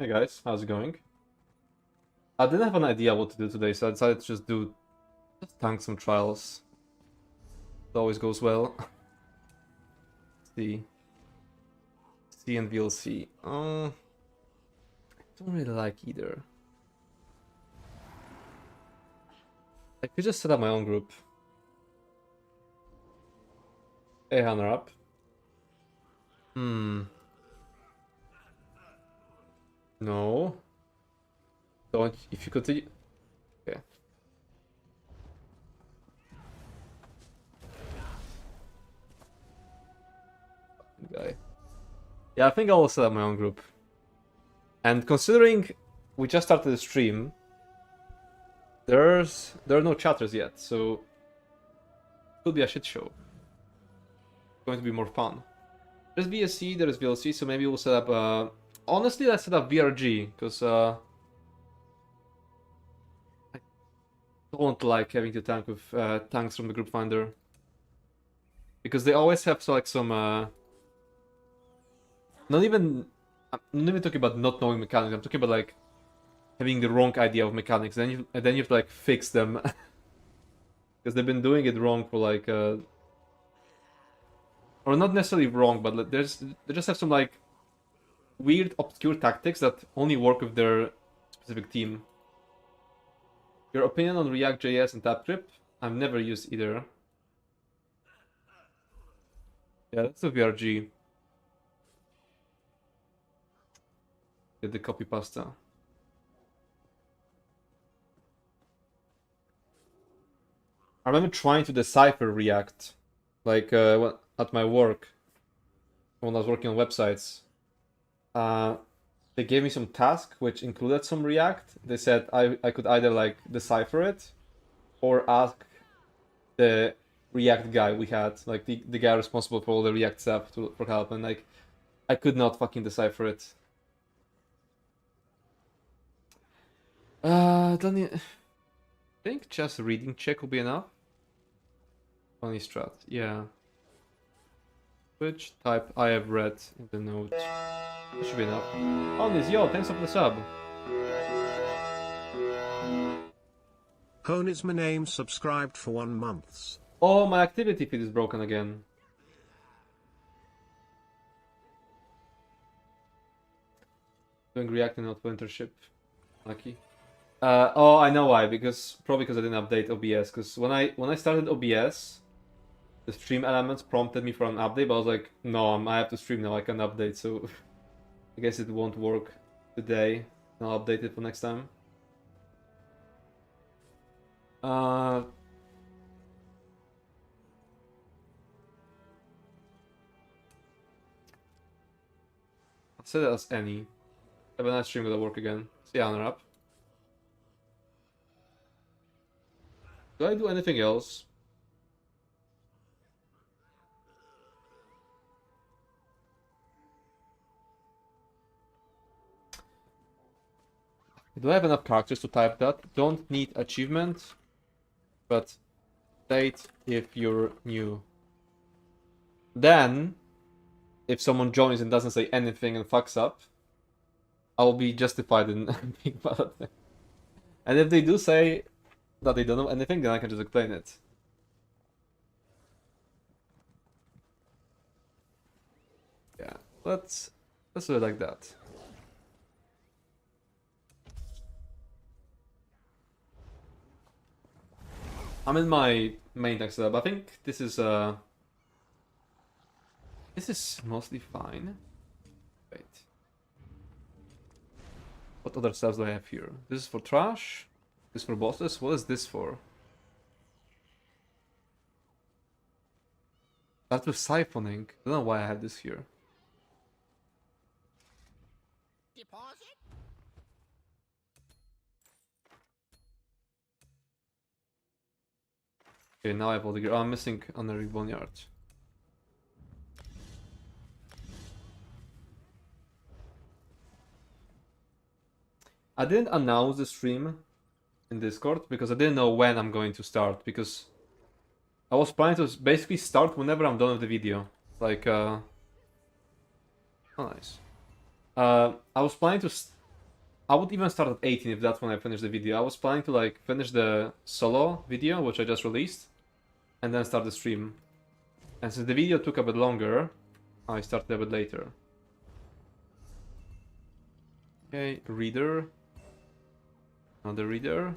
Hey guys, how's it going? I didn't have an idea what to do today, so I decided to just tank some trials. It always goes well. C and VLC. I don't really like either. I could just set up my own group. Hey, Hunter up. No. Don't. If you continue. Okay. Guy. Yeah, I think I will set up my own group. And considering we just started the stream, there are no chatters yet, so it could be a shit show. It's going to be more fun. There's VSC, there's VLC, so maybe we'll set up. Honestly, let's set up VRG because I don't like having to tank with tanks from the group finder, because they always have some. I'm not even talking about not knowing mechanics. I'm talking about like having the wrong idea of mechanics. Then you have to like fix them because they've been doing it wrong for like or not necessarily wrong, but they just have some like weird obscure tactics that only work with their specific team. Your opinion on React.js and TypeScript? I've never used either. Yeah, let's do VRG. Get the copy pasta. I remember trying to decipher React, like at my work, when I was working on websites. They gave me some task which included some React. They said I could either like decipher it or ask the React guy we had, like the guy responsible for all the React stuff for help, and like I could not fucking decipher it. Don't you think just reading check will be enough? Funny strat, yeah. Which type I have read in the note. That should be enough. Onis, yo, thanks for the sub. Hone is my name, subscribed for 1 month. Oh, my activity feed is broken again. Doing React and not Wintership. Lucky. Oh, I know why. Probably because I didn't update OBS. Because when I started OBS, the stream elements prompted me for an update, but I was like, no, I have to stream now. I can update, so I guess it won't work today. I'll update it for next time. I'll set it as any. Have a nice stream, gonna work again. See ya, Honor up. Do I do anything else? Do I have enough characters to type that? Don't need achievement, but state if you're new. Then, if someone joins and doesn't say anything and fucks up, I'll be justified in being mad at them. And if they do say that they don't know anything, then I can just explain it. Yeah, let's do it like that. I'm in my main text setup. I think this is mostly fine. Wait. What other stuff do I have here? This is for trash. This is for bosses. What is this for? That's with siphoning. I don't know why I have this here. Deposit? Okay, now I have all the gear. Oh, I'm missing on the reborn yard. I didn't announce the stream in Discord because I didn't know when I'm going to start, because I was planning to basically start whenever I'm done with the video. Like, oh nice. I was planning to I would even start at 18 if that's when I finish the video. I was planning to like finish the solo video, which I just released, and then start the stream. And since the video took a bit longer, I started a bit later. Okay, reader. Another reader.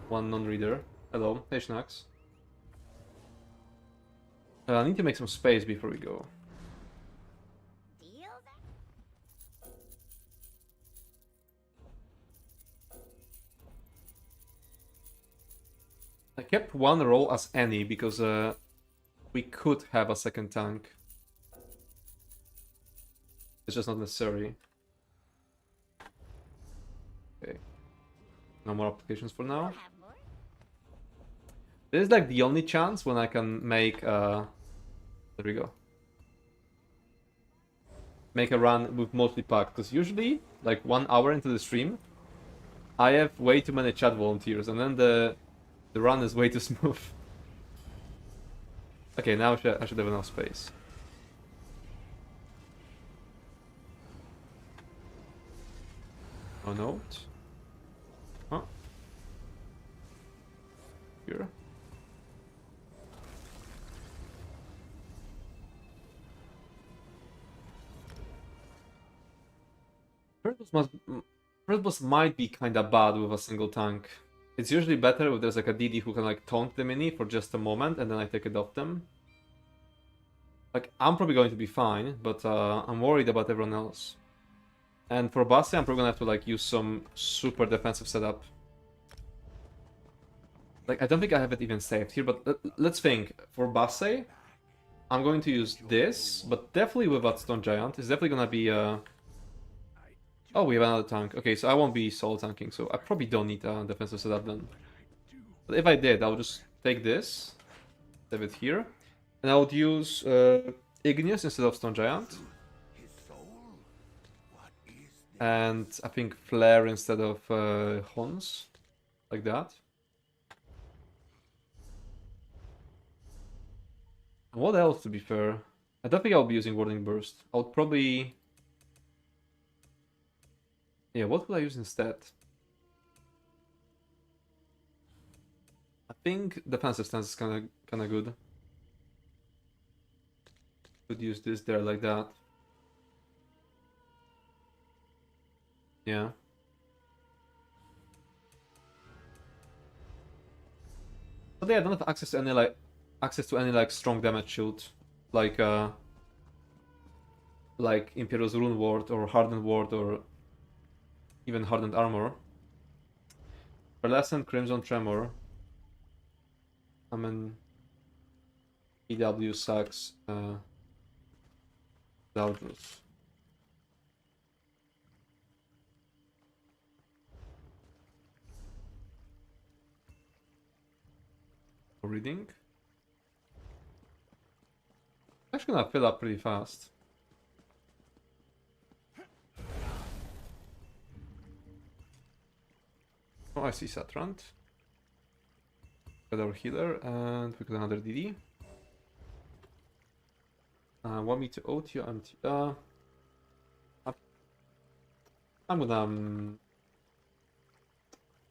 One non-reader. Hello, hey Schnax. I need to make some space before we go. Deal that? I kept one roll as any because we could have a second tank. It's just not necessary. Okay. No more applications for now. Have more? This is like the only chance when I can make there we go. Make a run with mostly packed, because usually, like 1 hour into the stream, I have way too many chat volunteers, and then the run is way too smooth. Okay, now I should have enough space. Oh, note. Huh? Here. First boss might be kinda bad with a single tank. It's usually better if there's like a DD who can like taunt the mini for just a moment and then I take it off them. Like, I'm probably going to be fine, but I'm worried about everyone else. And for Basse, I'm probably gonna have to like use some super defensive setup. Like, I don't think I have it even saved here, but let's think. For Basse, I'm going to use this, but definitely with that Stone Giant. It's definitely gonna be oh, we have another tank. Okay, so I won't be solo tanking, so I probably don't need a defensive setup then. But if I did, I would just take this, save it here, and I would use Igneous instead of Stone Giant. And I think Flare instead of Hons, like that. And what else, to be fair? I don't think I'll be using Warding Burst. I would probably... Yeah, what would I use instead? I think defensive stance is kinda good. Could use this there like that. Yeah. But yeah, I don't have access to any like strong damage shield, like Imperial's Rune Ward or Hardened Ward or even Hardened Armor. Pearlescent, Crimson Tremor. I mean, EW sucks. Doubtless. Reading. Actually gonna fill up pretty fast. Oh, I see Satrant. Got our healer, and we got another DD. Want me to ult you? I'm gonna...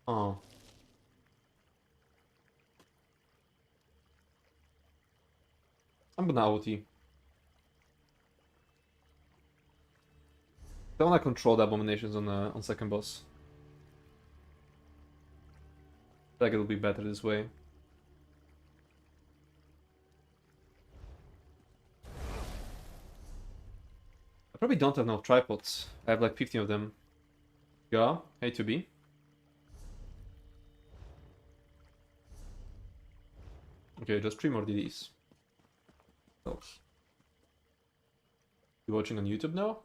oh. I'm gonna OT. I wanna control the abominations on second boss. I feel like it'll be better this way. I probably don't have enough tripods. I have like 15 of them. Yeah, A to B. Okay, just 3 more DDs. Oh. You watching on YouTube now?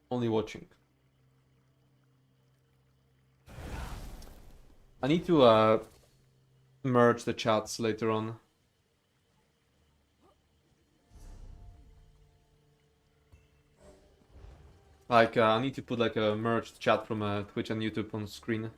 Only watching. I need to merge the chats later on. Like, I need to put like a merged chat from Twitch and YouTube on screen.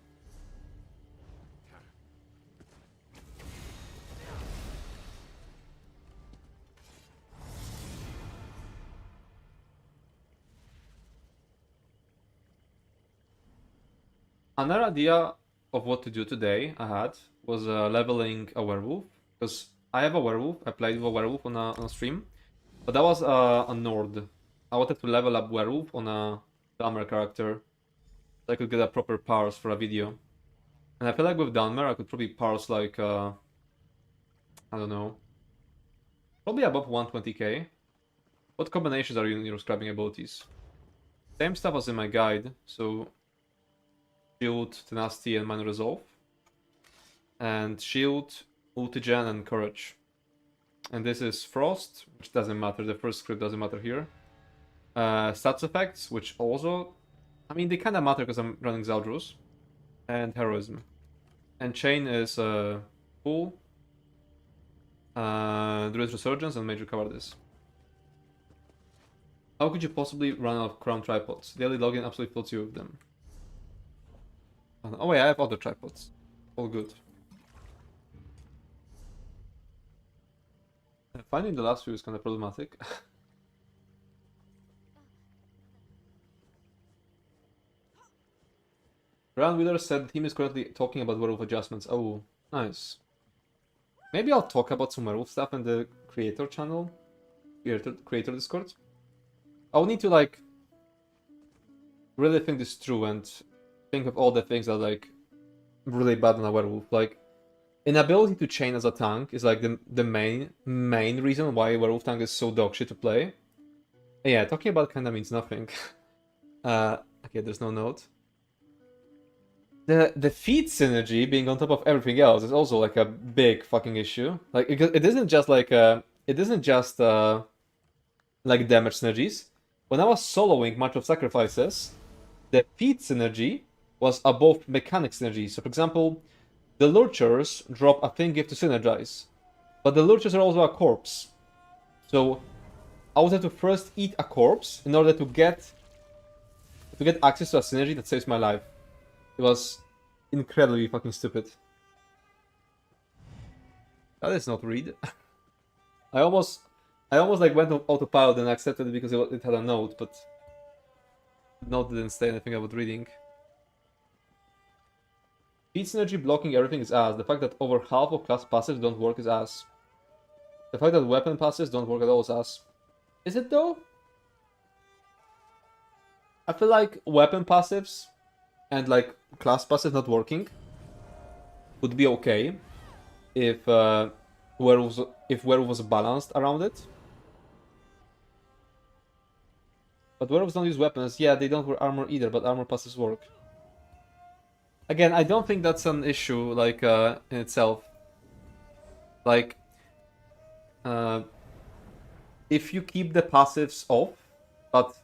Another idea of what to do today I had was leveling a werewolf, because I have a werewolf. I played with a werewolf on a stream, but that was a Nord. I wanted to level up werewolf on a Dahmer character, so I could get a proper parse for a video. And I feel like with Dahmer I could probably parse like I don't know, probably above 120k. What combinations are you in your scribing abilities? Same stuff as in my guide, so shield, tenacity, and minor resolve. And shield, ultigen, and courage. And this is frost, which doesn't matter. The first script doesn't matter here. Stats effects, which also, I mean, they kind of matter because I'm running Zaldrus. And heroism. And chain is full. Druid resurgence and major cowardice. How could you possibly run out of crown tripods? Daily login absolutely fills you with them. Oh wait, I have other tripods. All good. Finding the last few is kind of problematic. Brown Wheeler said the team is currently talking about werewolf adjustments. Oh, nice. Maybe I'll talk about some werewolf stuff in the creator channel. Creator Discord. I'll need to like really think this through and think of all the things that like really bad on a werewolf. Like inability to chain as a tank is like the main reason why werewolf tank is so dogshit to play. Yeah, talking about kinda means nothing. Okay, there's no note. The feed synergy being on top of everything else is also like a big fucking issue. Like it isn't just like like damage synergies. When I was soloing March of Sacrifices, the feed synergy was above mechanic synergy. So for example, the lurchers drop a thing gift to synergize, but the lurchers are also a corpse. So I would have to first eat a corpse in order to get access to a synergy that saves my life. It was incredibly fucking stupid. That is not read. I almost like went on autopilot and accepted it because it had a note, but the note didn't say anything about reading. Feed synergy blocking everything is ass. The fact that over half of class passives don't work is ass. The fact that weapon passives don't work at all is ass. Is it though? I feel like weapon passives and like class passive not working would be okay if werewolf was balanced around it. But werewolves don't use weapons. Yeah, they don't wear armor either, but armor passives work. Again, I don't think that's an issue like in itself. Like if you keep the passives off, but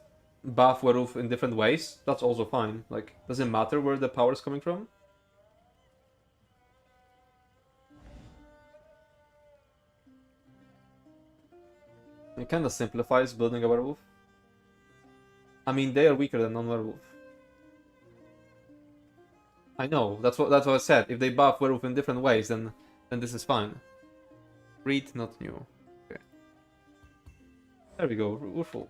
buff werewolf in different ways, that's also fine. Like, doesn't matter where the power is coming from. It kind of simplifies building a werewolf. I mean, they are weaker than non-werewolf. I know, that's what I said. If they buff werewolf in different ways, then this is fine. Read, not new. Okay. There we go, we're full.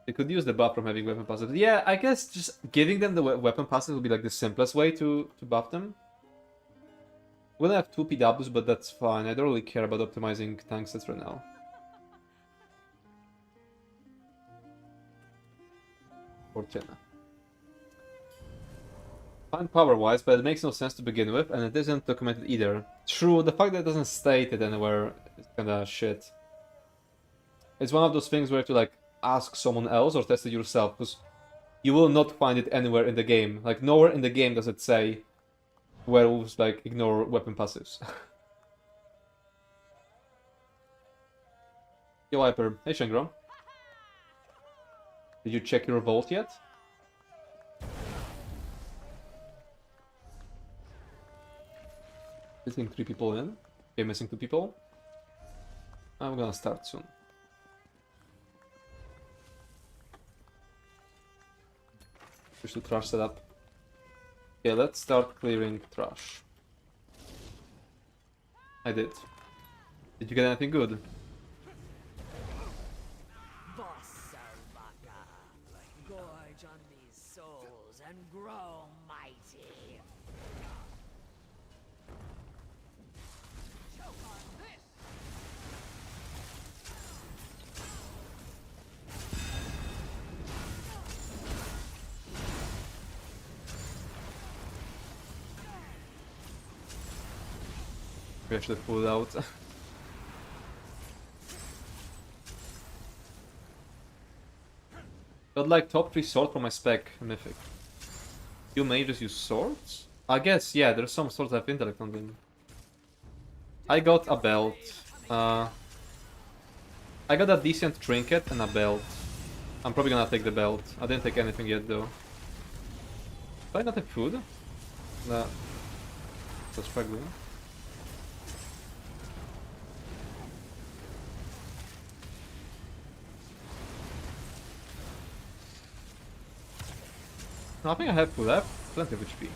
They could use the buff from having weapon passive. Yeah, I guess just giving them the weapon passive would be like the simplest way to buff them. We're gonna have 2 PWs, but that's fine. I don't really care about optimizing tank sets right now. Fortuna. Fine power-wise, but it makes no sense to begin with, and it isn't documented either. True, the fact that it doesn't state it anywhere is kinda shit. It's one of those things where you have to like ask someone else or test it yourself, because you will not find it anywhere in the game. Like nowhere in the game does it say werewolves like ignore weapon passives. Yo Viper, hey Shengron. Did you check your vault yet? Missing 3 people in. Okay, missing 2 people. I'm gonna start soon. Push the trash setup. Okay, let's start clearing trash. I did. Did you get anything good? on these souls and grow mighty. Choke on this. We actually pulled out. Got like top 3 sword for my spec mythic. You mages use swords? I guess, yeah, there's some swords that have intellect on them. I got a belt. I got a decent trinket and a belt. I'm probably gonna take the belt. I didn't take anything yet though. Do I not have food? No. That's struggling. No, I think I have food. I have plenty of HP.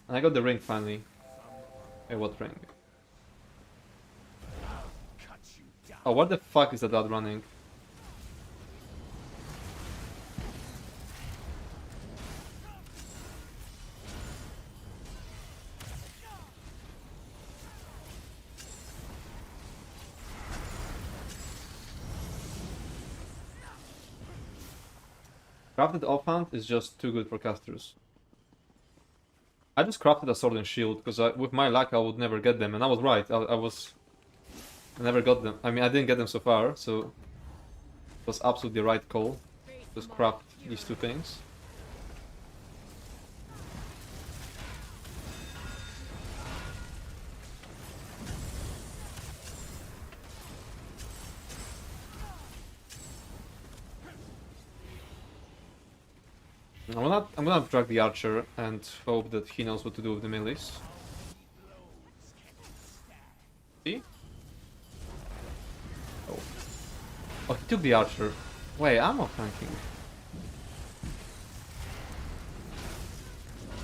And I got the ring finally. Hey, what ring? Oh, what the fuck is that out running? Crafted offhand is just too good for casters. I just crafted a sword and shield because with my luck I would never get them, and I was right. I never got them. I mean, I didn't get them so far, so it was absolutely the right call. Just craft these two things. I'm gonna drag the archer and hope that he knows what to do with the melees. See? Oh. Oh, he took the archer. Wait, ammo tanking.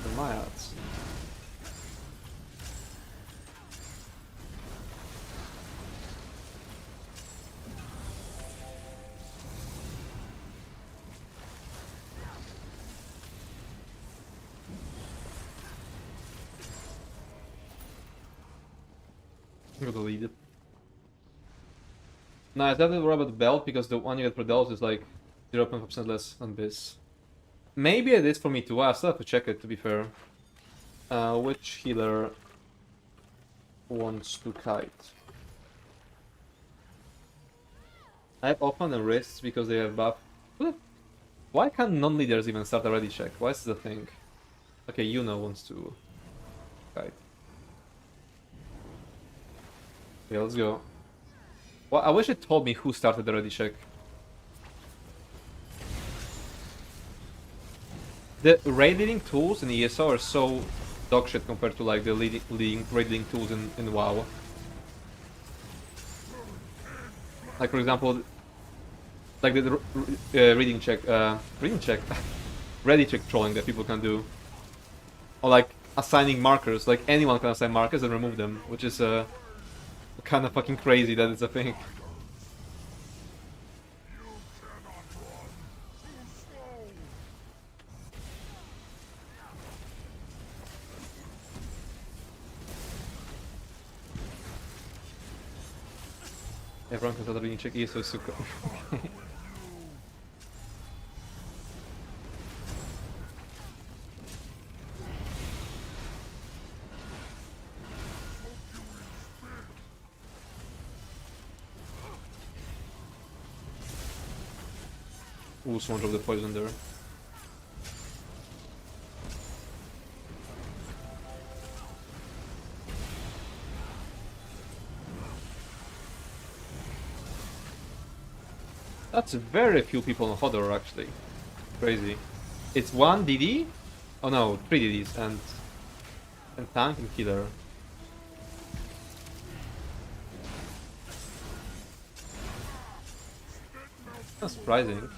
The Myads. I'm gonna lead it. No, I definitely worry about the belt because the one you get for those is like 0.5% less than this. Maybe it is for me too. I still have to check it to be fair. Which healer wants to kite? I have offhand and wrists because they have buff. Why can't non-leaders even start a ready check? Why is this a thing? Okay, Yuno wants to kite. Yeah, let's go. Well, I wish it told me who started the ready check. The raid leading tools in ESO are so dogshit compared to like the raid leading tools in WoW. Like for example, like the reading check, ready check trolling that people can do, or like assigning markers. Like anyone can assign markers and remove them, which is kind of fucking crazy that it's a thing. Everyone can start a reading check. ESO is so cool. Ooh, someone dropped the poison there. That's very few people on Hodor actually. Crazy. It's 1 DD? Oh no, 3 DDs and tank and healer. That's surprising.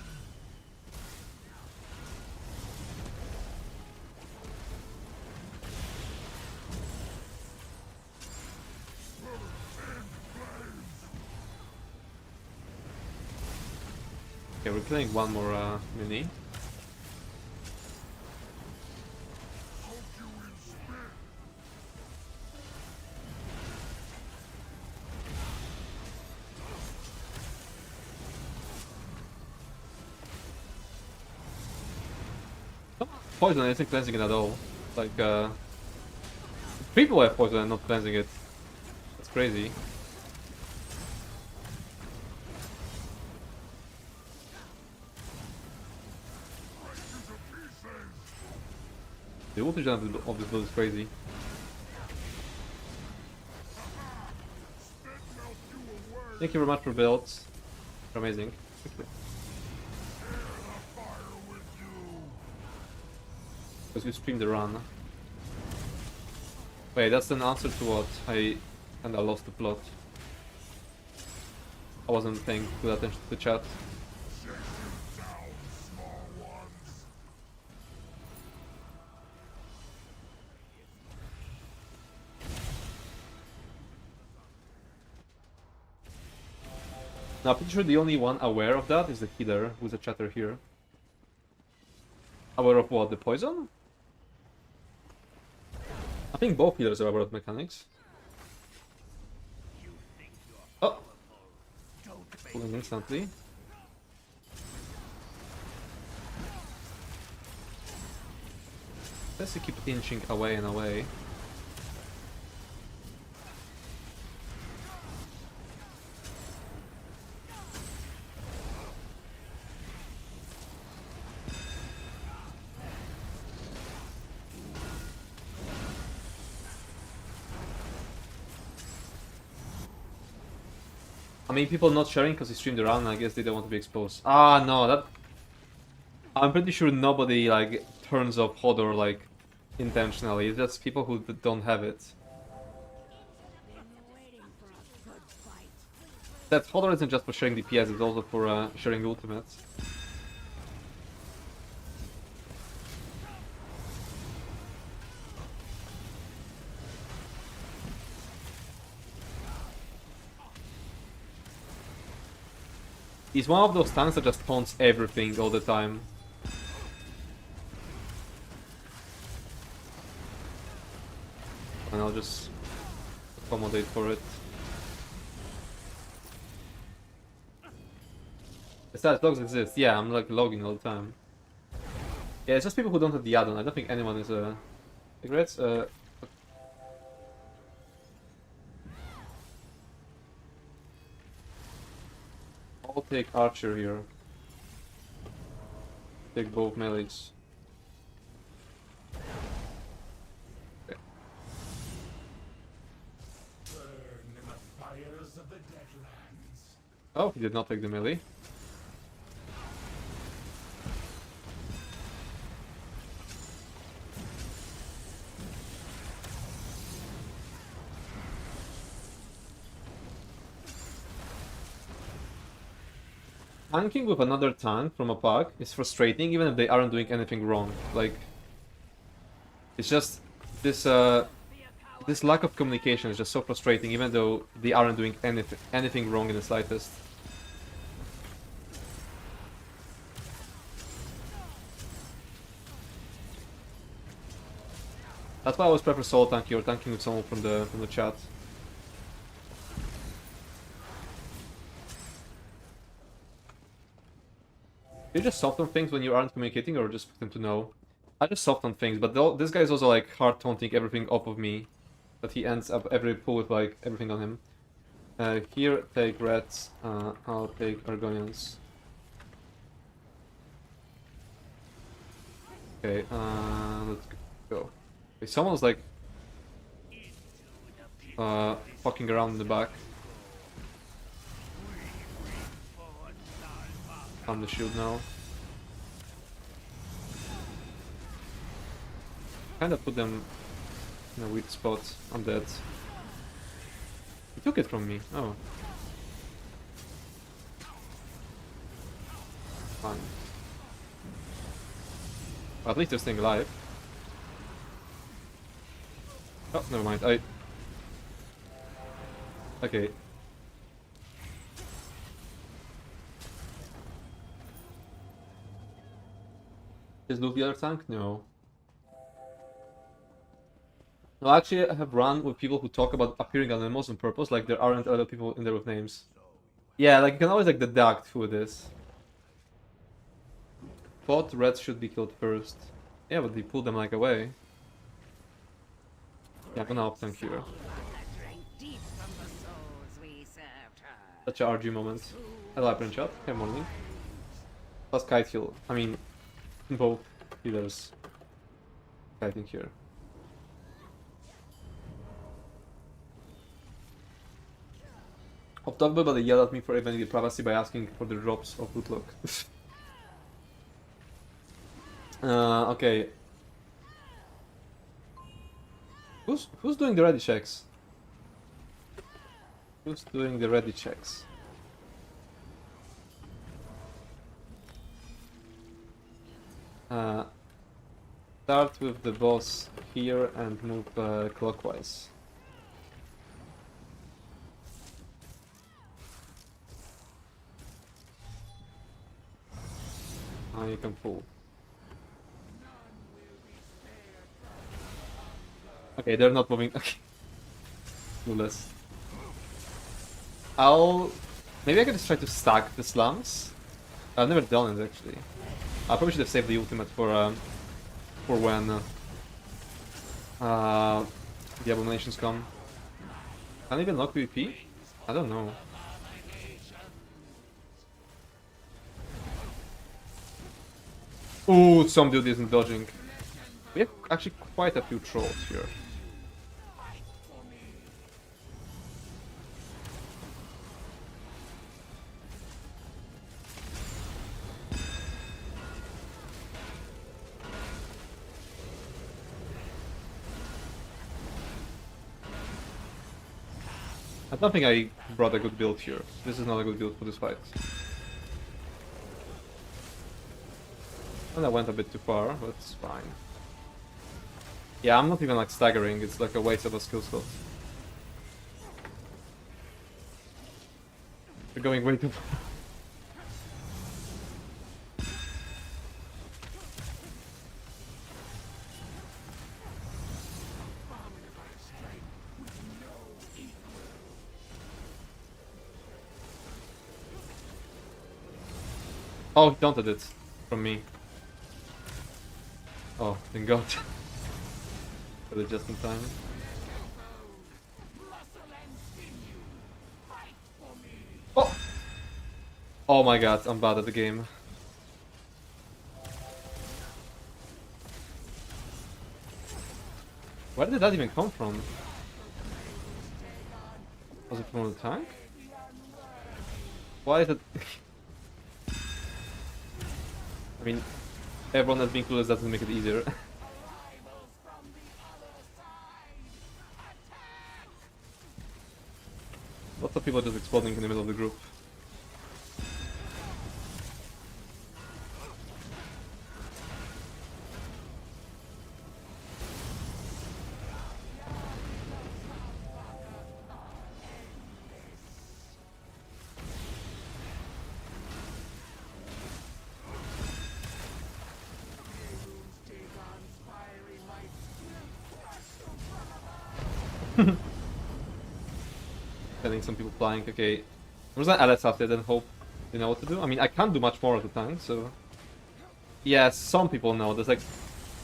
Okay, Okay, we're killing one more mini. Poison isn't cleansing it at all. Like, people have poison and not cleansing it. That's crazy. The voltage of this build is crazy. Thank you very much for builds. They're amazing. Thank you. Because you streamed the run. Wait, that's an answer to what? I lost the plot. I wasn't paying good attention to the chat. Now, I'm pretty sure the only one aware of that is the healer, who's a chatter here. Aware of what? The poison? I think both healers are aware of mechanics. Oh! Pulling instantly. Let's keep inching away and away. I mean, people not sharing because he streamed around, I guess they don't want to be exposed. Ah, no, that... I'm pretty sure nobody, like, turns off Hodor, like, intentionally. It's just people who don't have it. That Hodor isn't just for sharing DPS, it's also for sharing ultimates. He's one of those tanks that just taunts everything all the time. And I'll just accommodate for it. Besides, logs exist. Yeah, I'm like logging all the time. Yeah, it's just people who don't have the add-on. I don't think anyone is regrets. I'll take Archer here. Take both melees. Okay. Oh, he did not take the melee. Tanking with another tank from a pack is frustrating even if they aren't doing anything wrong. Like, it's just this this lack of communication is just so frustrating even though they aren't doing anything wrong in the slightest. That's why I always prefer solo tanking or tanking with someone from the chat. Do you just soft on things when you aren't communicating, or just for them to know? I just soft on things, but this guy is also like hard taunting everything off of me. But he ends up every pull with like everything on him. Here, take reds. I'll take Argonians. Okay, let's go. Okay, someone's like fucking around in the back. On the shield now. Kinda put them in a weak spot. I'm dead. He took it from me. Oh. Fine. Well, at least they're staying alive. Oh, never mind. Is Luke the other tank? No. No, actually, I have run with people who talk about appearing animals on purpose, like there aren't other people in there with names. Yeah, like you can always like deduct who it is. Thought reds should be killed first. Yeah, but they pulled them like away. Yeah, I'm gonna up tank here. Such a RG moment. Hello, Hyper chat. Hey, morning. Plus kite heal. I mean, both healers kiting here. Off top, but they yelled at me for evading the privacy by asking for the drops of good luck. Okay. Who's doing the ready checks? Who's doing the ready checks? Start with the boss here and move clockwise. Now you can pull. Okay, they're not moving. Okay. Clueless. Maybe I can just try to stack the slums. I've never done it actually. I probably should have saved the ultimate for when the abominations come. Can I even lock PvP? I don't know. Ooh, some dude isn't dodging. We have actually quite a few trolls here. I don't think I brought a good build here. This is not a good build for this fight. And I went a bit too far, but it's fine. Yeah, I'm not even like staggering, it's like a waste of a skill slot. We're going way too far. Oh, he taunted it from me. Oh, thank God. Got it just in time. Oh! Oh my God, I'm bad at the game. Where did that even come from? Was it from the tank? Why is it... I mean, everyone that's being clueless doesn't make it easier. Lots of people just exploding in the middle of the group. Getting some people flying, okay. There's an LS after then hope they know what to do. I mean, I can't do much more at the time, so... Yeah, some people know. There's like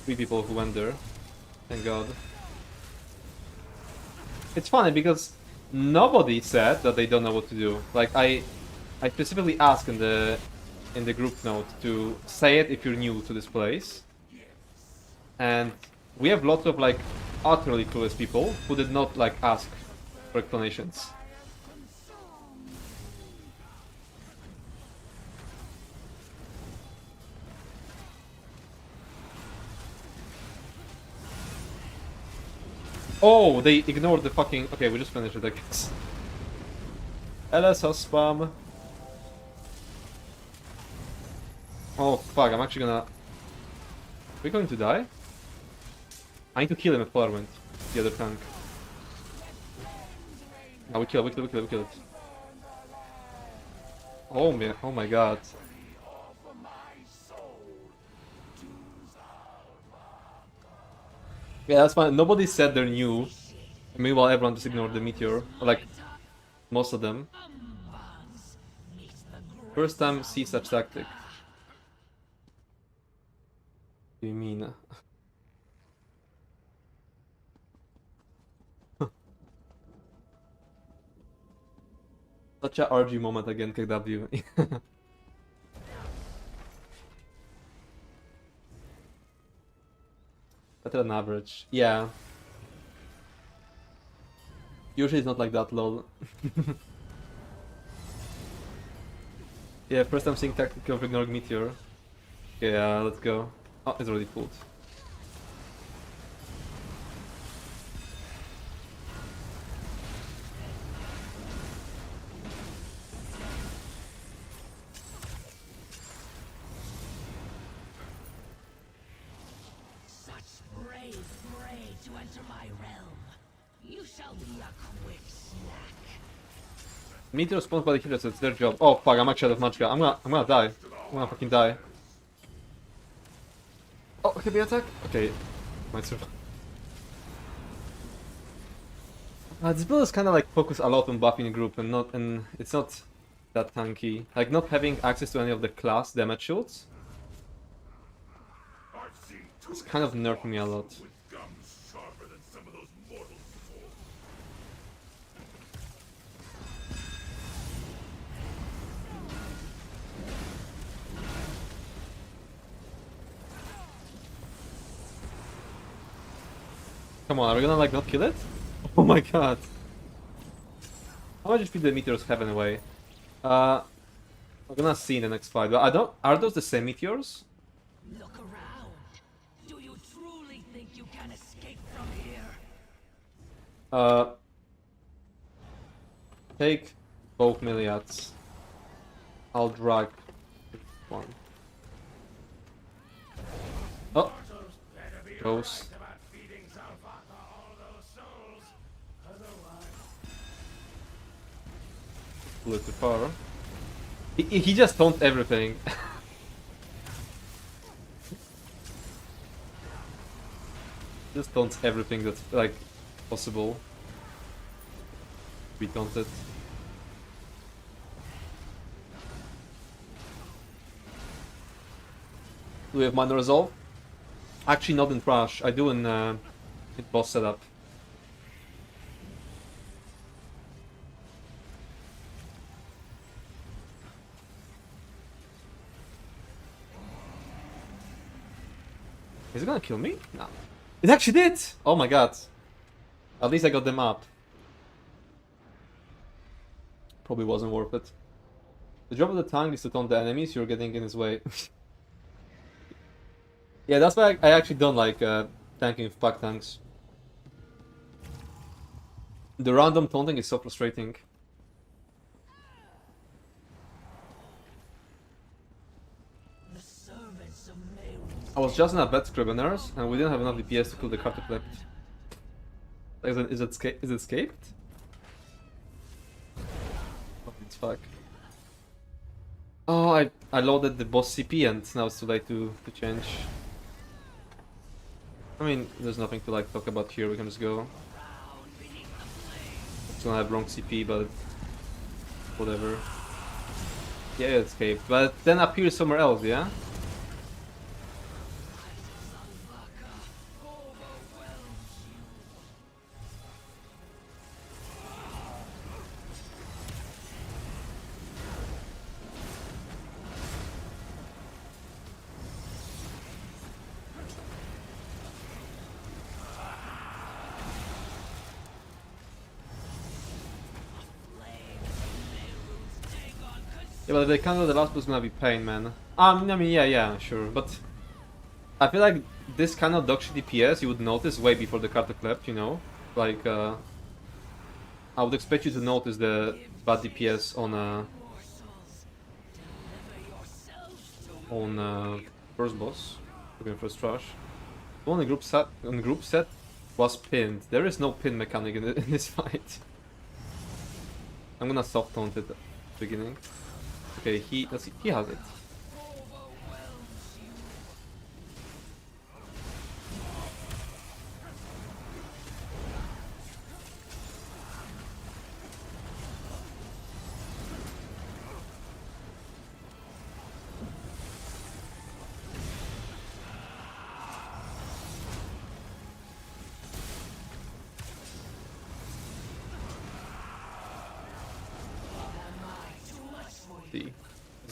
3 people who went there. Thank God. It's funny because nobody said that they don't know what to do. Like, I specifically asked in the group note to say it if you're new to this place. And we have lots of like utterly clueless people who did not like ask for explanations. Oh, they ignored the fucking... Okay, we just finished it, I guess. LSR spam. Oh, fuck, I'm actually gonna... Are we going to die? I need to kill him at Farwind, the other tank. No, we kill it. Oh my God. Yeah, that's fine. Nobody said they're new. Meanwhile, everyone just ignored the meteor. Or like, most of them. First time see such tactic. What do you mean? Such a RG moment again, KW. Better than average. Yeah. Usually it's not like that, lol. Yeah, first time seeing tactic of ignoring meteor. Okay, let's go. Oh, it's already pulled. Such brave prey to enter my realm. You shall be a quick snack. Meteor spawns by the healers, it's their job. Oh fuck, I'm actually out of magicka. I'm gonna die. I'm gonna fucking die. Oh, heavy attack? Okay. Might survive. This build is kinda like focus a lot on buffing group and it's not that tanky. Like not having access to any of the class damage shields. It's kind of nerfing me a lot. Come on, are we gonna like not kill it? Oh my god. How much speed the meteors have anyway? We're gonna see in the next fight, but I don't. Are those the same meteors? Look around. Do you truly think you can escape from here? Take both milliards. I'll drag one. Oh, goes. A little far. He just taunted everything. Just taunts everything that's like possible. Be taunted. Do we have mana resolve? Actually, not in Trash. I do in boss setup. Is it gonna kill me? No. It actually did! Oh my god. At least I got them up. Probably wasn't worth it. The job of the tank is to taunt the enemies you're getting in his way. Yeah, that's why I actually don't like tanking with pack tanks. The random taunting is so frustrating. The servants of Mayru's I was just in a bad Scriveners, and we didn't have enough DPS to kill the Cartoclept. Is it escaped? Fucking fuck. Oh, I loaded the boss CP and now it's too late to change. I mean, there's nothing to like talk about here, we can just go. It's gonna have wrong CP, but whatever. Yeah, it escaped, but then appears somewhere else, yeah? Yeah, but if they counter the last boss, gonna be pain, man. I mean, yeah, sure, but I feel like this kind of dog shit DPS you would notice way before the Cartoclept, you know? Like, I would expect you to notice the bad DPS on first boss, again first trash. The one on group set was pinned. There is no pin mechanic in this fight. I'm gonna soft taunt it at the beginning. Okay, he has it.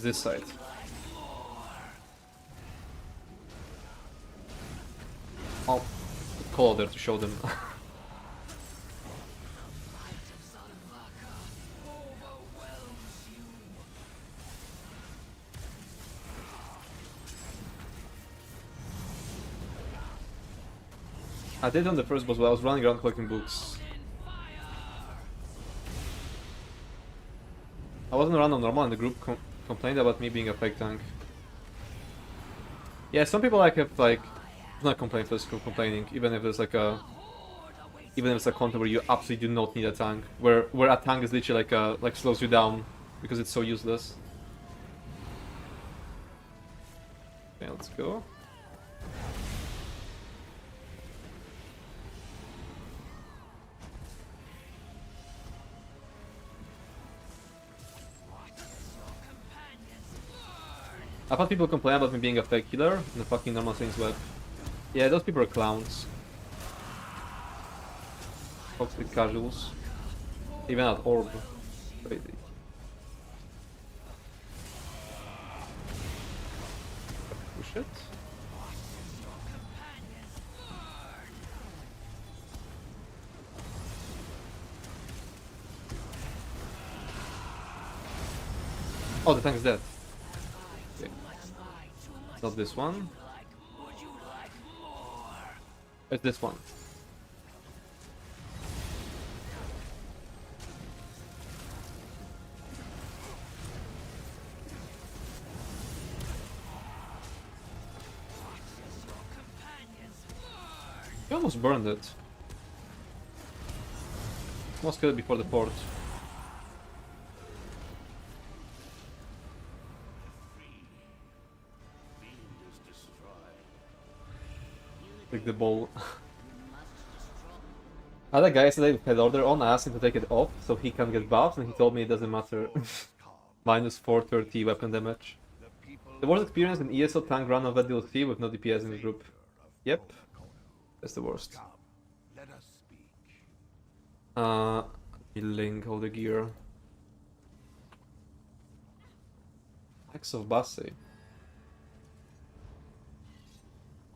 this side. I'll call there to show them. I did on the first boss, but I was running around collecting books. I wasn't around on normal, and the group complained about me being a fake tank. Yeah, some people have not complain for complaining, even if there's even if it's a content where you absolutely do not need a tank, where a tank is literally like slows you down because it's so useless. Okay, let's go. I've had people complain about me being a fake healer in the fucking normal things web. Yeah, those people are clowns. Toxic casuals. Even at Orb. Crazy. Push it. Oh, the tank is dead. Okay. Not this one. It's this one. You almost burned it. Almost killed it before the port. Take the ball. Other guy said I had order on, I asked him to take it off so he can get buffs, and he told me it doesn't matter. Minus 430 weapon damage. The worst experience in ESO tank run of a DLC with no DPS in the group. Yep. That's the worst. Healing all the gear. Axe of Bassi.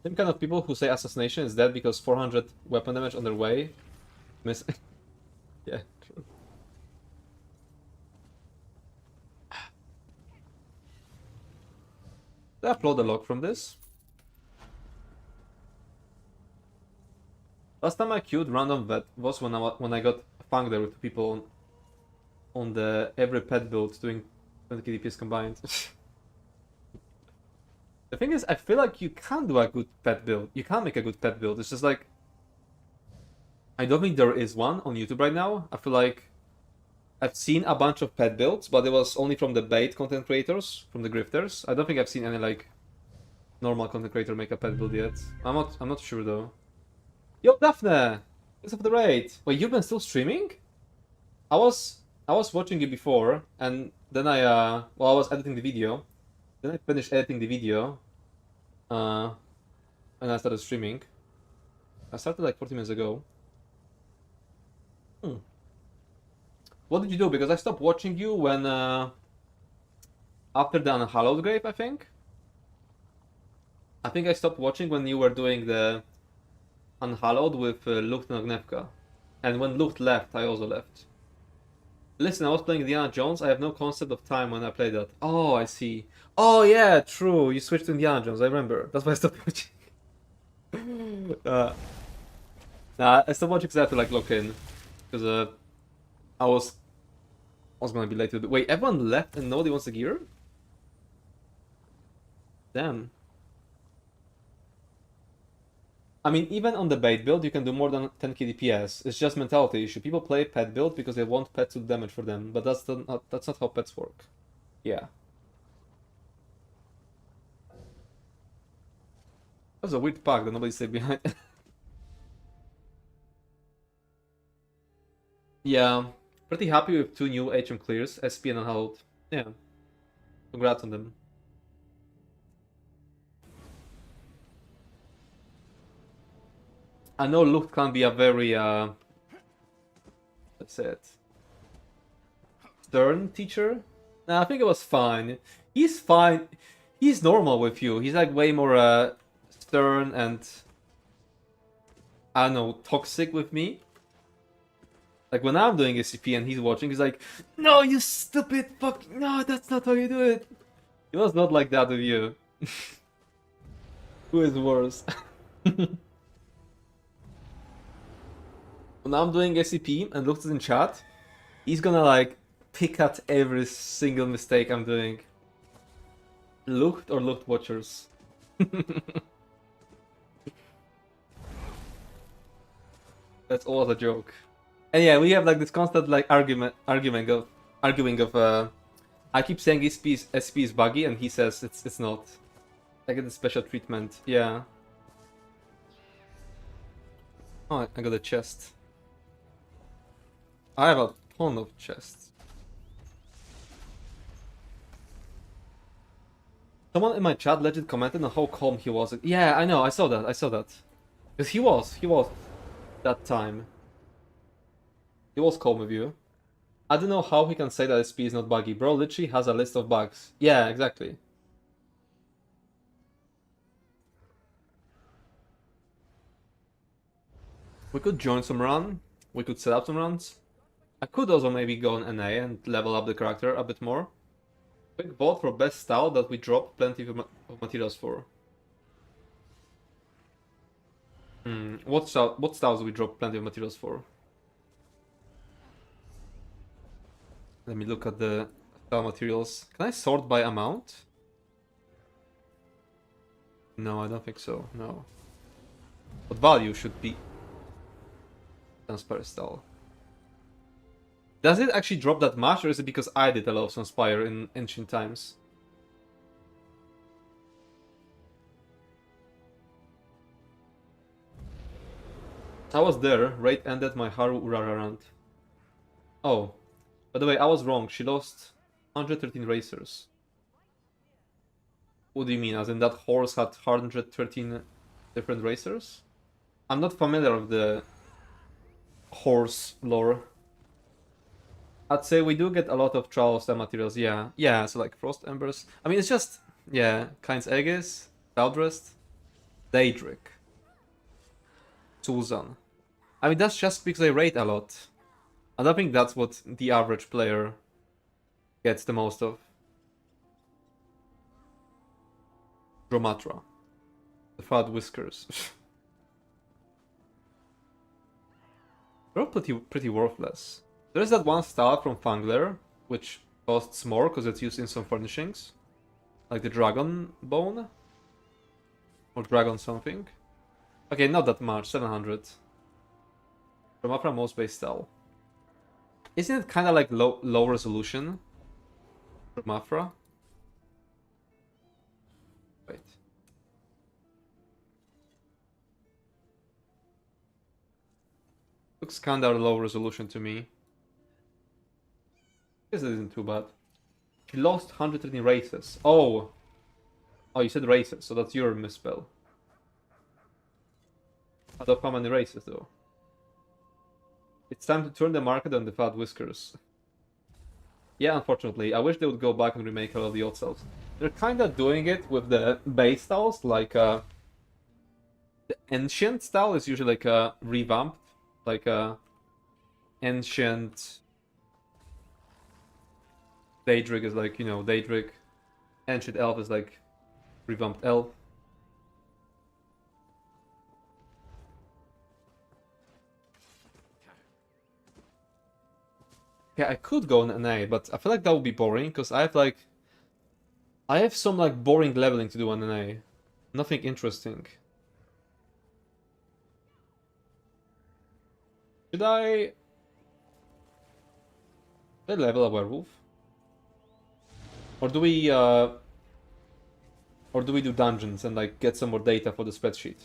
Same kind of people who say assassination is dead because 400 weapon damage on their way. Miss. Yeah, true. Did I upload a log from this? Last time I queued random vet was when I got funked there with people on the every pet build doing 20 KDPs combined. The thing is, I feel like you can do a good pet build. You can make a good pet build. It's just like I don't think there is one on YouTube right now. I feel like I've seen a bunch of pet builds, but it was only from the bait content creators, from the grifters. I don't think I've seen any like normal content creator make a pet build yet. I'm not sure though. Yo, Daphne! Thanks for the raid. Wait, you've been still streaming? I was watching you before, and then I was editing the video. Then I finished editing the video, and I started streaming. I started like 40 minutes ago. What did you do? Because I stopped watching you when after the Unhallowed Grave, I think. I think I stopped watching when you were doing the Unhallowed with Lucht and Ognevka. And when Lucht left, I also left. Listen, I was playing Indiana Jones. I have no concept of time when I played that. Oh, I see. Oh, yeah, true. You switched to Indiana Jones. I remember. That's why I stopped watching. Nah, I stopped watching because I had to like lock in. Because I was gonna be late to the... Wait, everyone left and nobody wants the gear? Damn. I mean, even on the bait build, you can do more than 10k DPS. It's just mentality issue. People play pet build because they want pets to do damage for them, but that's not how pets work. Yeah. That's a weird pack that nobody stayed behind. Yeah, pretty happy with 2 new HM clears, SP and Unhallowed. Yeah. Congrats on them. I know Luke can be a very, let's say it, stern teacher. Nah, I think it was fine. He's fine. He's normal with you. He's like way more stern and I don't know, toxic with me. Like when I'm doing SCP and he's watching, he's like, "No, you stupid fuck! No, that's not how you do it." He was not like that with you. Who is worse? When I'm doing SCP and looks in chat, he's gonna like pick at every single mistake I'm doing. Looked or looked watchers. That's always a joke. And yeah, we have like this constant like arguing of I keep saying SP is buggy and he says it's not. I get the special treatment. Yeah. Oh, I got a chest. I have a ton of chests. Someone in my chat legit commented on how calm he was. Yeah, I know, I saw that. Because he was that time. He was calm with you. I don't know how he can say that SP is not buggy. Bro literally has a list of bugs. Yeah, exactly. We could join some run. We could set up some runs. I could also maybe go on NA and level up the character a bit more. Quick vote for best style that we drop plenty of materials for. What styles do we drop plenty of materials for? Let me look at the style materials. Can I sort by amount? No, I don't think so. No. But value should be Transpire style. Does it actually drop that much, or is it because I did a lot of Transpire in ancient times? I was there. Raid ended my Haru Urara rant. Oh, by the way, I was wrong. She lost 113 racers. What do you mean? As in that horse had 113 different racers? I'm not familiar with the horse lore. I'd say we do get a lot of trial style materials, yeah. Yeah, so like Frost Embers. I mean, it's just, yeah, Klein's Aegis, Cloudrest, Daedric, Susan. I mean, that's just because they rate a lot. I don't think that's what the average player gets the most of. Dromatra. The Fat Whiskers. They're all pretty worthless. There's that one style from Fangler, which costs more because it's used in some furnishings. Like the Dragon Bone. Or Dragon something. Okay, not that much, 700. Dromatra most base style. Isn't it kind of like low resolution? Dromatra? Wait. Looks kind of low resolution to me. This isn't too bad. She lost 113 races. Oh! Oh, you said races, so that's your misspell. Out of how many races, though? It's time to turn the market on the Fat Whiskers. Yeah, unfortunately. I wish they would go back and remake all of the old styles. They're kinda doing it with the base styles, like, the Ancient style is usually like a revamped, like a Ancient... Daedric is like, you know, Daedric. Ancient Elf is like revamped Elf. Yeah, I could go on NA, but I feel like that would be boring, because I have some like boring leveling to do on NA. Nothing interesting. Should I level a werewolf? Or do we do dungeons and like get some more data for the spreadsheet?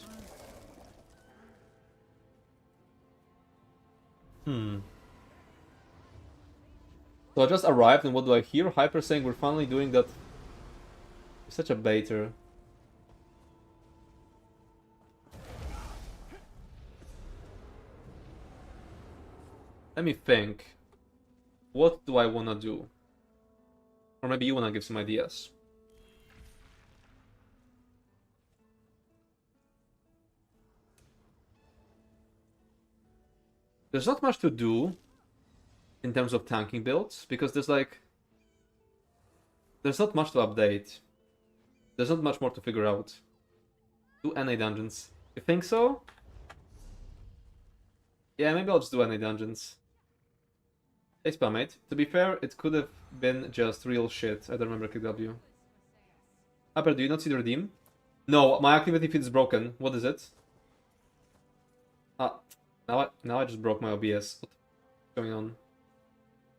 So I just arrived and what do I hear? Hyper saying we're finally doing that. You're such a baiter. Let me think. What do I wanna do? Or maybe you wanna give some ideas. there's not much to do in terms of tanking builds, because there's not much to update. There's not much more to figure out. Do NA dungeons. You think so? Yeah, maybe I'll just do NA dungeons. Hey, Spammate. To be fair, it could have been just real shit. I don't remember KW. Upper, do you not see the redeem? No, my activity feed is broken. What is it? Ah, now I just broke my OBS. What's going on?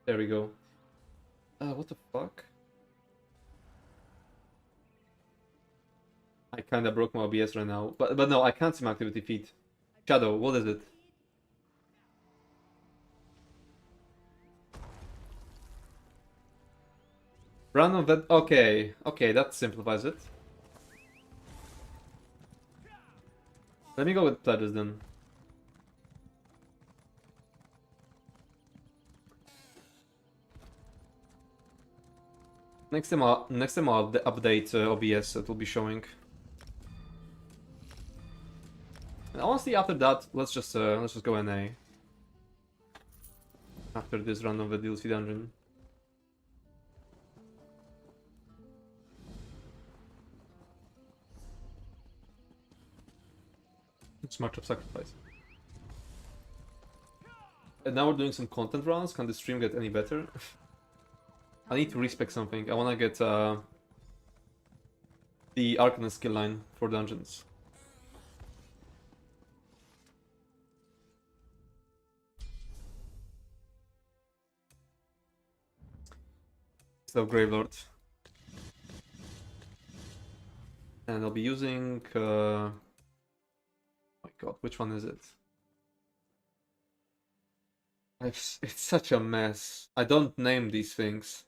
There we go. What the fuck? I kinda broke my OBS right now. But no, I can't see my activity feed. Shadow, what is it? Random vet. Okay, that simplifies it. Let me go with pledges then. Next time I'll update OBS. It will be showing. And honestly, after that, let's just go NA. After this run of the DLC dungeon. It's much of sacrifice. And now we're doing some content runs. Can the stream get any better? I need to respec something. I wanna get the Arcanist skill line for dungeons. So Gravelord. And I'll be using oh my god, which one is it? It's such a mess. I don't name these things.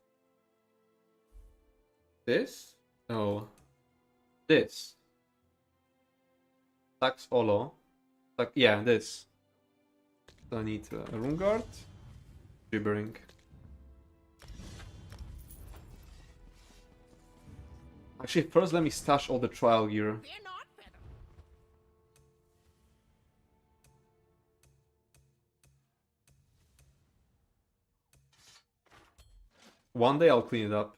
This? No. This. Sax Olo. Yeah, this. So I need a Room Guard. Gibbering. Actually, first let me stash all the trial gear. One day I'll clean it up.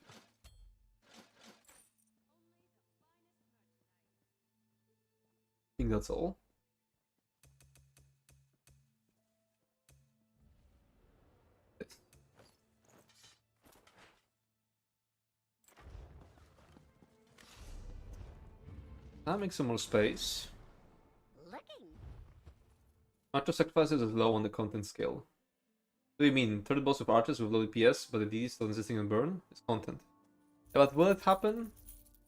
I think that's all. I'll make some more space. Archer sacrifices is low on the content scale. What do you mean? Third boss with archers with low DPS, but the DD still existing in burn? It's content. Yeah, but will it happen?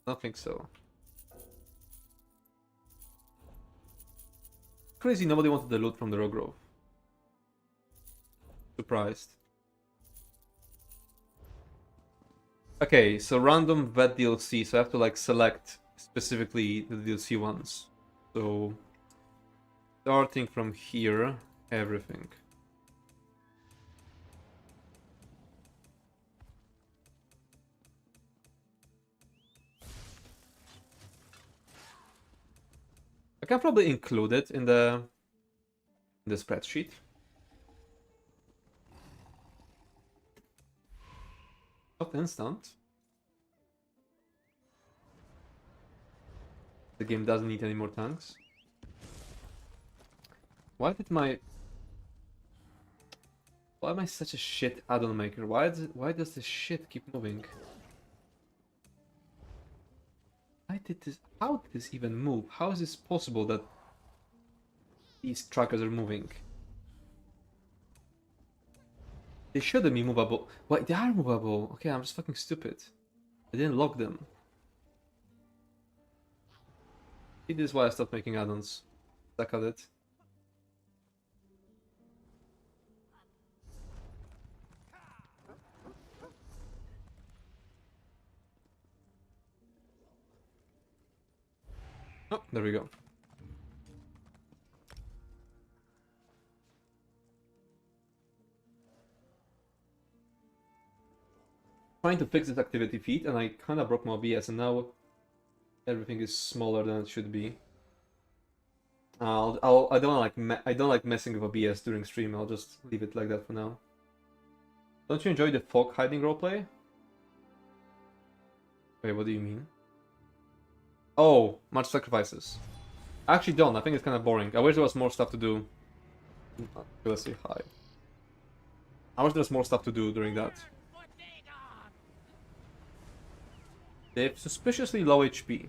I don't think so. Crazy, nobody wanted the loot from the Rockgrove. Surprised. Okay, so random vet DLC, so I have to like select specifically the DLC ones. So starting from here, everything. I can probably include it in the spreadsheet. Not instant. The game doesn't need any more tanks. Why am I such a shit add-on maker? Why does this shit keep moving? How did this even move? How is this possible that these trackers are moving? They shouldn't be movable. Wait, they are movable. Okay, I'm just fucking stupid. I didn't lock them. See, this is why I stopped making add-ons. Suck at it. Oh, there we go. Trying to fix this activity feed, and I kind of broke my OBS, and now everything is smaller than it should be. I don't like I don't like messing with OBS during stream. I'll just leave it like that for now. Don't you enjoy the fog hiding roleplay? Wait, what do you mean? Oh, much sacrifices. I actually don't. I think it's kind of boring. I wish there was more stuff to do. Let's say hi. I wish there's more stuff to do during that. They have suspiciously low HP.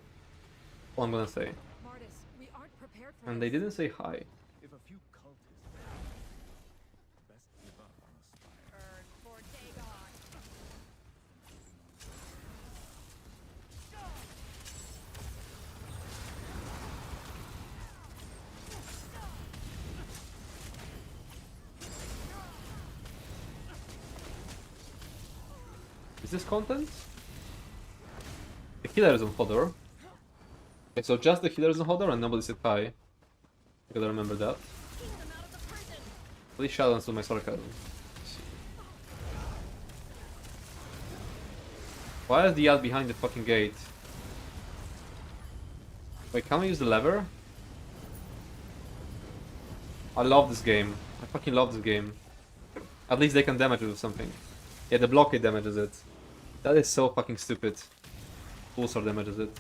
All I'm gonna say. Martis, we aren't prepared for And this. they didn't say hi. If a few cultists best give up on the spire. Burn for Dagon. Is this content? The healer is on Hodor. Okay, so just the healer is on Hodor and nobody said hi. I gotta remember that. Please shout out to my sarcasm. Why is the ad behind the fucking gate? Wait, can we use the lever? I love this game. I fucking love this game. At least they can damage it with something. Yeah, the blockade damages it. That is so fucking stupid. Pulsar damages it.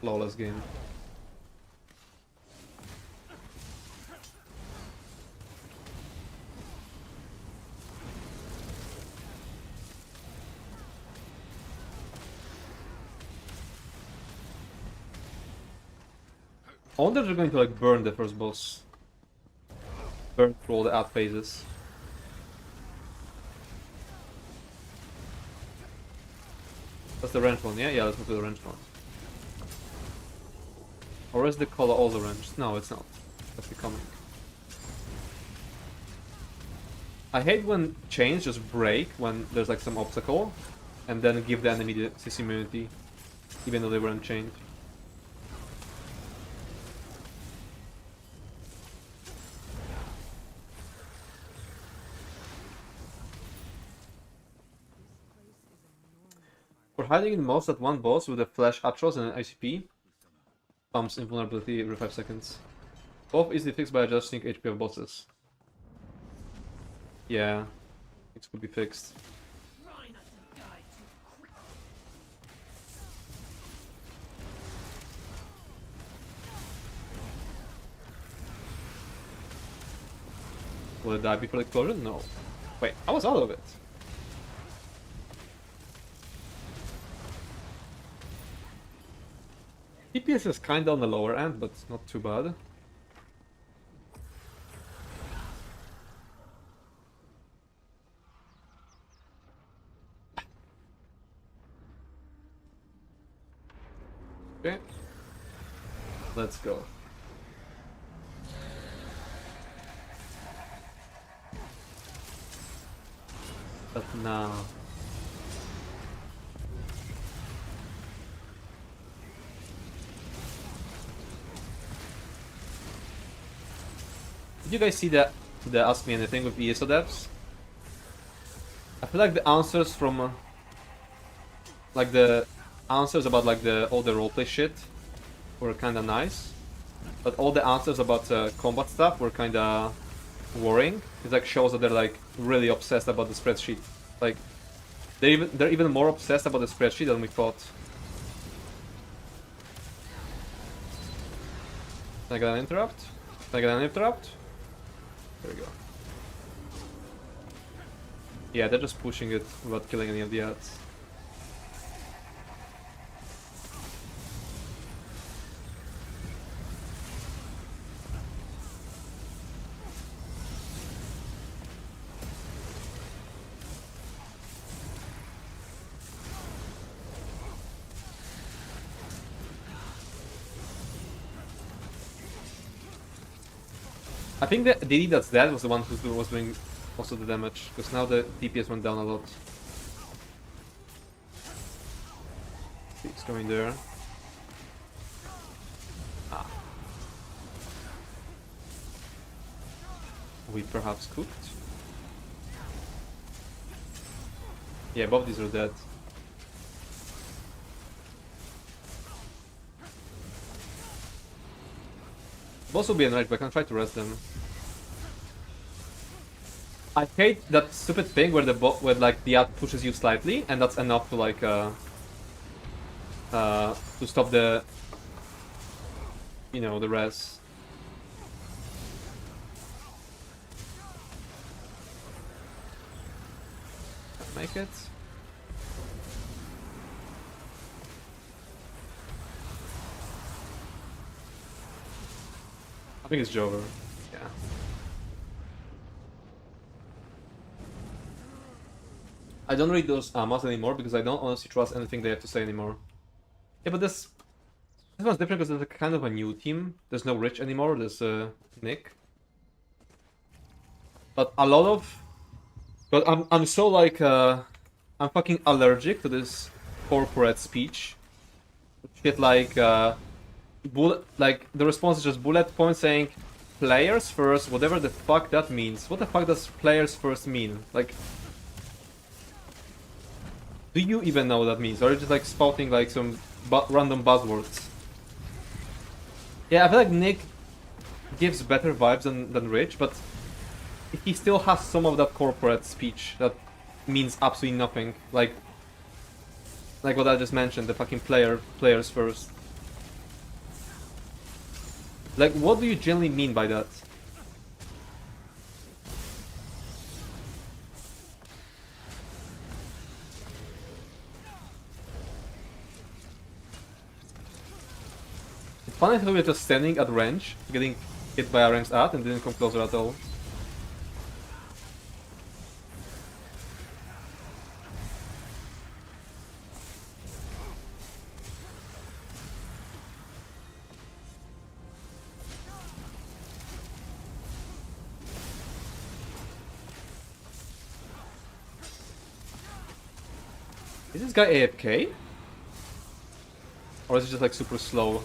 Flawless game. I wonder if they're going to like burn the first boss. Burn through all the ad phases. That's the range one, yeah? Yeah, let's move to the range one. Or is the color also ranged? No, it's not. That's becoming. I hate when chains just break when there's like some obstacle and then give the enemy the CC immunity even though they weren't chained. For hiding in most at one boss with a flash Atros and an ICP, pumps invulnerability every 5 seconds. Both easily fixed by adjusting HP of bosses. Yeah, it could be fixed. Will it die before the explosion? No. Wait, I was out of it. DPS is kinda on the lower end, but not too bad. Okay. Let's go. But now... Did you guys see the Ask Me Anything with ESO devs? I feel like the answers from... like the answers about like all the roleplay shit were kinda nice. But all the answers about combat stuff were kinda worrying. It like shows that they're like really obsessed about the spreadsheet. Like they're even more obsessed about the spreadsheet than we thought. Can I get an interrupt? Can I get an interrupt? There we go. Yeah, they're just pushing it without killing any of the ads. I think the DD that's dead was the one who was doing most of the damage, because now the DPS went down a lot. It's going there. Ah. We perhaps cooked? Yeah, both these are dead. Boss will be enraged, but I can try to rest them. I hate that stupid thing where where like the ad pushes you slightly, and that's enough to like to stop the, you know, the res. Make it. I think it's Jover. Yeah. I don't read those mods anymore because I don't honestly trust anything they have to say anymore. Yeah, but this one's different because there's a kind of a new team. There's no Rich anymore. There's Nick. But a lot of, but I'm so like I'm fucking allergic to this corporate speech. Shit like like the response is just bullet point saying players first, whatever the fuck that means. What the fuck does players first mean? Like, do you even know what that means? Or are you just like spouting like some random buzzwords? Yeah, I feel like Nick gives better vibes than Rich, but he still has some of that corporate speech that means absolutely nothing. Like what I just mentioned, the fucking players first. Like, what do you generally mean by that? It's funny how we're just standing at range, getting hit by a ranged ad and didn't come closer at all. Is this guy AFK? Or is he just like super slow?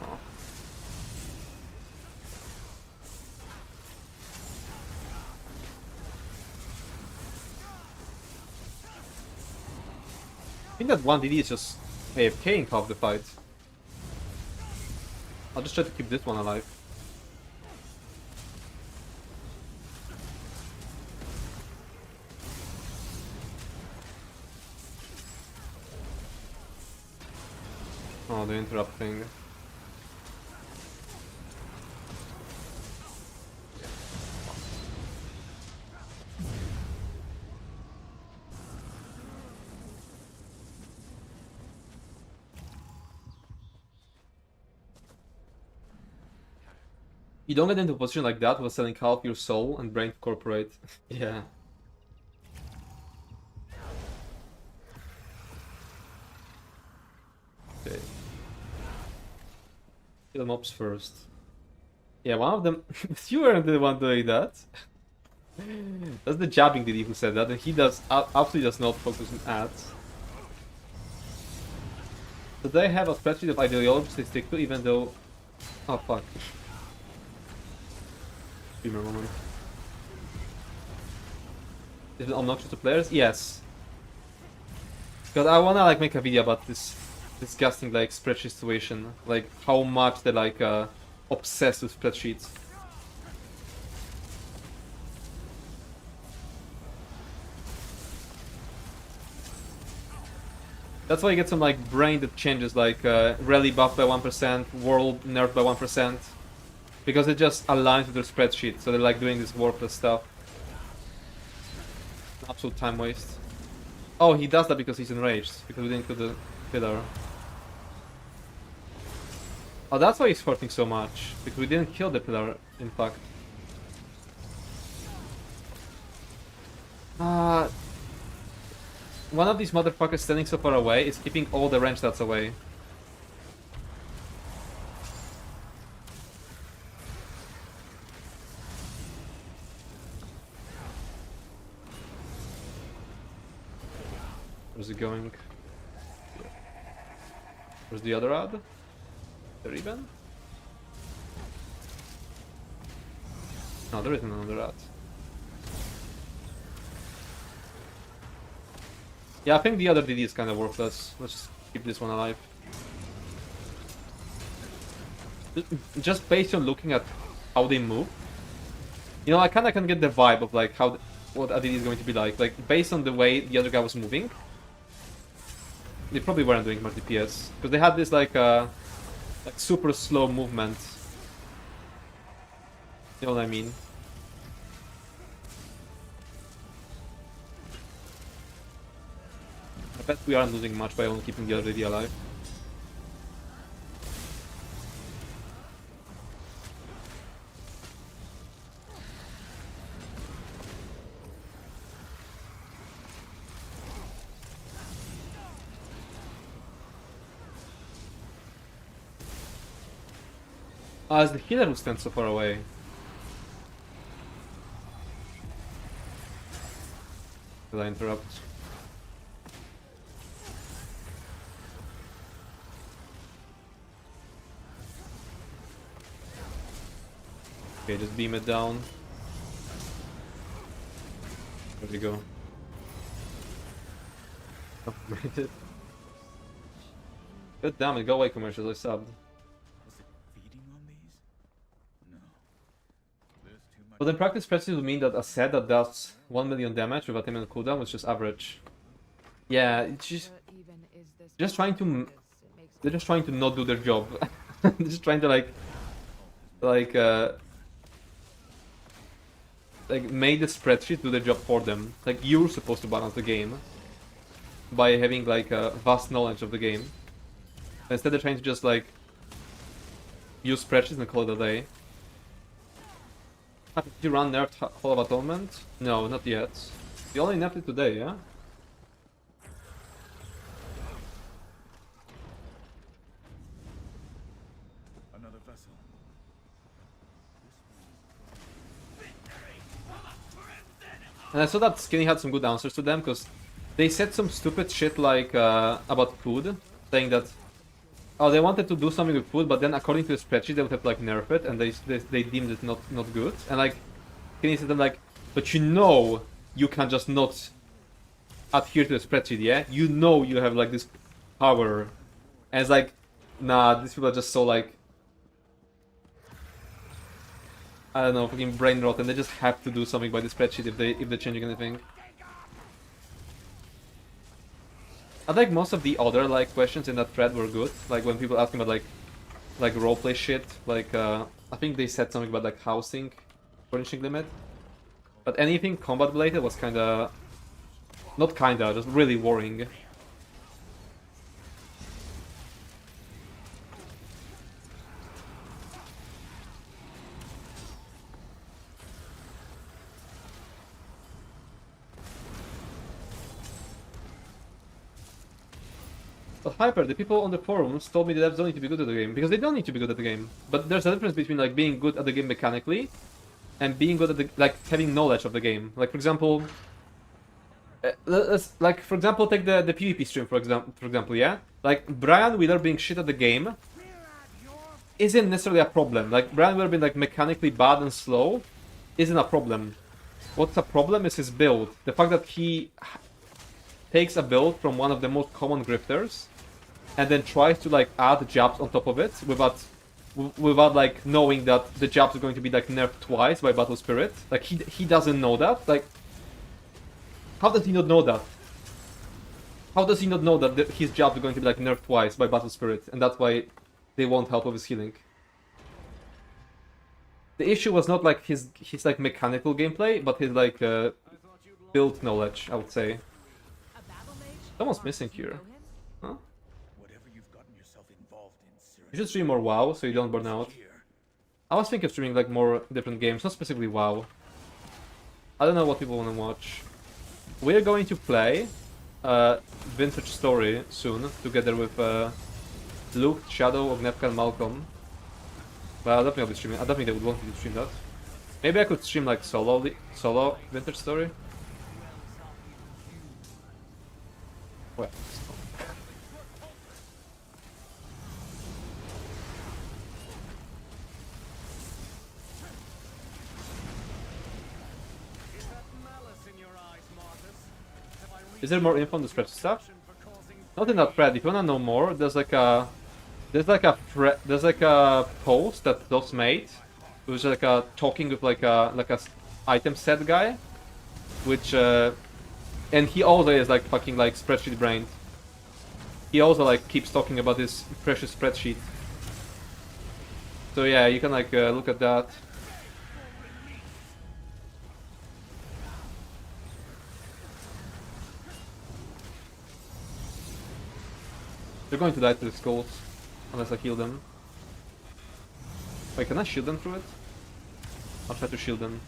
Oh. I think that one DD is just AFKing half the fight. I'll just try to keep this one alive. Oh, the interrupt thing. You don't get into a position like that while selling half your soul and brain to corporate. Yeah. Okay. Kill mobs first. Yeah, one of them. You weren't the one doing that. That's the jabbing DD who said that, and he does absolutely does not focus on ads. So they have a spreadsheet of ideologies they stick to, even though. Oh fuck. Streamer moment. Is it obnoxious to players? Yes. Because I wanna like make a video about this disgusting like spreadsheet situation, like how much they're like obsessed with spreadsheets. That's why you get some like brain that changes, like rally buff by 1%, world nerf by 1%, because it just aligns with their spreadsheet. So they're like doing this worthless stuff. Absolute time waste. Oh, he does that because he's enraged, because we didn't kill the pillar. Oh, that's why he's hurting so much, because we didn't kill the pillar, in fact. One of these motherfuckers standing so far away is keeping all the range stats away. Where's it going? Where's the other ad? There even? No, there isn't another ad. Yeah, I think the other DD is kind of worthless. Let's just keep this one alive. just based on looking at how they move, you know, I kind of can get the vibe of like how what ADD is going to be like. Like based on the way the other guy was moving, they probably weren't doing much DPS because they had this like super slow movement. You know what I mean? I bet we aren't losing much by only keeping the other AD alive. Ah, it's the healer who stands so far away. Did I interrupt? Okay, just beam it down. There we go. Oh, made it. God damn it, go away commercials, I subbed. Was it feeding on these? No. There's too much. But in practice, practice would mean that a set that does 1 million damage without him and cooldown was just average. Yeah, it's just trying to. They're just trying to not do their job. They're just trying to like make the spreadsheet do their job for them. Like you're supposed to balance the game by having like a vast knowledge of the game. Instead, they're trying to just like use spreadsheets and call it a day. Did you run nerfed Hall of Atonement? No, not yet. You only nerfed it today, yeah? Another vessel. And I saw that Skinny had some good answers to them, because they said some stupid shit like about food, saying that oh, they wanted to do something with food, but then according to the spreadsheet they would have to like nerf it, and they deemed it not good. And like Skinny said them like, but you know you can just not adhere to the spreadsheet, yeah? You know you have like this power, and it's like, nah, these people are just so like, I don't know, fucking brain rot, and they just have to do something by the spreadsheet if they're changing anything. I think most of the other like questions in that thread were good. Like when people asking about like roleplay shit, like I think they said something about like housing furnishing limit. But anything combat related was kinda not kinda, just really worrying. But Hyper, the people on the forums told me the devs don't need to be good at the game, because they don't need to be good at the game. But there's a difference between like being good at the game mechanically and being good at the like having knowledge of the game. Like for example, let's like for example take the PvP stream for example, yeah. Like Brian Wheeler being shit at the game isn't necessarily a problem. Like Brian Wheeler being like mechanically bad and slow isn't a problem. What's a problem is his build. The fact that he takes a build from one of the most common grifters and then tries to like add jabs on top of it without like knowing that the jabs are going to be like nerfed twice by Battle Spirit. Like he doesn't know that. Like how does he not know that? How does he not know that his jabs are going to be like nerfed twice by Battle Spirit, and that's why they won't help with his healing? The issue was not like his like mechanical gameplay, but his like build knowledge, I would say. Someone's missing here. Huh? Whatever you've gotten yourself involved in, You should stream more WoW so you don't burn out. I was thinking of streaming like more different games, not specifically WoW. I don't know what people want to watch. We're going to play Vintage Story soon, together with Luke, Shadow, Ognevka, and Malcolm. But I definitely will be streaming. I definitely would want to stream that. Maybe I could stream like solo Vintage Story. Well, is there more info on the spreadsheet stuff? Not in that thread. If you wanna know more, there's like a there's like a post that Dos made, it was like a talking with like a item set guy, which and he also is like fucking like spreadsheet brained. He also like keeps talking about this precious spreadsheet. So yeah, you can like look at that. They're going to die to the skulls unless I heal them. Wait, can I shield them through it? I'll try to shield them.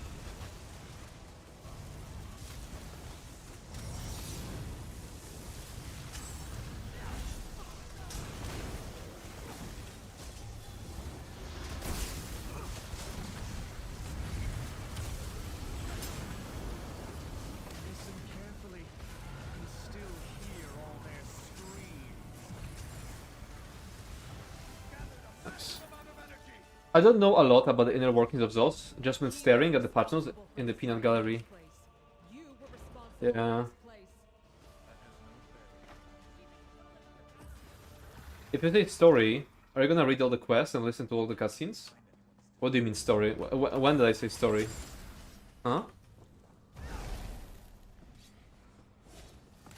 Listen carefully and still hear all their screams. Nice. I don't know a lot about the inner workings of Zos, just when staring at the patch notes in the peanut gallery. You were responsible Yeah. for this place. If you say story, are you gonna read all the quests and listen to all the cutscenes? What do you mean story? When did I say story? Huh?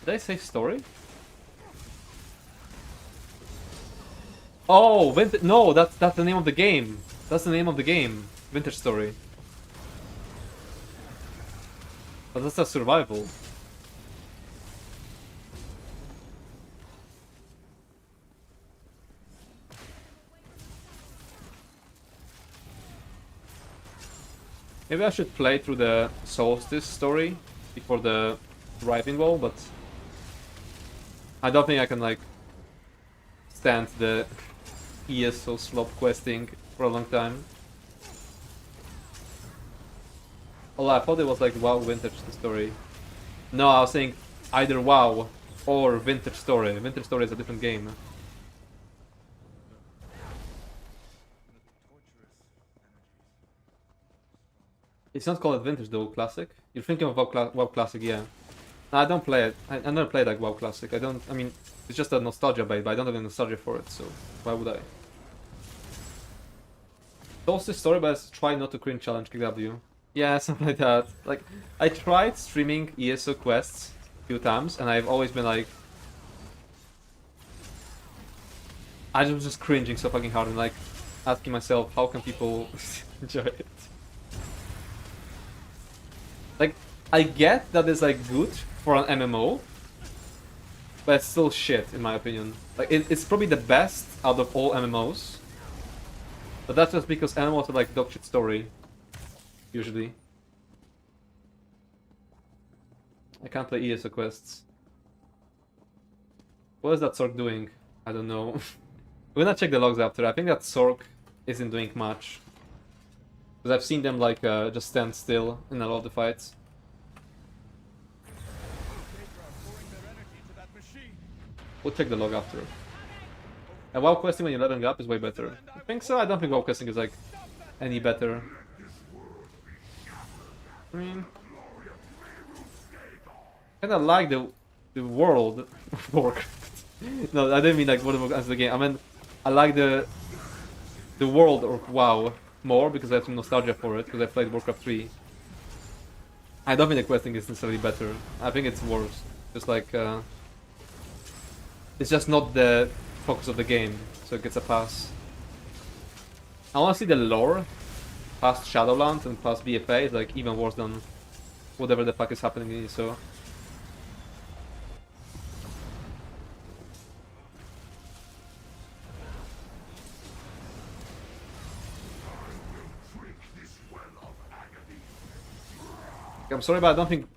Did I say story? Oh, no, that's the name of the game. That's the name of the game. Vintage Story. But that's a survival. Maybe I should play through the Solstice story before the Rising Wall, but I don't think I can like stand the ESO slop questing for a long time. Oh, I thought it was like WoW Vintage Story. No, I was saying either WoW or Vintage Story. Vintage Story is a different game. It's not called Vintage though, Classic. You're thinking of WoW Classic, yeah. No, I don't play it. I never played like WoW Classic. I mean, it's just a nostalgia bait, but I don't have any nostalgia for it, so why would I? Solstice Story, but try not to cringe challenge KW. Yeah, something like that. Like, I tried streaming ESO quests a few times, and I've always been like... I was just cringing so fucking hard and like asking myself, how can people enjoy it? Like, I get that it's like good for an MMO, but it's still shit in my opinion. Like, it's probably the best out of all MMOs, but that's just because MMOs are like dog shit story, usually. I can't play ESO quests. What is that Sork doing? I don't know. We're gonna check the logs after. I think that Sork isn't doing much. Because I've seen them like just stand still in a lot of the fights. We'll check the log after. And WoW questing when you're leveling up is way better. I think so? I don't think WoW questing is like any better. I mean, kinda like the world of Warcraft. No, I didn't mean like World of Warcraft as the game. I mean, I like the world of WoW more because I have some nostalgia for it because I played Warcraft 3. I don't think the questing is necessarily better. I think it's worse. Just like it's just not the focus of the game, so it gets a pass. I want to see the lore past Shadowlands and past BFA is like even worse than whatever the fuck is happening in ESO. I'm sorry, but I don't think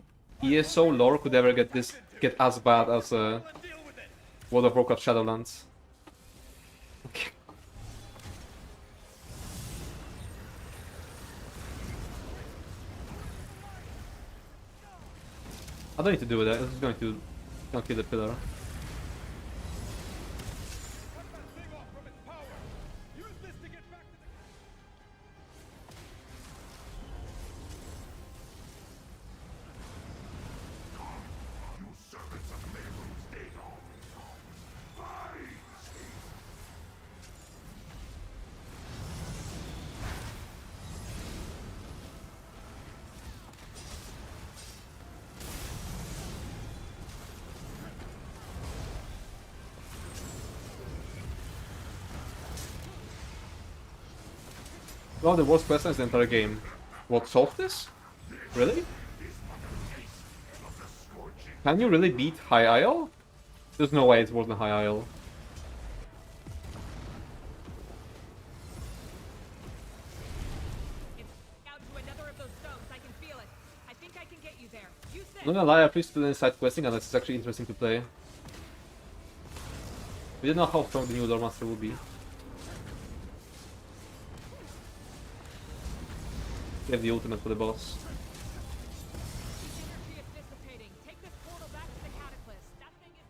ESO lore could ever get as bad as World of Warcraft Shadowlands. Okay. I don't need to do that. I'm just going to kill the pillar. One of the worst questions in the entire game. What, Solstice? Really? Can you really beat High Isle? There's no way it's worse than High Isle. It's out to another of those zones. I can feel it. I think I can get you there. You said. I'm not gonna lie, I appreciate the side questing unless it's actually interesting to play. We didn't know how strong the new Lore Master will be. We have the ultimate for the boss. Energy is dissipating. Take this portal back to the Cataclysm. That thing is.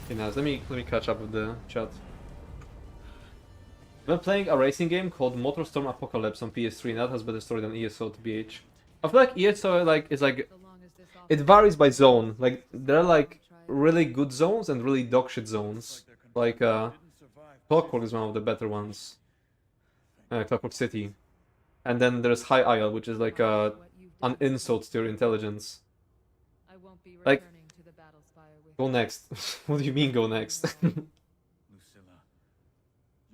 Okay, nice. Let me catch up with the chat. I've been playing a racing game called MotorStorm Apocalypse on PS3, and that has better story than ESO to BH. I feel like ESO is like it varies by zone. Like there are like really good zones and really dogshit zones. Like Clockwork is one of the better ones. Clockwork City, and then there's High Isle, which is like an insult to your intelligence. I won't be Like- returning to the battle spire with Go next. What do you mean go next? Lucilla,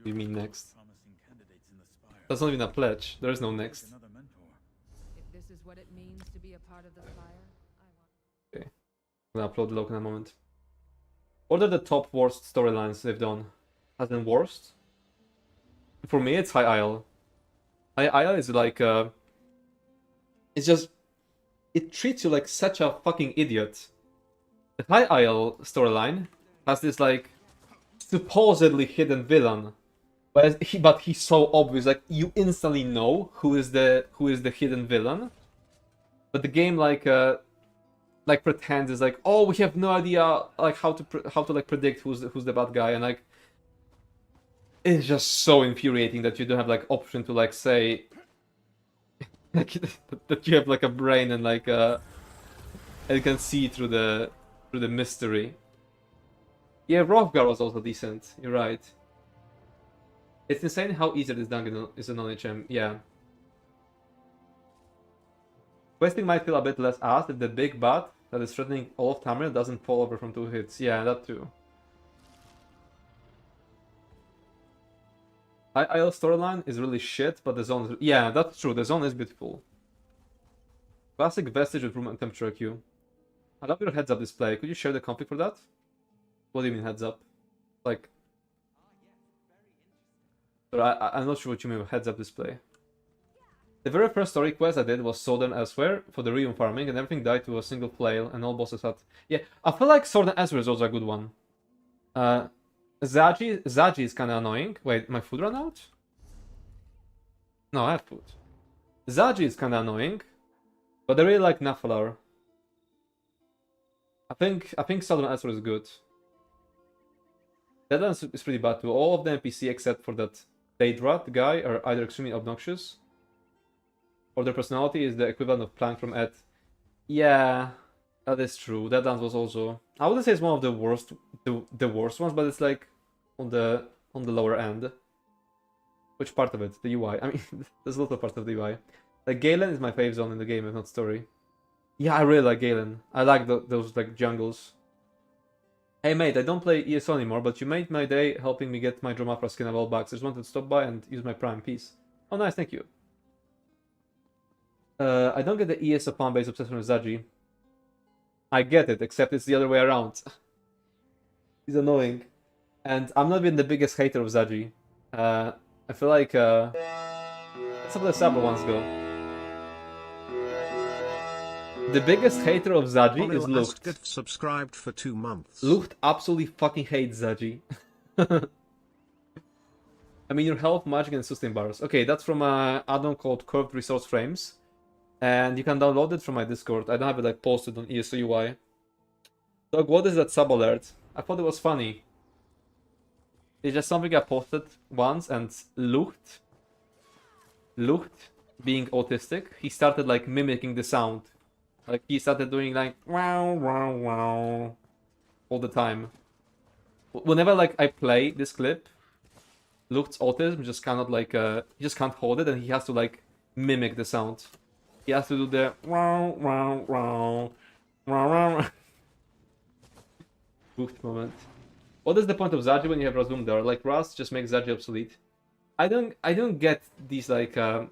You mean next? promising candidates in the spire. That's not even a pledge. There is no next. Another mentor. If this is what it means to be a part of the spire, I want. I'm gonna upload the log in a moment. What are the top worst storylines they've done? Has been worst? For me, it's High Isle. High Isle is like it's just it treats you like such a fucking idiot. The High Isle storyline has this like supposedly hidden villain, but he's so obvious. Like you instantly know who is the hidden villain. But the game like pretends is like, oh, we have no idea like how to like predict who's the bad guy, and like it's just so infuriating that you don't have like option to like say like that you have like a brain and like and you can see through the mystery. Yeah, Rockgrove was also decent. You're right. It's insane how easy this dungeon is in non-HM. Yeah. Questing might feel a bit less ass if the big bad that is threatening all of Tamriel doesn't fall over from 2 hits. Yeah, that too. IL storyline is really shit, but the zone is... Yeah, that's true. The zone is beautiful. Classic vestige with room and temperature queue. I love your heads up display. Could you share the config for that? What do you mean heads up? Like... I'm not sure what you mean with heads up display. The very first story quest I did was Sword and Elsewhere for the Reum farming, and everything died to a single flail, and all bosses had... Yeah, I feel like Sword and Elsewhere is also a good one. Zaji is kinda annoying. Wait, my food ran out? No, I have food. Zaji is kinda annoying, but I really like Nafalar. I think Sword and Elsewhere is good. Deadlands is pretty bad too. All of the NPC except for that Daedrat guy are either extremely obnoxious, or their personality is the equivalent of Plank from Ed. Yeah, that is true. Deadlands was also... I wouldn't say it's one of the worst ones, but it's like on the lower end. Which part of it? The UI. I mean, there's a lot of parts of the UI. Like Galen is my fave zone in the game, if not story. Yeah, I really like Galen. I like those like jungles. Hey mate, I don't play ESO anymore, but you made my day helping me get my Dromafra skin a while back. So just wanted to stop by and use my Prime. Peace. Oh nice, thank you. I don't get the ESO farm-based obsession with Zaji. I get it, except it's the other way around. He's annoying. And I'm not even the biggest hater of Zaji. I feel like... let's have the Sabo ones go. The biggest hater of Zaji is Lucht. Get subscribed for 2 months. Lucht absolutely fucking hates Zaji. I mean, your health, magic, and sustain bars. Okay, that's from an add-on called Curved Resource Frames. And you can download it from my Discord. I don't have it like posted on ESO UI. Dog, what is that sub alert? I thought it was funny. It's just something I posted once, and Lucht Lucht being autistic, he started like mimicking the sound. Like he started doing like wow wow wow all the time. Whenever like I play this clip, Lucht's autism just cannot like he just can't hold it, and he has to like mimic the sound. He has to do the wow wow wow wow wow Lucht moment. What is the point of Zaji when you have Razumdar? Like Raz just makes Zaji obsolete. I don't get these like I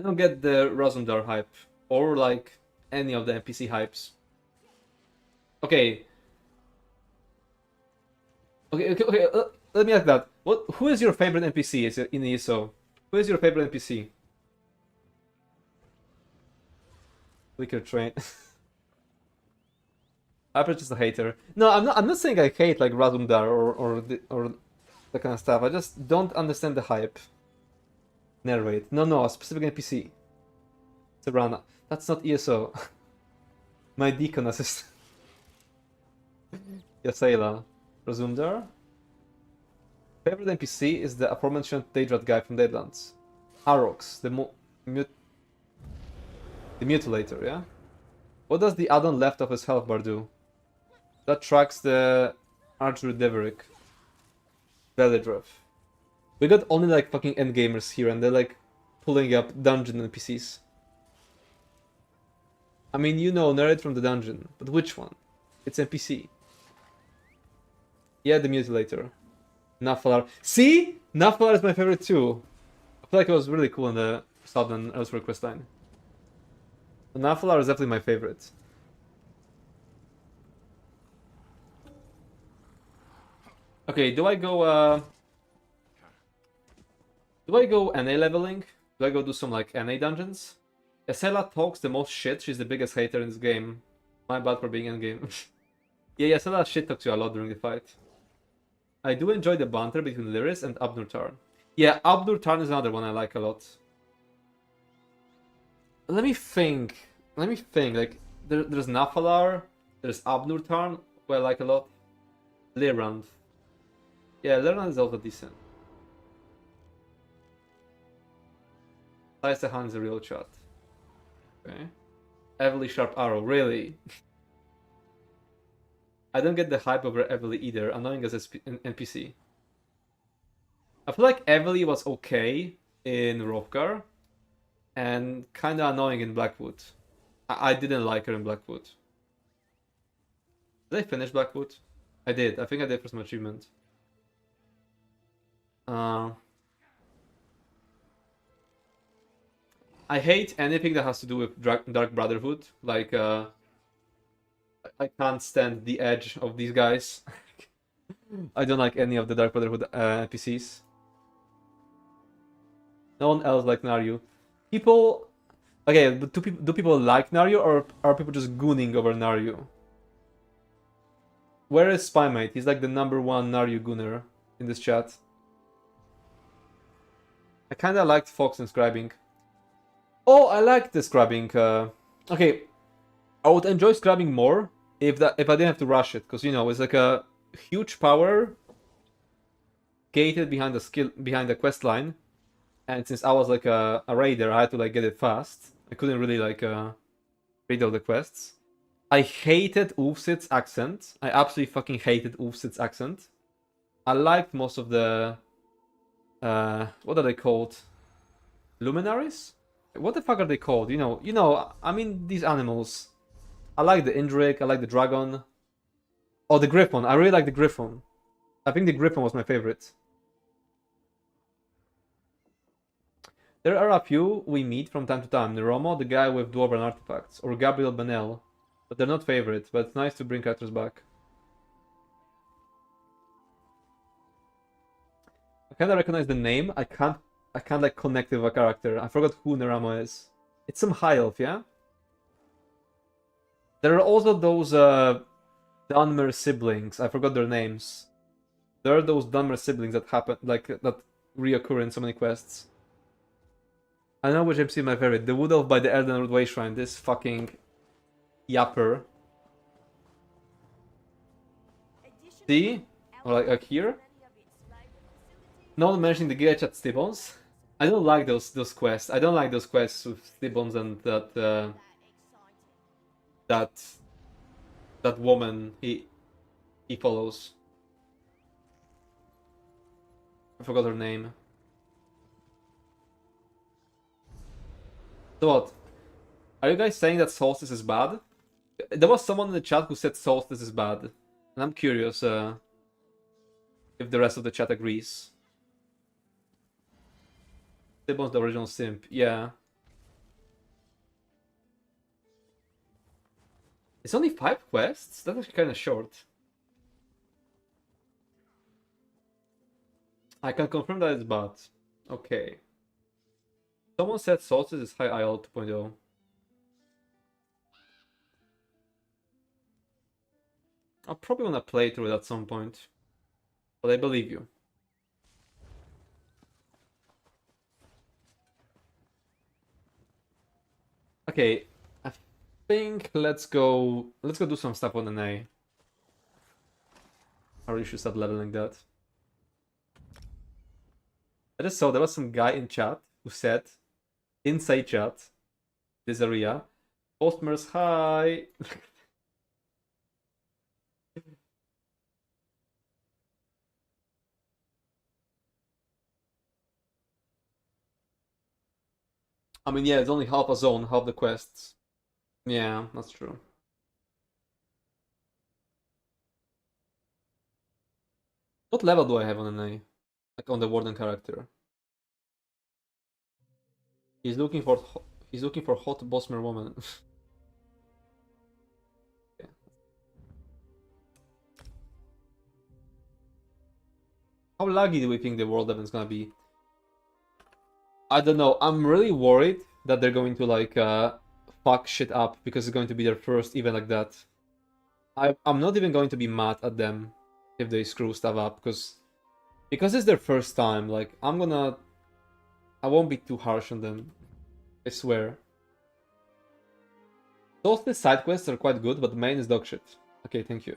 don't get the Razumdar hype or like any of the NPC hypes. Okay. Okay. Let me ask that. Who is your favorite NPC in ESO? Who is your favorite NPC? Wicker Train. Hyper's just a hater. No, I'm not saying I hate like Razumdar or that kind of stuff. I just don't understand the hype. Narrate. No, a specific NPC. Serrana. That's not ESO. My Deacon assistant. Yasela. Razumdar. Favorite NPC is the aforementioned Daedrat guy from Deadlands. Arox, the Mutilator, yeah? What does the add-on left of his health bar do? That tracks the Archer Deverick. Velidrev. We got only like fucking endgamers here, and they're like pulling up dungeon NPCs. I mean, you know, narrate from the dungeon, but which one? It's NPC. Yeah, the Mutilator. Nafalar. See? Nafalar is my favorite too. I feel like it was really cool in the Southern Elsewhere questline. Nafalar is definitely my favorite. Okay, do I go NA leveling? Do I go do some like NA dungeons? Esela talks the most shit, she's the biggest hater in this game. My bad for being endgame. Yeah, Esela shit talks you a lot during the fight. I do enjoy the banter between Lyris and Abnur Tarn. Yeah, Abnur Tarn is another one I like a lot. Let me think. Like, there's Nafalar, there's Abnur Tarn, who I like a lot. Lerand. Yeah, Lerand is also decent. Saisahan is a real chat. Okay. Evely Sharp Arrow, really? I don't get the hype over Evely either, annoying as an NPC. I feel like Evely was okay in Rovgar, and kinda annoying in Blackwood. I didn't like her in Blackwood. Did I finish Blackwood? I did. I think I did for some achievement. I hate anything that has to do with Dark Brotherhood. Like, I can't stand the edge of these guys. I don't like any of the Dark Brotherhood NPCs. No one else like Naryu. People... Okay, but do people like Naryu, or are people just gooning over Naryu? Where is Spymate? He's like the #1 Naryu gooner in this chat. I kinda liked Fox and Scribing. Oh, I like the Scribing. Okay, I would enjoy Scribing more if I didn't have to rush it, because you know it's like a huge power gated behind the quest line, and since I was like a raider, I had to like get it fast. I couldn't really like read all the quests. I hated Ulfsid's accent. I absolutely fucking hated Ulfsid's accent. I liked most of the what are they called? Luminaries? What the fuck are they called? You know, I mean these animals. I like the Indrik, I like the dragon. Oh, the Griffon. I really like the Griffon. I think the Griffon was my favorite. There are a few we meet from time to time. Neromo, the guy with Dwarven artifacts, or Gabriel Benel. But they're not favorites, but it's nice to bring characters back. I kinda recognize the name. I can't like connect with a character. I forgot who Neramo is. It's some high elf, yeah? There are also those Dunmer siblings. I forgot their names. There are those Dunmer siblings that happen, like that reoccur in so many quests. I know which MC is my favorite. The Wood Elf by the Elden Way Shrine. This fucking yapper. See? Or like here? No one mentioning the Giga Chat Stevens. I don't like those quests. I don't like those quests with Stibbons and that woman he follows. I forgot her name. So what? Are you guys saying that Solstice is bad? There was someone in the chat who said Solstice is bad. And I'm curious if the rest of the chat agrees. Stibbons, the original simp. Yeah. It's only 5 quests? That's actually kind of short. I can confirm that it's bad. Okay. Someone said Solstice is high IL 2.0. I'll probably want to play through it at some point. But I believe you. Okay, I think let's go do some stuff on an A. I really should start leveling that. I just saw there was some guy in chat who said, inside chat, this area, Postmers, hi! I mean, yeah, it's only half a zone, half the quests. Yeah, that's true. What level do I have on an A? Like on the Warden character. He's looking for hot Bosmer woman. Okay. How laggy do we think the world event's gonna be? I don't know. I'm really worried that they're going to like fuck shit up because it's going to be their first event like that. I'm not even going to be mad at them if they screw stuff up because it's their first time. Like I won't be too harsh on them. I swear. Those the side quests are quite good, but the main is dog shit. Okay, thank you.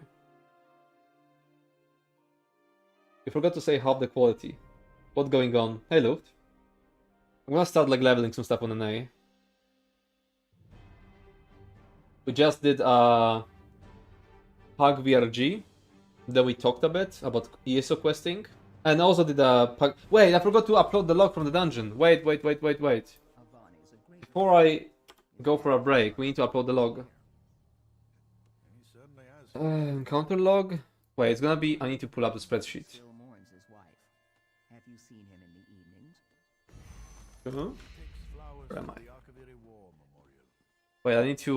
You forgot to say half the quality. What's going on? Hey, Luft. I'm gonna start like leveling some stuff on an A. We just did Pug VRG. Then we talked a bit about ESO questing. And also did a Pug... Wait, I forgot to upload the log from the dungeon. Wait. Before I go for a break, we need to upload the log. He certainly has. Encounter log? Wait, it's gonna be... I need to pull up the spreadsheet. Still mourns his wife. Have you seen him in the evenings? Uh-huh. Takes flowers Where am to I? the Archivary War Memorial. Wait, I need to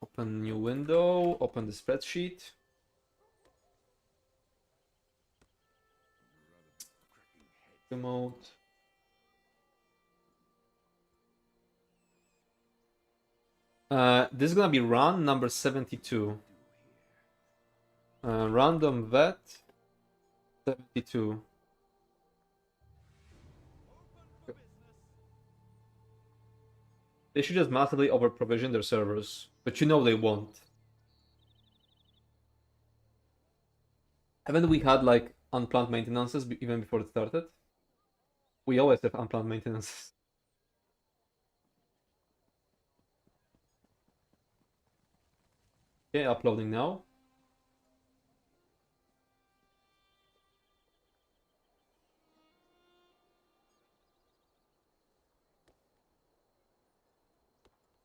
open new window, open the spreadsheet. Remote. This is gonna be run number 72. Random vet 72. They should just massively over provision their servers, but you know they won't. Haven't we had like unplanned maintenances even before it started? We always have unplanned maintenances. Okay, uploading now.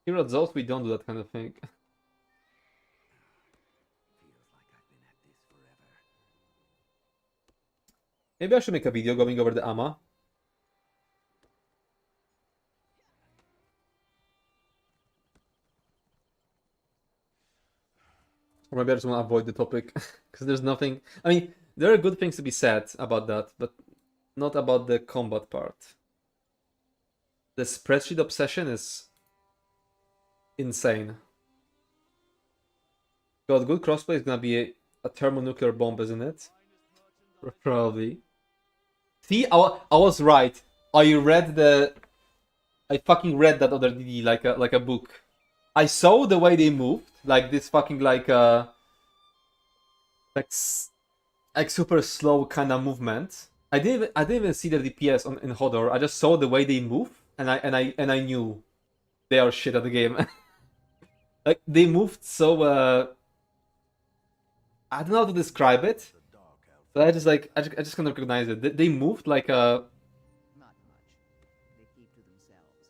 Here at Zeus, we don't do that kind of thing. Feels like I've been at this forever. Maybe I should make a video going over the AMA. Or maybe I just want to avoid the topic, because there's nothing... I mean, there are good things to be said about that, but not about the combat part. The spreadsheet obsession is insane. God, good crossplay is gonna be a thermonuclear bomb, isn't it? Probably. See, I was right. I fucking read that other DD like a book. I saw the way they moved, like this fucking like super slow kind of movement. I didn't even see the DPS in Hodor. I just saw the way they move, and I knew they are shit at the game. Like they moved so I don't know how to describe it, but I just can't recognize it. They moved like a. Not much. They keep to themselves.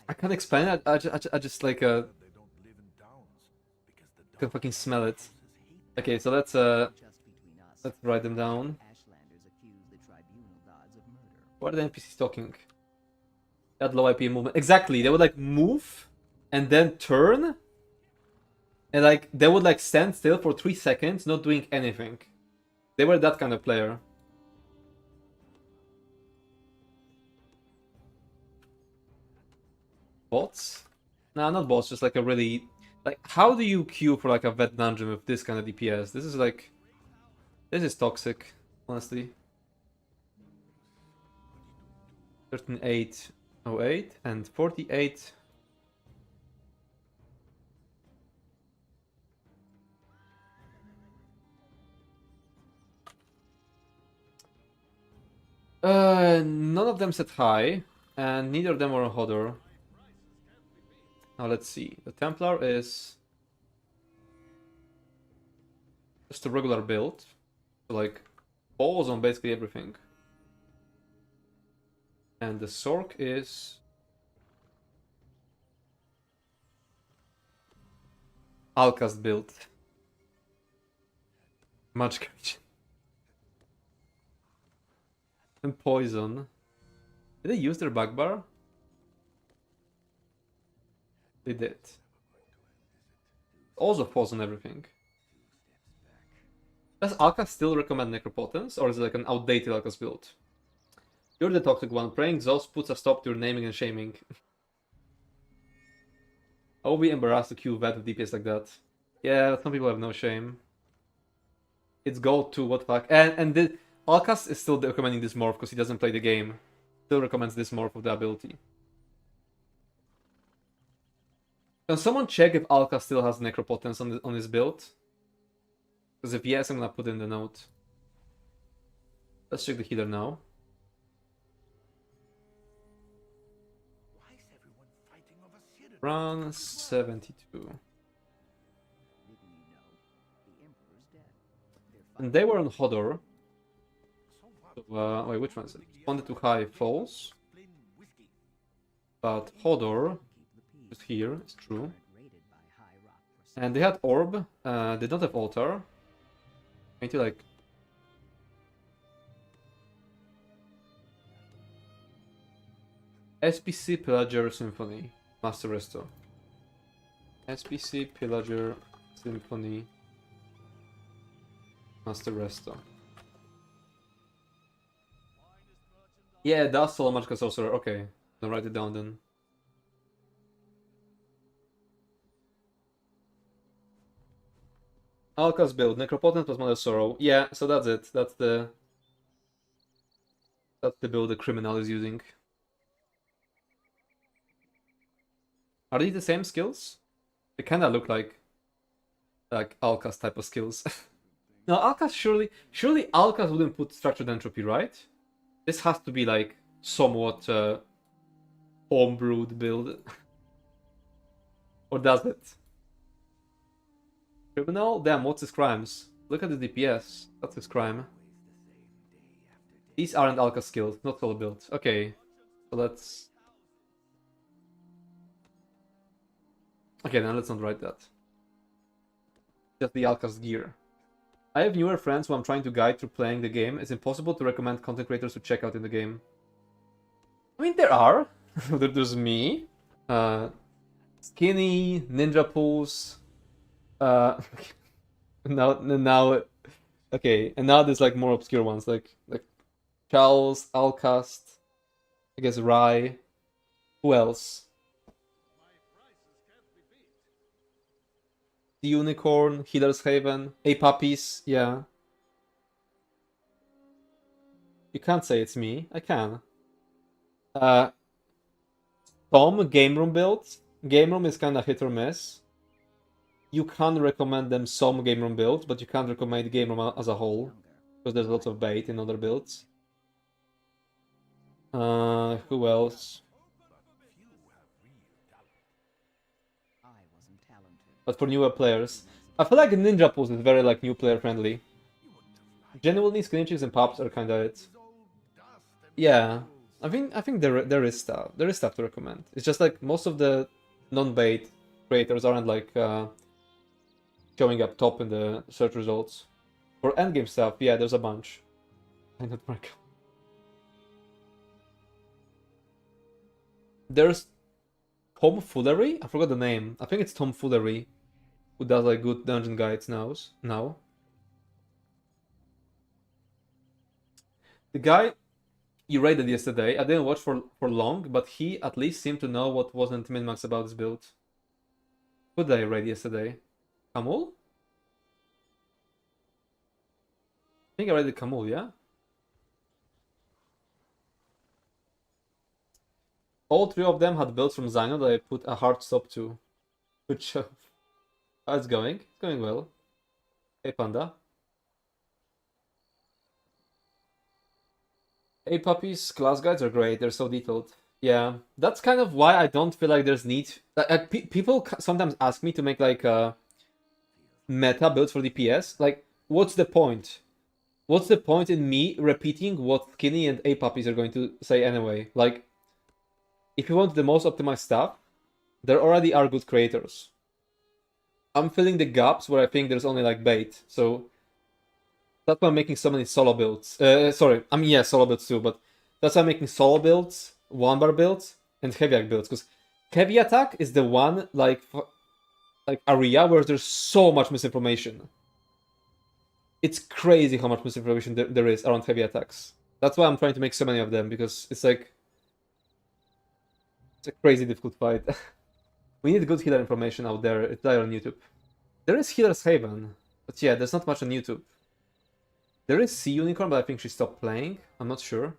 I can't explain it. I just like They don't live in towns because the can fucking smell it. Dark hate Okay, so let's Just between us. let's write them down. Ashlanders accuse the tribunal gods of murder. What are the NPCs talking? They had low IP movement. Exactly. They would like move and then turn. And like they would like stand still for 3 seconds, not doing anything. They were that kind of player. Bots? Nah, not bots, just like a really like how do you queue for like a vet dungeon with this kind of DPS? This is like this is toxic, honestly. 13808 and 48. None of them said hi, and neither of them were on Hodor. Now let's see. The Templar is just a regular build, so like balls on basically everything. And the Sork is Alcast build. Much courage. And poison. Did they use their back bar? They did. Also poison everything. Does Alka still recommend Necropotence, or is it like an outdated Alka's build? You're the toxic one. Praying Zos puts a stop to your naming and shaming. I will be embarrassed to queue vet with DPS like that. Yeah, some people have no shame. It's gold too, what the fuck. And the Alkas is still recommending this morph because he doesn't play the game. Still recommends this morph of the ability. Can someone check if Alka still has Necropotence on his build? Because if yes, I'm gonna put in the note. Let's check the healer now. Why is everyone fighting over Cyrodiil? Run 72. Didn't you know? The Emperor's dead. They're And they were on Hodor. So what? So, wait, which one is it? Responded to high false. Plain whiskey. But Hodor keep the is peace. here, it's true. Raided by High Rock for And they had Orb. They don't have Altar. I need to like... SPC Pillager Symphony. Master Resto. SPC Pillager Symphony. Master Resto. Yeah, that's all magical sorcerer. Okay, I'll write it down then. Alka's build, Necropotent plus Mother Sorrow. Yeah, so that's it. That's the build the criminal is using. Are these the same skills? They kinda look like Alka's type of skills. No, Alka's surely Alka's wouldn't put structured entropy, right? This has to be like somewhat homebrewed build. Or does it? Criminal? Damn, what's his crimes? Look at the DPS. That's his crime. These aren't Alka skills, not all built. Okay, so let's... Okay, then let's not write that. Just the Alka's gear. I have newer friends who I'm trying to guide through playing the game. It's impossible to recommend content creators to check out in the game. I mean, there are. There's me. Skinny, Ninja Pools. Now, okay, and now there's like more obscure ones like Charles, Alcast, I guess Rye. Who else? The Unicorn, Healer's Haven, Puppies, yeah. You can't say it's me. I can. Tom, Game Room builds. Game Room is kind of hit or miss. You can recommend them some Game Room builds, but you can't recommend Game Room as a whole. Because there's lots of bait in other builds. Who else? I wasn't talented. But for newer players, I feel like Ninja Pulse is very like new player friendly. Genuinely, skinny chicks and pops are kind of it. Yeah, I think there is stuff to recommend. It's just like most of the non-bait creators aren't like showing up top in the search results. For endgame stuff, yeah, there's a bunch. I not mark. There's Tomfoolery? I forgot the name. I think it's Tomfoolery, who does like good dungeon guides now. The guy you raided yesterday, I didn't watch for long, but he at least seemed to know what wasn't min-max about his build. Who did I raid yesterday? Kamul? I think I raided Kamul, yeah? All three of them had builds from Zyno that I put a hard stop to. Which, how it's going? It's going well. Hey, Panda. Hey, puppies, class guides are great. They're so detailed. Yeah, that's kind of why I don't feel like there's need. People sometimes ask me to make like meta builds for DPS. Like, what's the point? What's the point in me repeating what Skinny and A puppies are going to say anyway? Like, if you want the most optimized stuff, there already are good creators. I'm filling the gaps where I think there's only like bait. So that's why I'm making so many solo builds. Sorry, I mean, yeah, solo builds too, but that's why I'm making solo builds, one bar builds, and heavy attack builds. Because heavy attack is the one like area where there's so much misinformation. It's crazy how much misinformation there is around heavy attacks. That's why I'm trying to make so many of them, because it's like it's a crazy difficult fight. We need good healer information out there. It's there on YouTube. There is Healer's Haven, but yeah, there's not much on YouTube. There is Sea Unicorn, but I think she stopped playing. I'm not sure.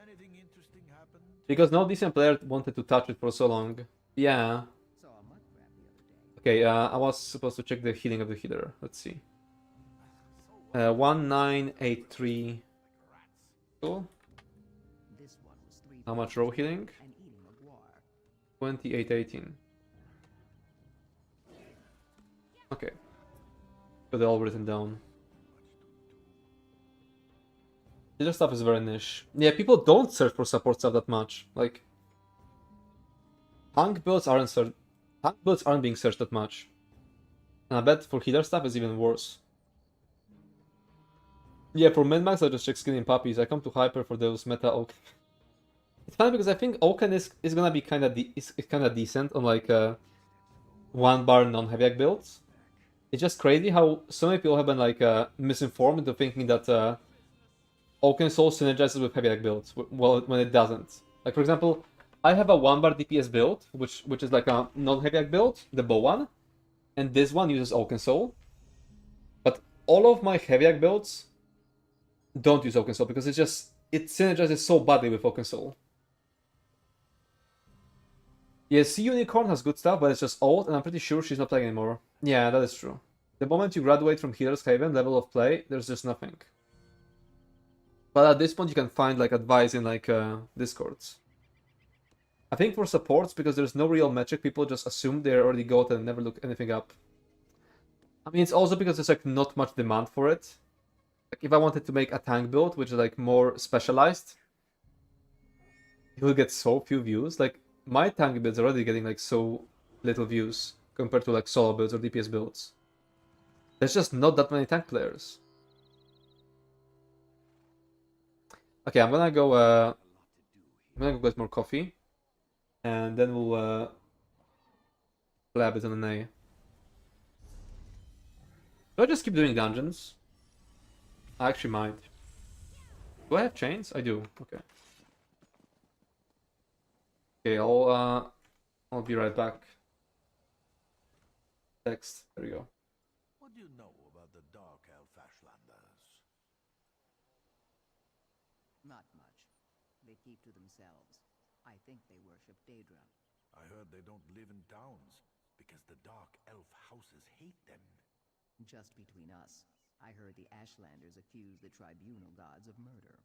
Anything interesting happened? Because no decent player wanted to touch it for so long. Yeah. Saw a mud crab the other day. Okay, I was supposed to check the healing of the healer. Let's see. 1983. Cool. This one was 3 How much raw healing? and eating a guar. 2818. Okay. Got it all written down. Healer stuff is very niche. Yeah, people don't search for support stuff that much. Like, tank builds aren't being searched that much. And I bet for healer stuff is even worse. Yeah, for min-max I just check skinny and puppies. I come to hyper for those meta oak. It's funny because I think Oaken is gonna be kind of decent on like one bar non-heavy builds. It's just crazy how so many people have been like misinformed into thinking that Oaken Soul synergizes with heavy builds. Well, when it doesn't. Like for example, I have a 1 bar DPS build, which is like a non-heavy build, the bow one, and this one uses Oaken Soul. But all of my heavy builds don't use Oaken Soul because it synergizes so badly with Oaken Soul. Yeah, Sea Unicorn has good stuff, but it's just old, and I'm pretty sure she's not playing anymore. Yeah, that is true. The moment you graduate from Healer's Haven level of play, there's just nothing. But at this point, you can find like advice in like Discords. I think for supports, because there's no real metric, people just assume they're already got and never look anything up. I mean, it's also because there's like not much demand for it. Like if I wanted to make a tank build, which is like more specialized, it will get so few views. Like my tank builds are already getting like so little views compared to like solo builds or DPS builds. There's just not that many tank players. Okay, I'm gonna go get more coffee, and then we'll play a bit on an A. Do I just keep doing dungeons? I actually might. Do I have chains? I do. Okay. Okay, I'll be right back. Text. There we go. What do you know about the Dark Elf Ashlanders? Not much. They keep to themselves. I think they worship Daedra. I heard they don't live in towns because the Dark Elf houses hate them. Just between us, I heard the Ashlanders accuse the tribunal gods of murder.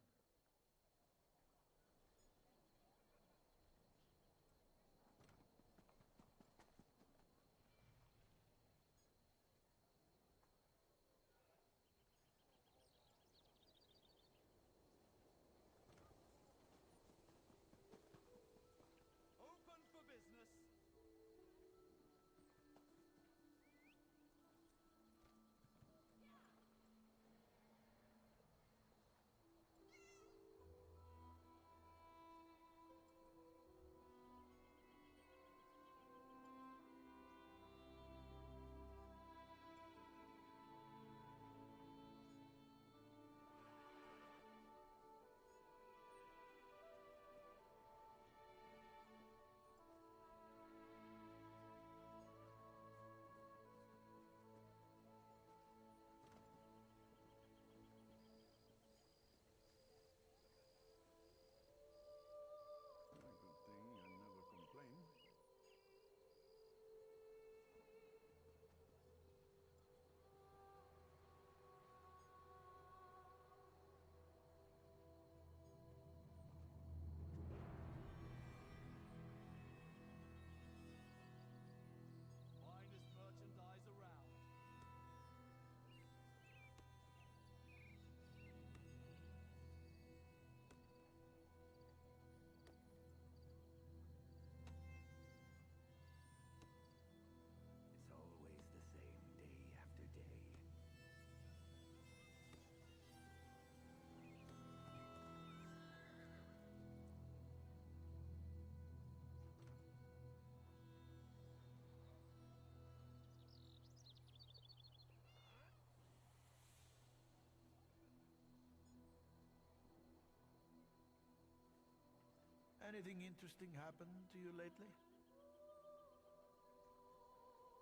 Anything interesting happened to you lately?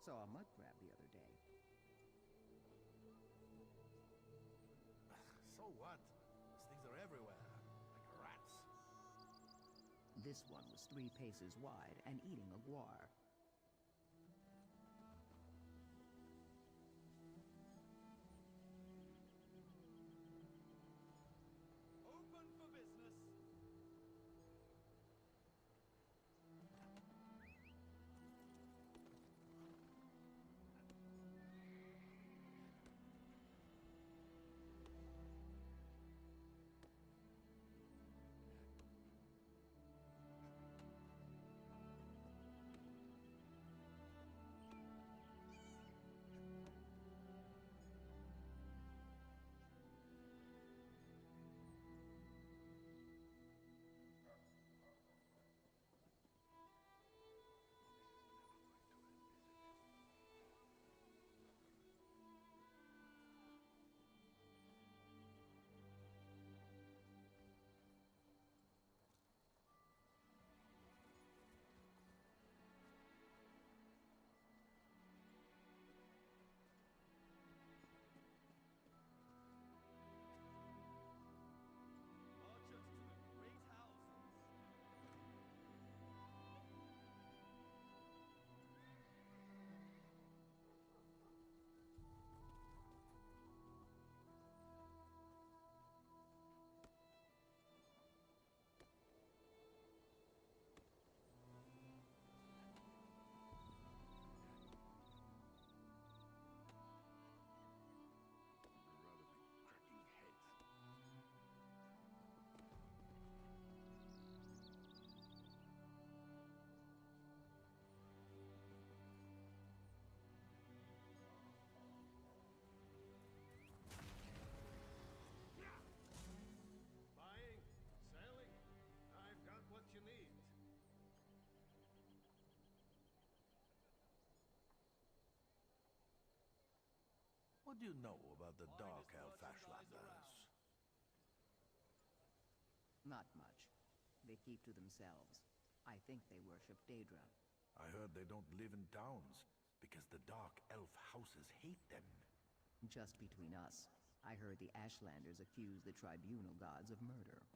Saw a mud crab the other day. So what? These things are everywhere, like rats. This one was 3 paces wide and eating a guar. Open for business. Marchers to the great houses. Rather than cracking heads. Buying, selling. I've got what you need. What do you know about the Dark Elf Ashlanders? Not much. They keep to themselves. I think they worship Daedra. I heard they don't live in towns because the Dark Elf houses hate them. Just between us, I heard the Ashlanders accuse the tribunal gods of murder.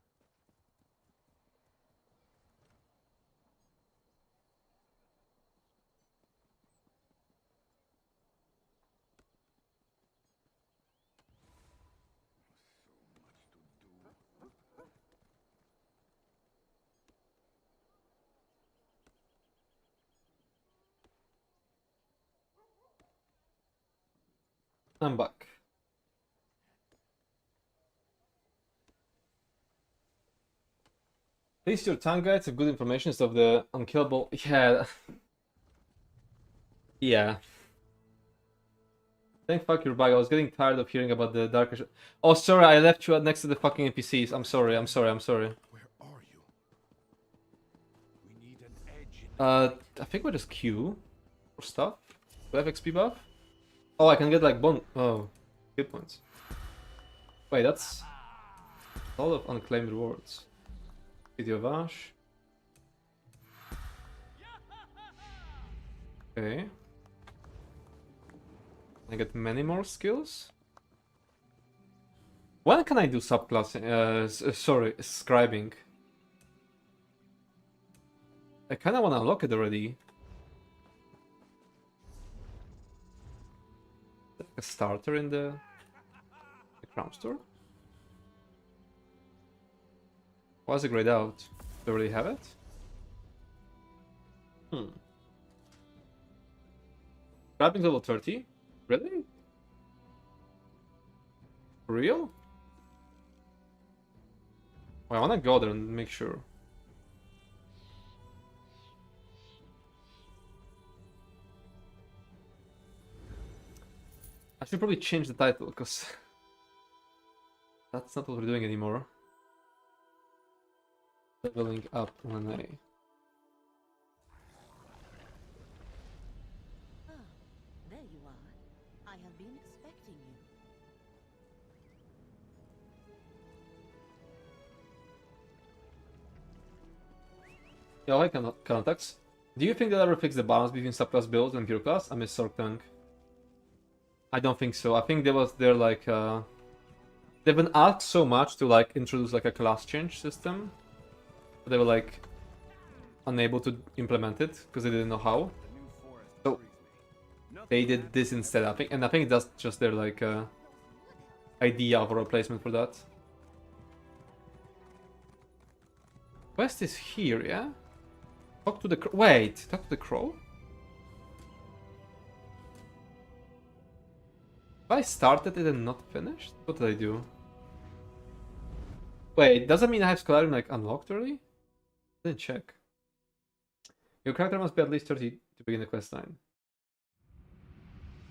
So much to do. I'm back. Please your tongue guides have good information of the unkillable. Yeah. Yeah. Thank fuck your bug. I was getting tired of hearing about the dark. Oh, sorry, I left you next to the fucking NPCs. I'm sorry. I'm sorry. I'm sorry. Where are you? We need an edge in I think we just queue for stuff. Do I have XP buff? Oh, I can get like oh, skill points. Wait, that's a lot of unclaimed rewards. Video of Ash. Okay. I get many more skills. When can I do subclassing? Sorry, scribing. I kind of want to unlock it already. A starter in the crown store. Why is it grayed out? Do I already have it? Scribing level 30? Really? For real? Well, I wanna go there and make sure. I should probably change the title, because that's not what we're doing anymore. Leveling up on an A. Ah, there you are. I have been expecting you. Yeah, I can contacts. Do you think they'll ever fix the balance between subclass builds and pure class? I miss Sork Tank. I don't think so. I think they're like they've been asked so much to like introduce like a class change system. But they were like unable to implement it because they didn't know how. So they did this instead, I think, and I think that's just their like idea of a replacement for that. Quest is here, yeah? Talk to the crow. Wait, talk to the crow? Have I started it and not finished? What did I do? Wait, does that mean I have Scholarium like unlocked already? Didn't check. Your character must be at least 30 to begin the quest line.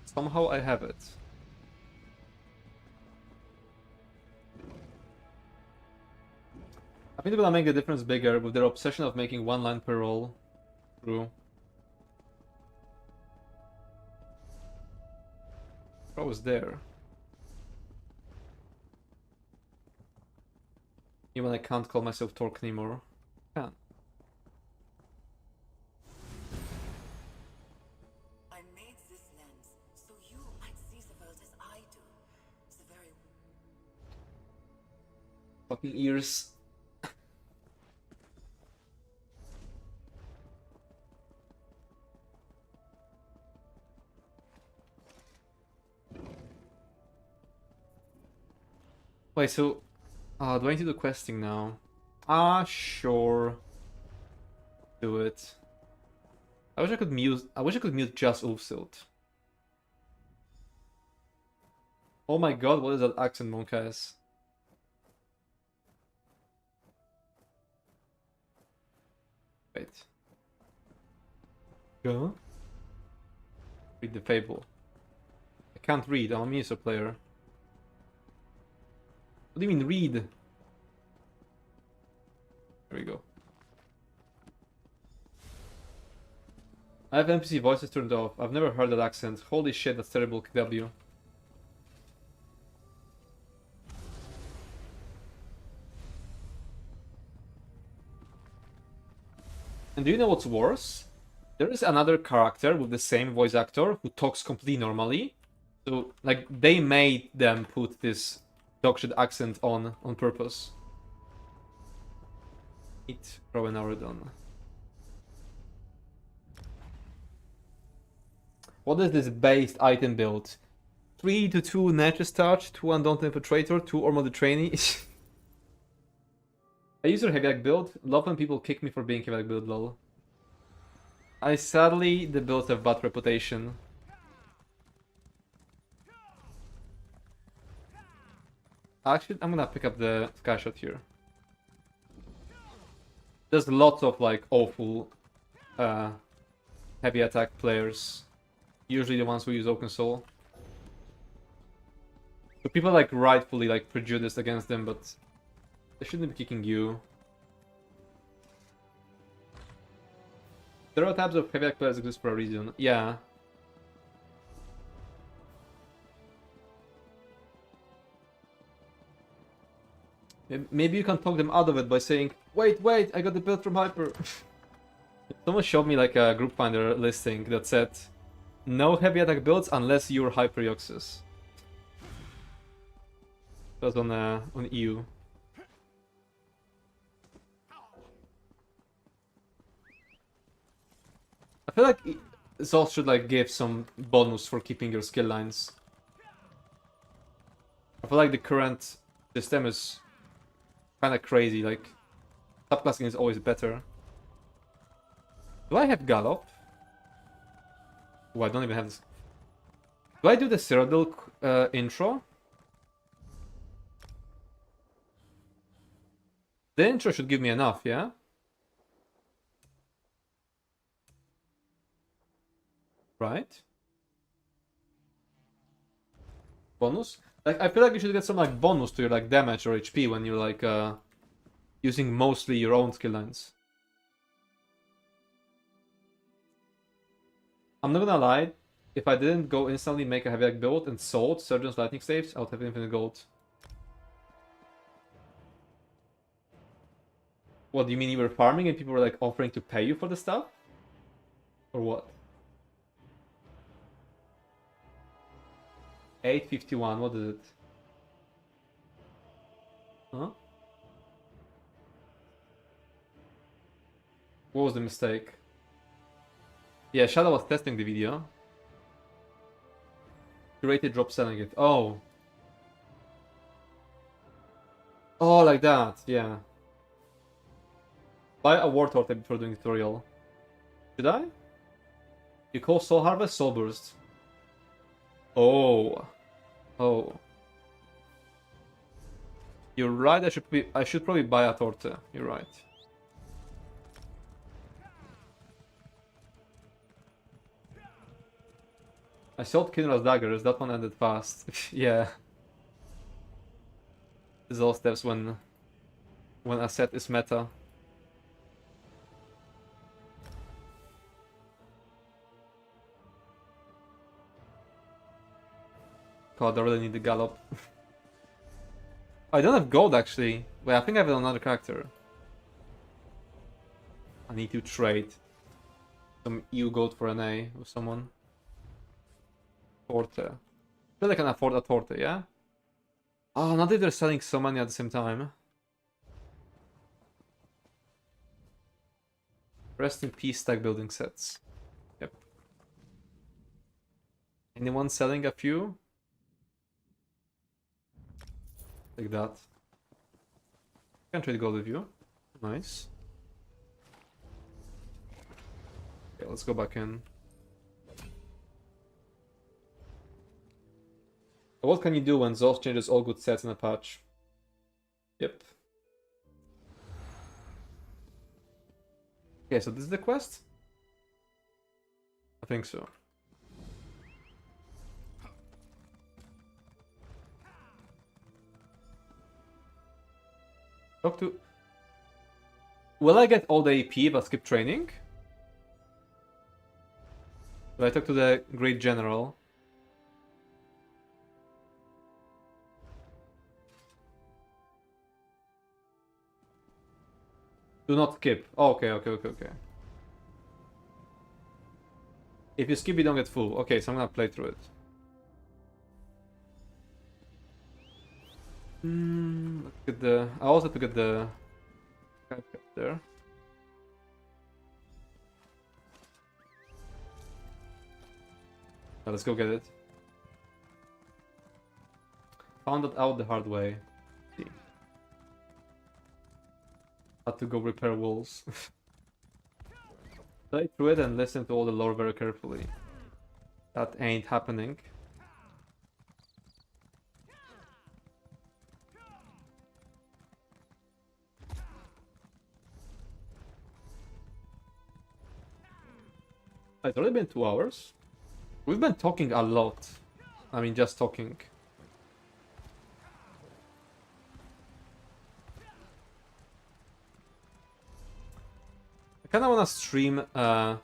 Somehow I have it. I think they're gonna make the difference bigger with their obsession of making one line per roll. True. I was there. Even I can't call myself Torque anymore. Can't. I made this lens so you might see the world as I do. The very Fucking ears. Wait, so do I need to do questing now? Sure. Do it. I wish I could mute just Ulfsilt. Oh my god, what is that accent Monk has? Wait. Go? Read the fable. I can't read, I'm a ESO player. What do you mean read? There we go. I have NPC voices turned off. I've never heard that accent. Holy shit, that's terrible, KW. And do you know what's worse? There is another character with the same voice actor who talks completely normally. So, like, they made them put this dogshit accent on purpose. Eat Crow and Auradon. What is this based item build? 3 to 2 Nature's Touch, 2 Undaunted Infiltrator, 2 Armored Trainee. I use your heavy build. Love when people kick me for being heavy build, lol. Sadly, the builds have bad reputation. Actually, I'm gonna pick up the Sky Shot here. There's lots of like awful heavy attack players. Usually the ones who use Oaken Soul. So people like rightfully like prejudiced against them, but they shouldn't be kicking you. Stereotypes of heavy attack players exist for a reason. Yeah. Maybe you can talk them out of it by saying, wait, I got the build from Hyper. Someone showed me like a group finder listing that said, no heavy attack builds unless you're Hyper Yoxus. That was on EU. I feel like Zos should like give some bonus for keeping your skill lines. I feel like the current system is kind of crazy, like subclassing is always better. Do I have Gallop? Oh, I don't even have this. Do I do the Cyrodiil intro? The intro should give me enough, yeah? Right? Bonus? Like, I feel like you should get some like bonus to your like damage or HP when you're like using mostly your own skill lines. I'm not gonna lie, if I didn't go instantly make a heavy attack build and sold Surgeon's Lightning Staves, I would have infinite gold. What do you mean you were farming and people were like offering to pay you for the stuff? Or what? 851, what is it? Huh? What was the mistake? Yeah, Shadow was testing the video. Curated drop selling it. Oh. Oh, like that, yeah. Buy a war torte before doing tutorial. Should I? You call Soul Harvest Soul Burst. Oh. Oh. You're right, I should probably buy a torte. You're right. I sold Kinra's daggers, that one ended fast. Yeah. This all steps when a set is meta. God, I really need the gallop. I don't have gold actually. Wait, I think I have another character. I need to trade some EU gold for an A with someone. Torte. I feel like I can afford a torte, yeah? Oh, not if they're selling so many at the same time. Rest in peace, stack building sets. Yep. Anyone selling a few? Like that. Can trade gold with you. Nice. Okay, let's go back in. What can you do when Zos changes all good sets in a patch? Yep. Okay, so this is the quest? I think so. Talk to... Will I get all the AP if I skip training? Will I talk to the Great General? Do not skip. Oh, okay. If you skip, you don't get full. Okay, so I'm gonna play through it. Let's get the... I also have to get the... there. Now, let's go get it. Found it out the hard way. See. Had to go repair walls. Play through it and listen to all the lore very carefully. That ain't happening. It's already been 2 hours. We've been talking a lot. I mean, just talking. I kind of want to stream WoW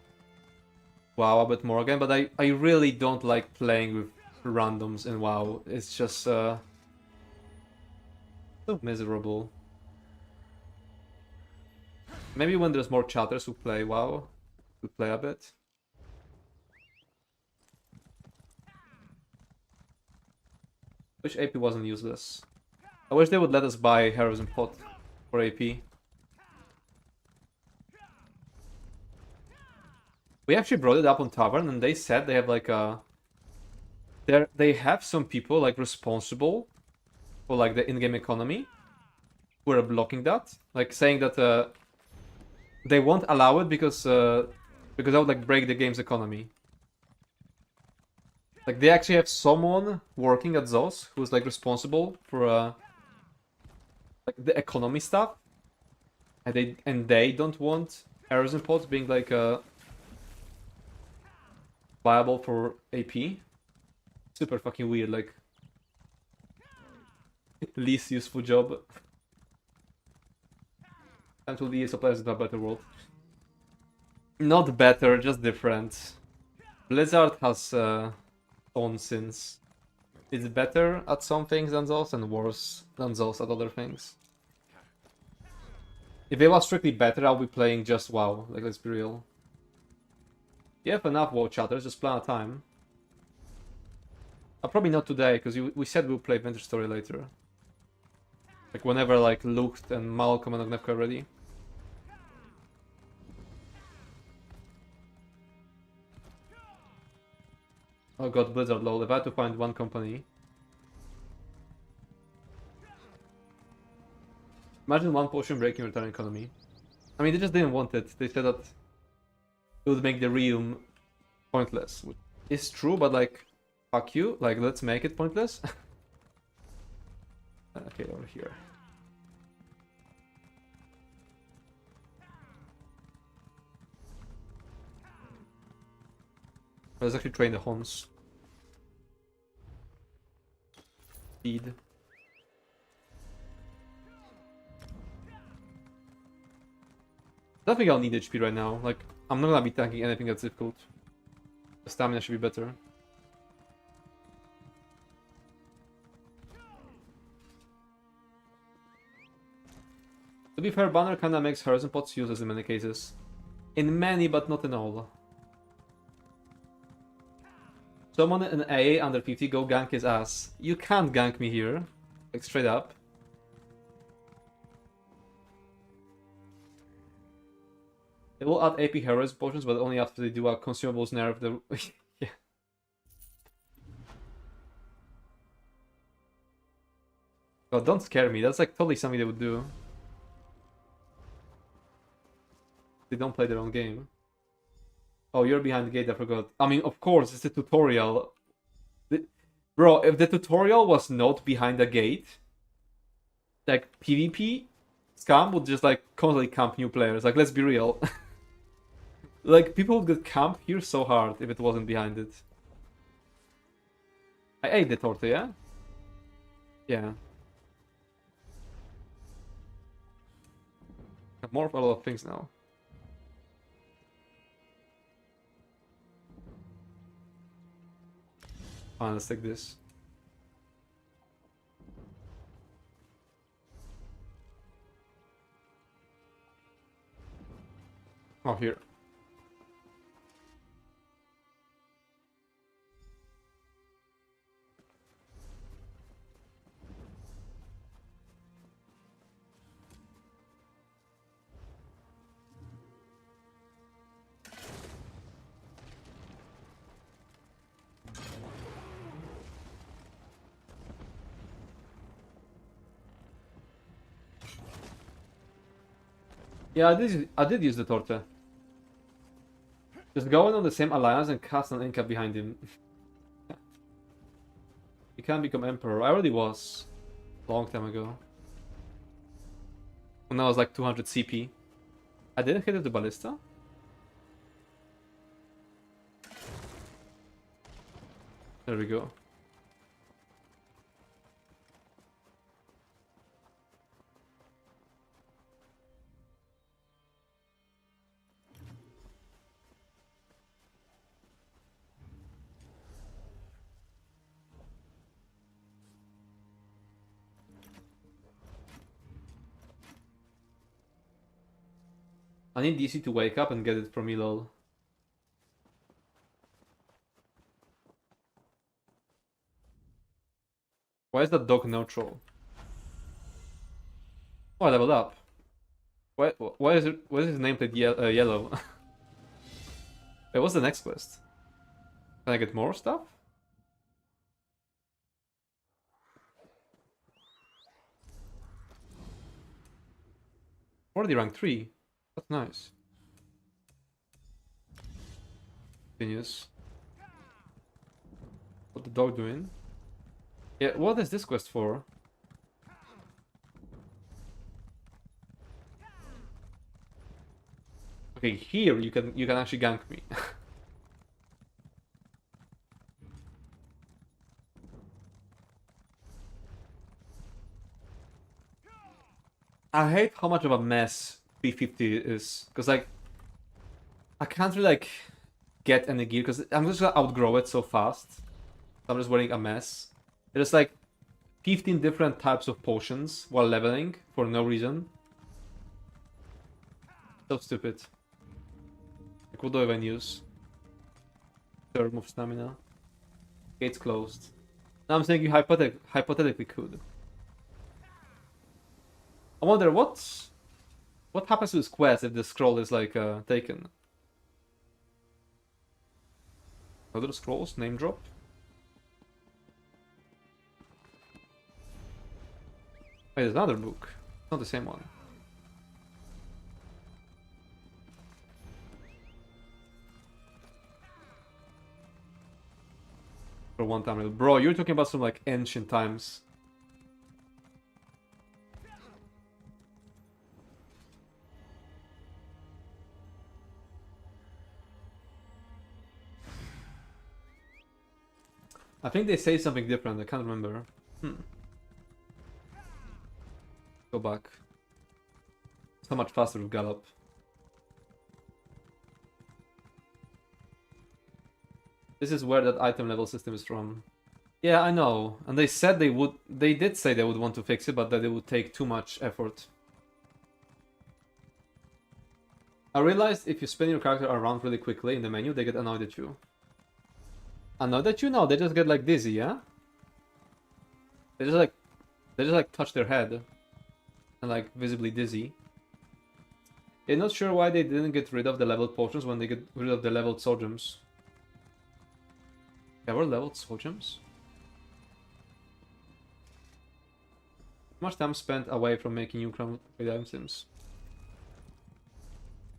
a bit more again, but I really don't like playing with randoms in WoW. It's just so miserable. Maybe when there's more chatters who play WoW, we'll play a bit. Wish AP wasn't useless. I wish they would let us buy Heroes and Pot for AP. We actually brought it up on Tavern and they said they have like a... They have some people like responsible for like the in-game economy who are blocking that. Like saying that they won't allow it because that would like break the game's economy. Like they actually have someone working at Zos who's like responsible for like the economy stuff, and they don't want Arrows and Pots being like viable for AP. Super fucking weird, like least useful job until the ESO players into a better world. Not better, just different. Blizzard has own sins. It's better at some things than Zos and worse than Zos at other things. If it was strictly better, I'll be playing just WoW. Like, let's be real. You have enough WoW chatters, just plan a time. Probably not today, because we said we'll play Winter Story later. Like, whenever, like, Lucht and Malcolm and Ognevka are ready. Oh god, Blizzard lol. If I had to find one company. Imagine one potion breaking return economy. I mean, they just didn't want it. They said that it would make the realm pointless. Which is true, but like, fuck you. Like, let's make it pointless. Okay, over here. Let's actually train the Hons. Speed. I don't think I'll need HP right now. Like, I'm not gonna be tanking anything that's difficult. The stamina should be better. To be fair, Banner kinda makes Horizon pots useless in many cases. In many, but not in all. Someone in AA under 50, go gank his ass. You can't gank me here. Like, straight up. It will add AP heroes potions, but only after they do a consumables nerf. Yeah. God, don't scare me. That's like totally something they would do. They don't play their own game. Oh, you're behind the gate, I forgot. I mean, of course, it's a tutorial. Bro, if the tutorial was not behind the gate, like, PvP, Scam would just, like, constantly camp new players. Like, let's be real. Like, people would get camped here so hard if it wasn't behind it. I ate the tortilla. Yeah. I have more of a lot of things now. Fine, let's take this. Oh, here. Yeah, I did use the Torte. Just go in on the same alliance and cast an Inca behind him. You can become Emperor. I already was. A long time ago. When I was like 200 CP. I didn't hit the Ballista? There we go. I need DC to wake up and get it from me, lol. Why is that dog neutral? Oh, I leveled up. Why is his nameplate yellow? Wait, what's the next quest? Can I get more stuff? Already rank 3. That's nice. Genius. What the dog doing? Yeah, what is this quest for? Okay, here you can actually gank me. I hate how much of a mess P50 is, because like I can't really like get any gear because I'm just gonna outgrow it so fast. I'm just wearing a mess. There's like 15 different types of potions while leveling for no reason. So stupid. Like, what do I even use? Term of stamina. Gates closed. Now I'm saying you hypothetically could. I wonder what happens to this quest if the scroll is like taken. Other scrolls, name drop. Wait, there's another book. It's not the same one. For one time, bro, you're talking about some like ancient times. I think they say something different. I can't remember. Go back. So much faster with Gallop. This is where that item level system is from. Yeah, I know. And they said they would. They did say they would want to fix it, but that it would take too much effort. I realized if you spin your character around really quickly in the menu, they get annoyed at you. Annoyed at you? No, they just get like dizzy, yeah? They just like touch their head. And like visibly dizzy. They're not sure why they didn't get rid of the leveled potions when they get rid of the leveled soul gems. Ever leveled soul gems? Much time spent away from making new crown items.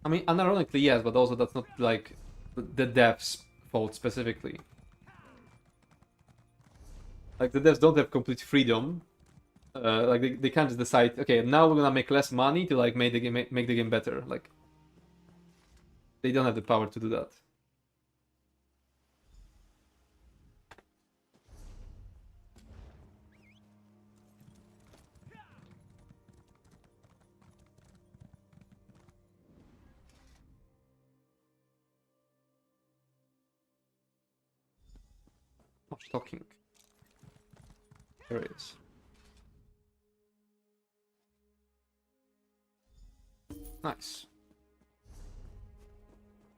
I mean, unironically yes, but also that's not like the devs' fault specifically. Like the devs don't have complete freedom. Like they can't just decide, okay, now we're gonna make less money to like make the game better. Like they don't have the power to do that. Much talking. There it is. Nice.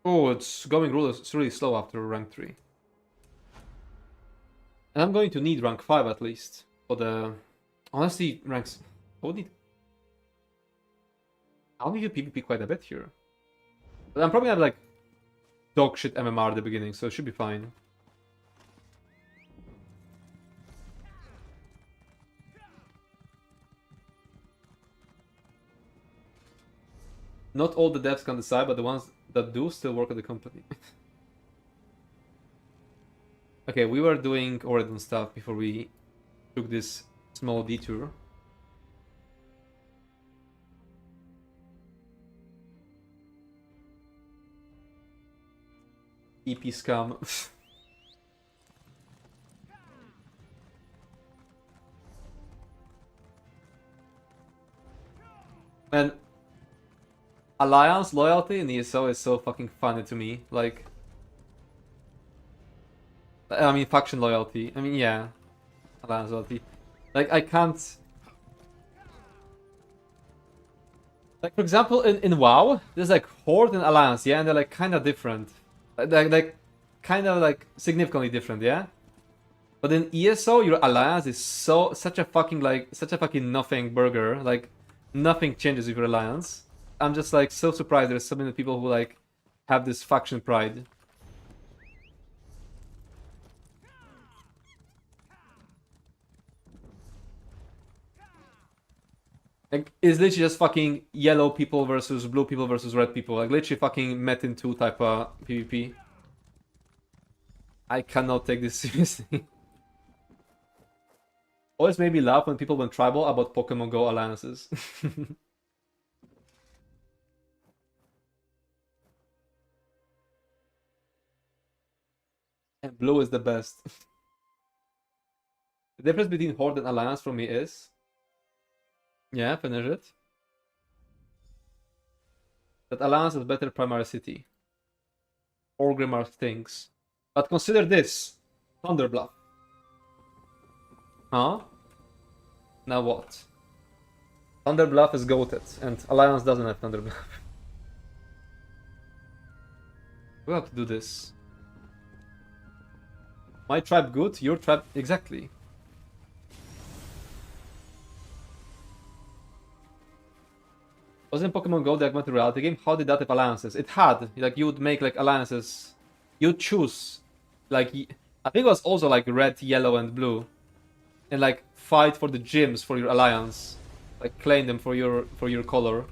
Oh, it's going really slow after rank 3. And I'm going to need rank 5 at least. For the... Honestly, ranks... I'll need to PvP quite a bit here. But I'm probably gonna have like dog shit MMR at the beginning, so it should be fine. Not all the devs can decide, but the ones that do still work at the company. Okay, we were doing Oregon stuff before we took this small detour. EP scam. And Alliance loyalty in ESO is so fucking funny to me. Like, I mean, faction loyalty. I mean, yeah, Alliance loyalty. Like, I can't. Like, for example, in WoW, there's like Horde and Alliance, yeah, and they're like kind of different. Like kind of like significantly different, yeah. But in ESO, your Alliance is such a fucking nothing burger. Like, nothing changes with your Alliance. I'm just like so surprised there's so many people who like have this faction pride. Like, it's literally just fucking yellow people versus blue people versus red people. Like, literally fucking Met in 2 type of PvP. I cannot take this seriously. Always made me laugh when people went tribal about Pokemon Go alliances. And blue is the best. The difference between Horde and Alliance for me is... Yeah, finish it. That Alliance has better primary city. Orgrimmar things. But consider this. Thunderbluff. Huh? Now what? Thunderbluff is goated, and Alliance doesn't have Thunderbluff. We'll have to do this. My tribe good, your tribe... Exactly. Wasn't Pokemon Go the augmented reality game? How did that have alliances? It had. Like, you would make, like, alliances. You'd choose. Like, I think it was also, like, red, yellow, and blue. And, like, fight for the gyms for your alliance. Like, claim them for your color.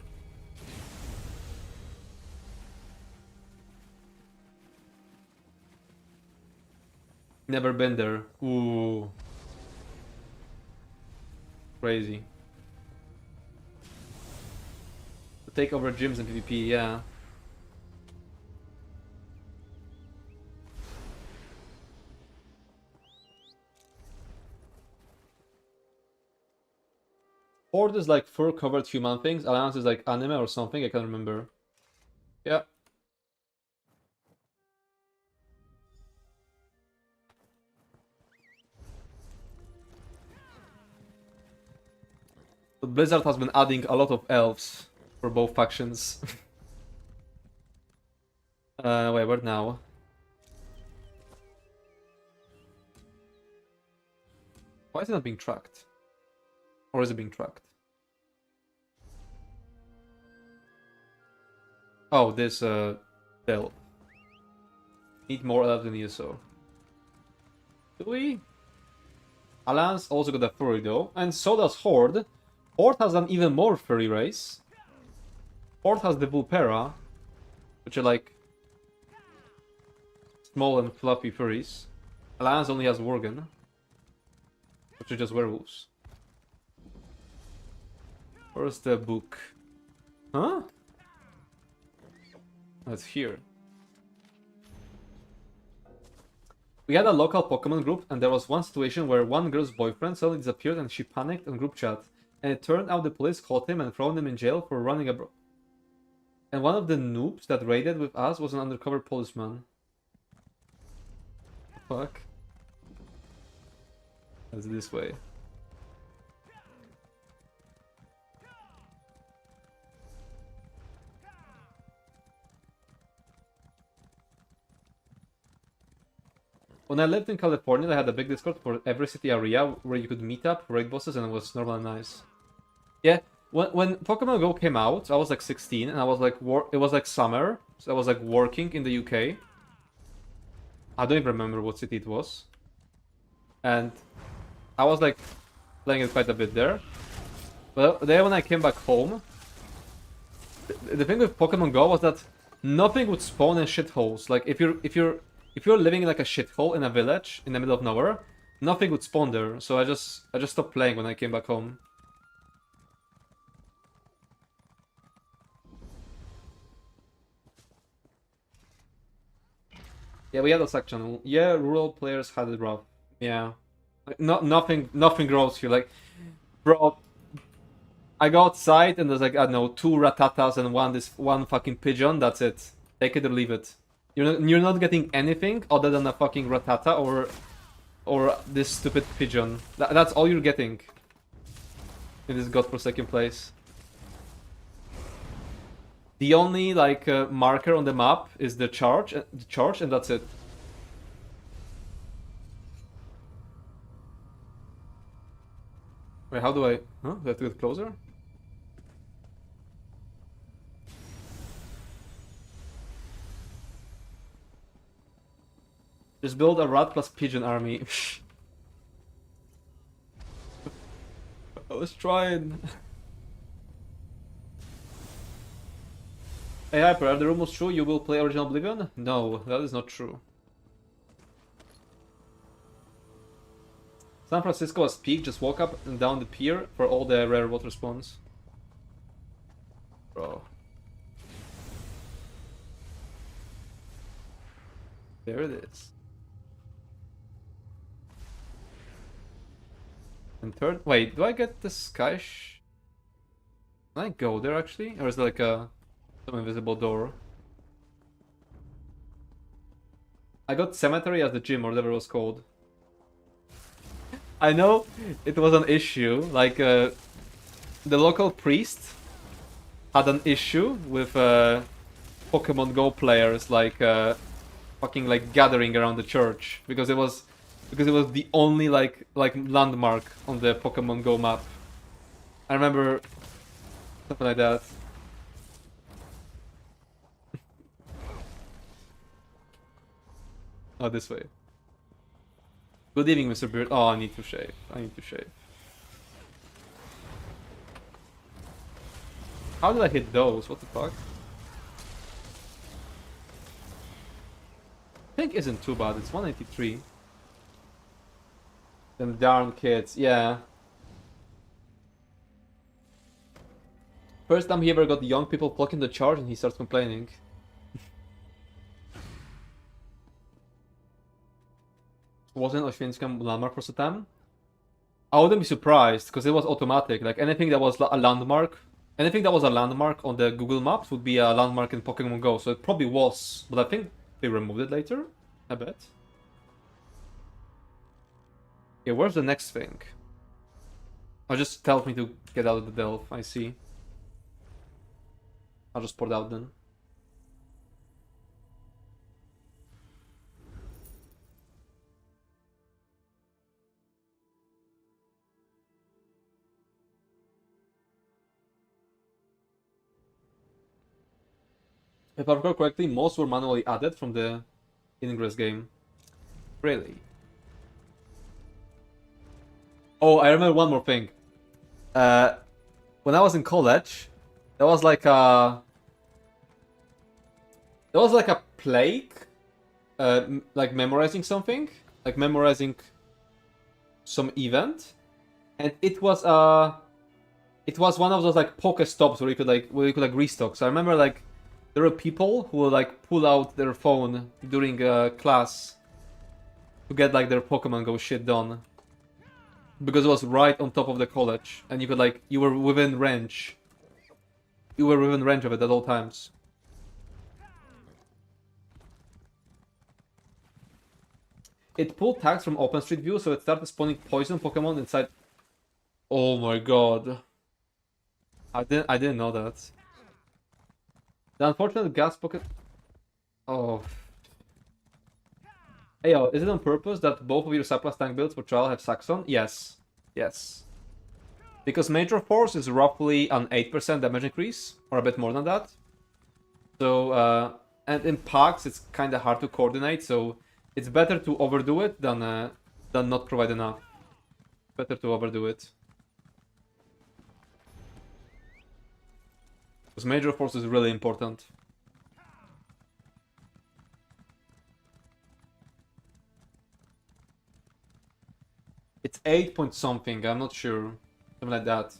Never been there. Ooh. Crazy. To take over gyms in PvP, yeah. Horde is like fur-covered human things. Alliance is like anime or something. I can't remember. Yeah. But Blizzard has been adding a lot of elves for both factions. Wait, where now? Why is it not being tracked? Or is it being tracked? Oh, this bell. Need more elves than ESO. Do we? Alliance also got a furry though, and so does Horde. Horde has an even more furry race. Horde has the Vulpera, which are like small and fluffy furries. Alliance only has Worgen, which are just werewolves. Where's the book? Huh? That's here. We had a local Pokemon group, and there was one situation where one girl's boyfriend suddenly disappeared and she panicked on group chat. And it turned out the police caught him and thrown him in jail for running abroad. And one of the noobs that raided with us was an undercover policeman. Fuck. That's this way. When I lived in California, I had a big Discord for every city area where you could meet up, raid bosses, and it was normal and nice. Yeah, when Pokemon Go came out, I was like 16, and I was like, it was like summer, so I was like working in the UK. I don't even remember what city it was. And I was like playing it quite a bit there. But then when I came back home, the thing with Pokemon Go was that nothing would spawn in shitholes. Like if you're living in like a shithole in a village in the middle of nowhere, nothing would spawn there. So I just stopped playing when I came back home. Yeah, we had a section. Yeah, rural players had it rough. Yeah, like, nothing grows here. Like, bro, I go outside and there's like, I don't know, 2 ratatas and one fucking pigeon. That's it. Take it or leave it. You're not getting anything other than a fucking ratata or this stupid pigeon. That's all you're getting in this godforsaken place. The only like marker on the map is the charge, and that's it. Wait, how do I? Huh? Do I have to get closer? Just build a rat plus pigeon army. I was trying. Hey Hyper, are the rumors true you will play Original Oblivion? No, that is not true. San Francisco has peak, just walk up and down the pier for all the rare water spawns. Bro. There it is. And third, wait, do I get the sky Can I go there actually? Or is there like some invisible door? I got cemetery as the gym or whatever it was called. I know it was an issue, like the local priest had an issue with Pokemon Go players like fucking like gathering around the church because it was the only like landmark on the Pokemon Go map. I remember something like that. Oh, this way. Good evening, Mr. Beard. Oh, I need to shave. I need to shave. How did I hit those? What the fuck? Pink isn't too bad. It's 183. Them darn kids. Yeah. First time he ever got young people blocking the charge and he starts complaining. Wasn't Oświęcim landmark for Satam? I wouldn't be surprised because it was automatic. Like anything that was a landmark, anything that was a landmark on the Google Maps would be a landmark in Pokemon Go. So it probably was, but I think they removed it later. I bet. Yeah, where's the next thing? Oh, just tells me to get out of the delve. I see. I'll just port out then. If I recall correctly, most were manually added from the Ingress game. Really? Oh, I remember one more thing. When I was in college, there was like a plague, like memorizing something, like memorizing some event, and it was one of those like Pokestops where you could restock. So I remember like there were people who would like pull out their phone during class to get like their Pokemon Go shit done. Because it was right on top of the college, and you could like you were within range. You were within range of it at all times. It pulled tags from OpenStreet so it started spawning poison Pokemon inside. Oh my god. I didn't know that. The unfortunate gas pocket. Oh. Hey yo, is it on purpose that both of your Saplas tank builds for trial have Saxon? Yes. Yes. Because Major Force is roughly an 8% damage increase, or a bit more than that. So, and in packs it's kinda hard to coordinate, so it's better to overdo it than not provide enough. Better to overdo it. Because Major Force is really important. It's 8 point something, I'm not sure. Something like that.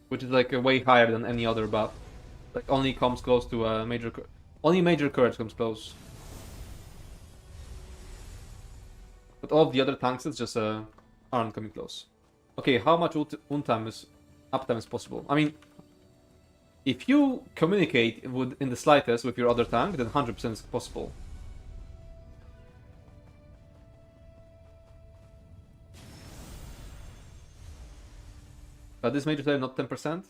Which is like way higher than any other buff. Like only comes close to only Major Courage comes close. But all of the other tanks just aren't coming close. Okay, how much uptime is possible? I mean, if you communicate in the slightest with your other tank, then 100% is possible. But this Major Slayer not 10%?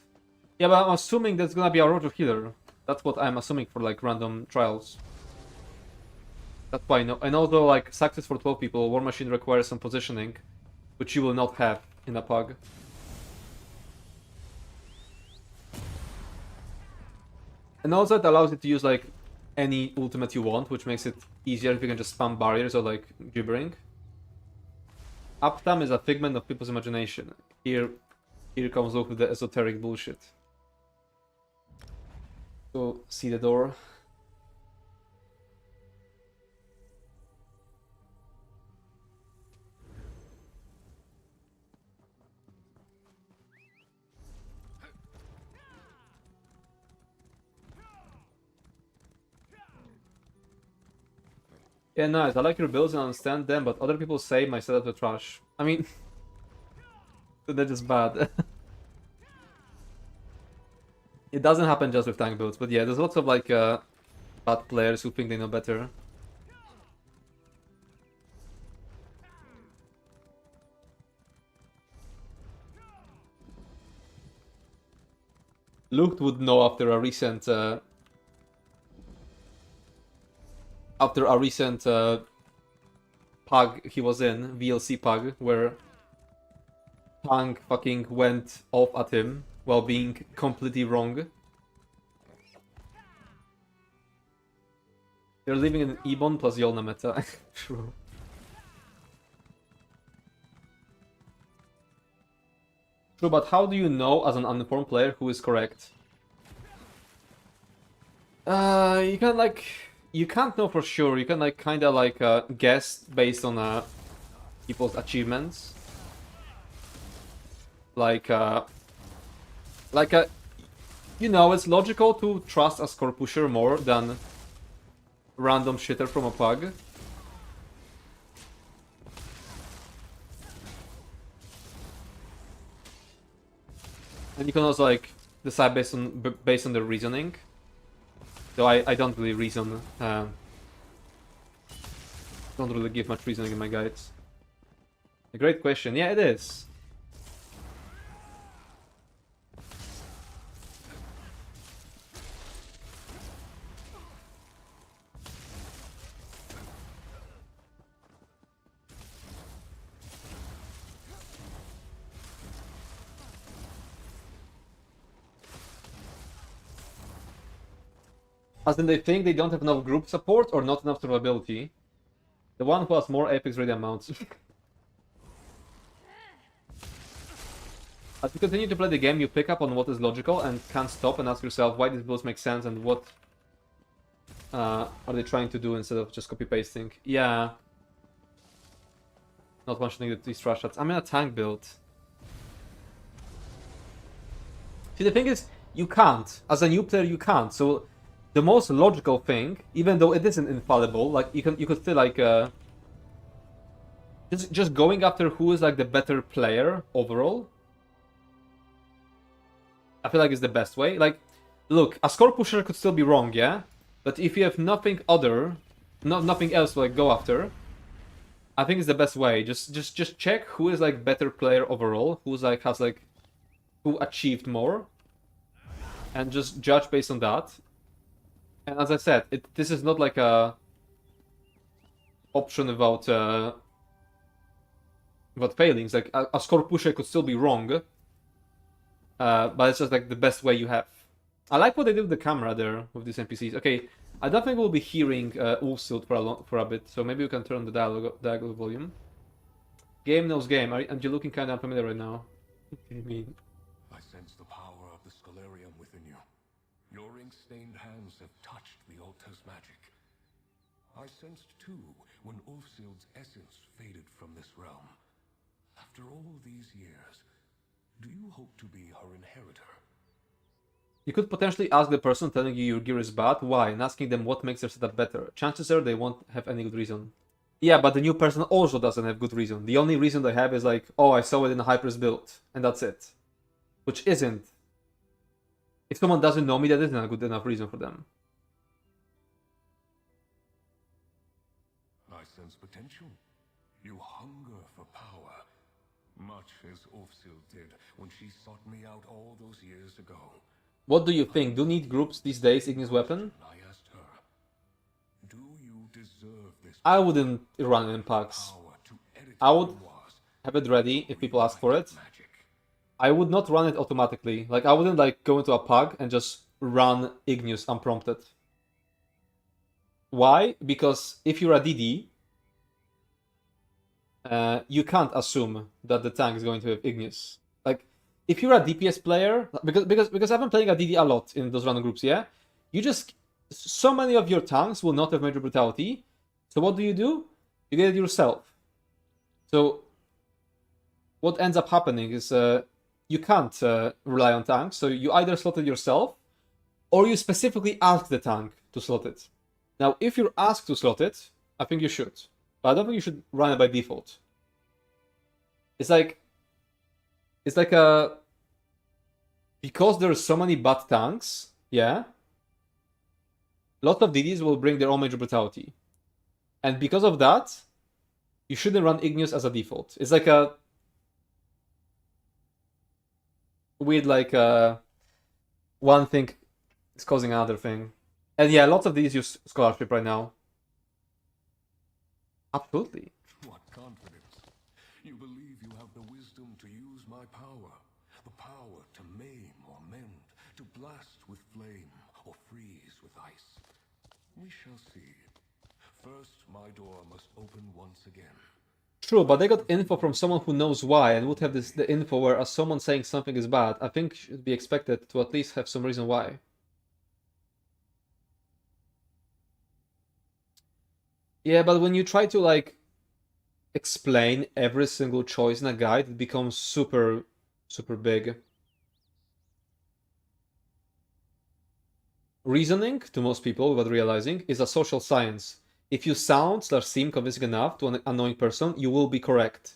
Yeah, but I'm assuming that's gonna be a Roto Healer. That's what I'm assuming for like random trials. That's why I know. And although like success for 12 people, War Machine requires some positioning, which you will not have in a pug. And also it allows you to use like any ultimate you want, which makes it easier if you can just spam barriers or like gibbering. Uptime is a figment of people's imagination. Here comes Luke with the esoteric bullshit. Go see the door. Yeah, nice. I like your builds and understand them, but other people say my setup is trash. I mean, they're just bad. It doesn't happen just with tank builds, but yeah, there's lots of like bad players who think they know better. Luke would know after a recent after a recent pug he was in, VLC pug, where Tank fucking went off at him while being completely wrong. You're living in Ebon plus Yolna meta. True. True, but how do you know as an uninformed player who is correct? You can like... You can't know for sure. You can like kinda like guess based on people's achievements. Like you know, it's logical to trust a score pusher more than random shitter from a pug. And you can also like decide based on the reasoning. Though I don't really reason. Don't really give much reasoning in my guides. A great question. Yeah, it is. As in they think they don't have enough group support or not enough survivability. The one who has more apex ready amounts. As you continue to play the game, you pick up on what is logical and can't stop and ask yourself why these builds make sense and what are they trying to do instead of just copy-pasting. Yeah. Not mentioning these trash shots. I'm in a tank build. See, the thing is, you can't. As a new player, you can't. So the most logical thing, even though it isn't infallible, like you could still like just going after who is like the better player overall. I feel like is the best way. Like, look, a score pusher could still be wrong, yeah. But if you have nothing else to like go after, I think it's the best way. Just check who is like better player overall, who's like who achieved more, and just judge based on that. And as I said, this is not like a option about failings. Like a score pusher could still be wrong, but it's just like the best way you have. I like what they did with the camera there with these NPCs. Okay, I don't think we'll be hearing Ulfsilt for a bit, so maybe we can turn the dialogue volume. Game knows game. And you're looking kind of unfamiliar right now. What do you mean? I sense the power of the Scholarium within you. Your ink-stained hands have touched the altar's magic. I sensed too when Ulfsild's essence faded from this realm. After all these years, do you hope to be her inheritor? You could potentially ask the person telling you your gear is bad why, and asking them what makes their setup better. Chances are they won't have any good reason. Yeah, but the new person also doesn't have good reason. The only reason they have is like, oh, I saw it in a Hyper's build, and that's it. Which isn't. If someone doesn't know me, that isn't a good enough reason for them. I sense potential. You hunger for power. Much as Ulfsild did when she sought me out all those years ago. What do you think? Do need groups these days, Ignis weapon? I asked her, do you deserve this I wouldn't run impacts. power to edit I would who was have it ready if people ask for it. magic? I would not run it automatically. Like, I wouldn't like go into a pug and just run Ignis unprompted. Why? Because if you're a DD, you can't assume that the tank is going to have Ignis. Like, if you're a DPS player, because I've been playing a DD a lot in those random groups, yeah? You just... So many of your tanks will not have major brutality. So what do? You get it yourself. So what ends up happening is you can't rely on tanks. So you either slot it yourself, or you specifically ask the tank to slot it. Now, if you're asked to slot it, I think you should. But I don't think you should run it by default. It's like because there's so many bad tanks, yeah, lots of DDs will bring their own major brutality. And because of that, you shouldn't run Ignis as a default. It's like a weird, like, one thing is causing another thing. And yeah, lots of these use Scholarship right now. Absolutely. What confidence. You believe you have the wisdom to use my power. The power to maim or mend, to blast with flame or freeze with ice. We shall see. First, my door must open once again. True, but they got info from someone who knows why and would have the info, whereas someone saying something is bad, I think should be expected to at least have some reason why. Yeah, but when you try to, like, explain every single choice in a guide, it becomes super, super big. Reasoning, to most people, without realizing, is a social science. If you sound/seem convincing enough to an annoying person, you will be correct.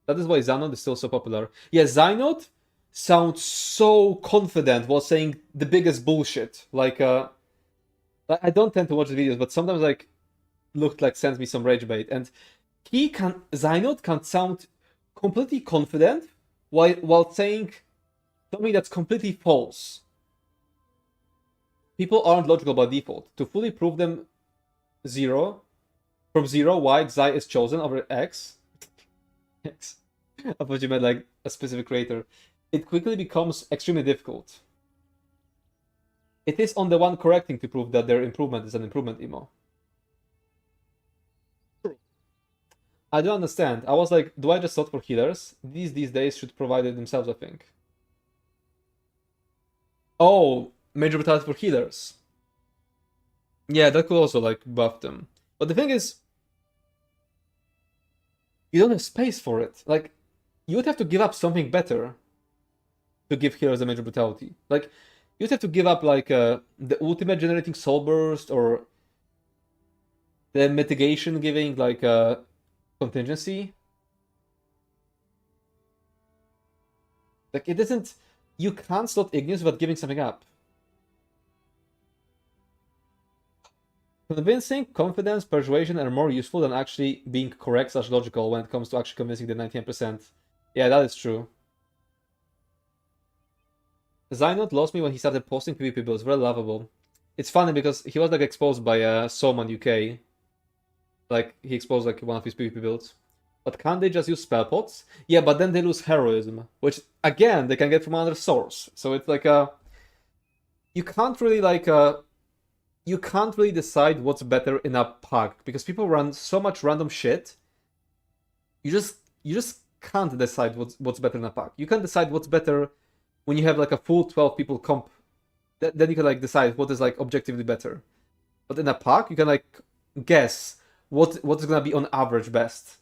That is why Xanod is still so popular. Yeah, Xanod sounds so confident while saying the biggest bullshit. Like, I don't tend to watch the videos, but sometimes, like, looked like sends me some rage bait. And Xanod can sound completely confident while saying something that's completely false. People aren't logical by default. To fully prove them from zero why Xi is chosen over X. X. I thought you meant like a specific creator. It quickly becomes extremely difficult. It is on the one correcting to prove that their improvement is an improvement, Emo. I don't understand. I was like, do I just thought for healers? These days should provide it themselves, I think. Oh, major brutality for healers. Yeah, that could also like buff them. But the thing is, you don't have space for it. Like, you would have to give up something better to give healers the major brutality. Like, you'd have to give up like the ultimate generating soul burst or the mitigation giving like contingency. Like, it isn't. You can't slot Igneous without giving something up. Convincing, confidence, persuasion are more useful than actually being correct/logical when it comes to actually convincing the 99%. Yeah, that is true. Xynot lost me when he started posting PvP builds. Very lovable. It's funny because he was like exposed by Soman UK. Like, he exposed like one of his PvP builds. But can't they just use spell pots? Yeah, but then they lose heroism, which again they can get from another source. So it's like you can't really like you can't really decide what's better in a pack because people run so much random shit. You just can't decide what's better in a pack. You can decide what's better when you have like a full 12 people comp. Then you can like decide what is like objectively better. But in a pack, you can like guess what is gonna be on average best.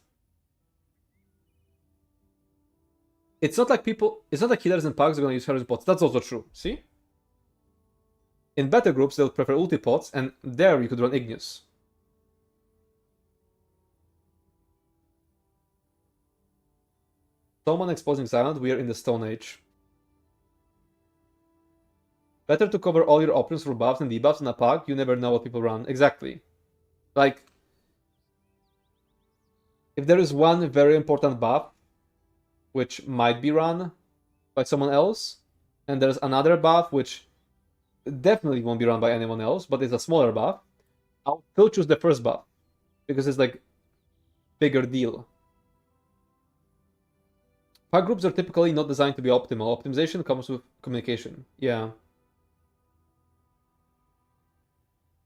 It's not like healers in packs are gonna use heroism pots. That's also true. See? In better groups, they'll prefer ulti pots, and there you could run Igneous. Someone exposing Silent, we are in the Stone Age. Better to cover all your options for buffs and debuffs in a pack, you never know what people run. Exactly. Like, if there is one very important buff, which might be run by someone else, and there's another buff which definitely won't be run by anyone else, but it's a smaller buff, I'll still choose the first buff because it's like bigger deal. Pack groups are typically not designed to be optimal. Optimization comes with communication. Yeah.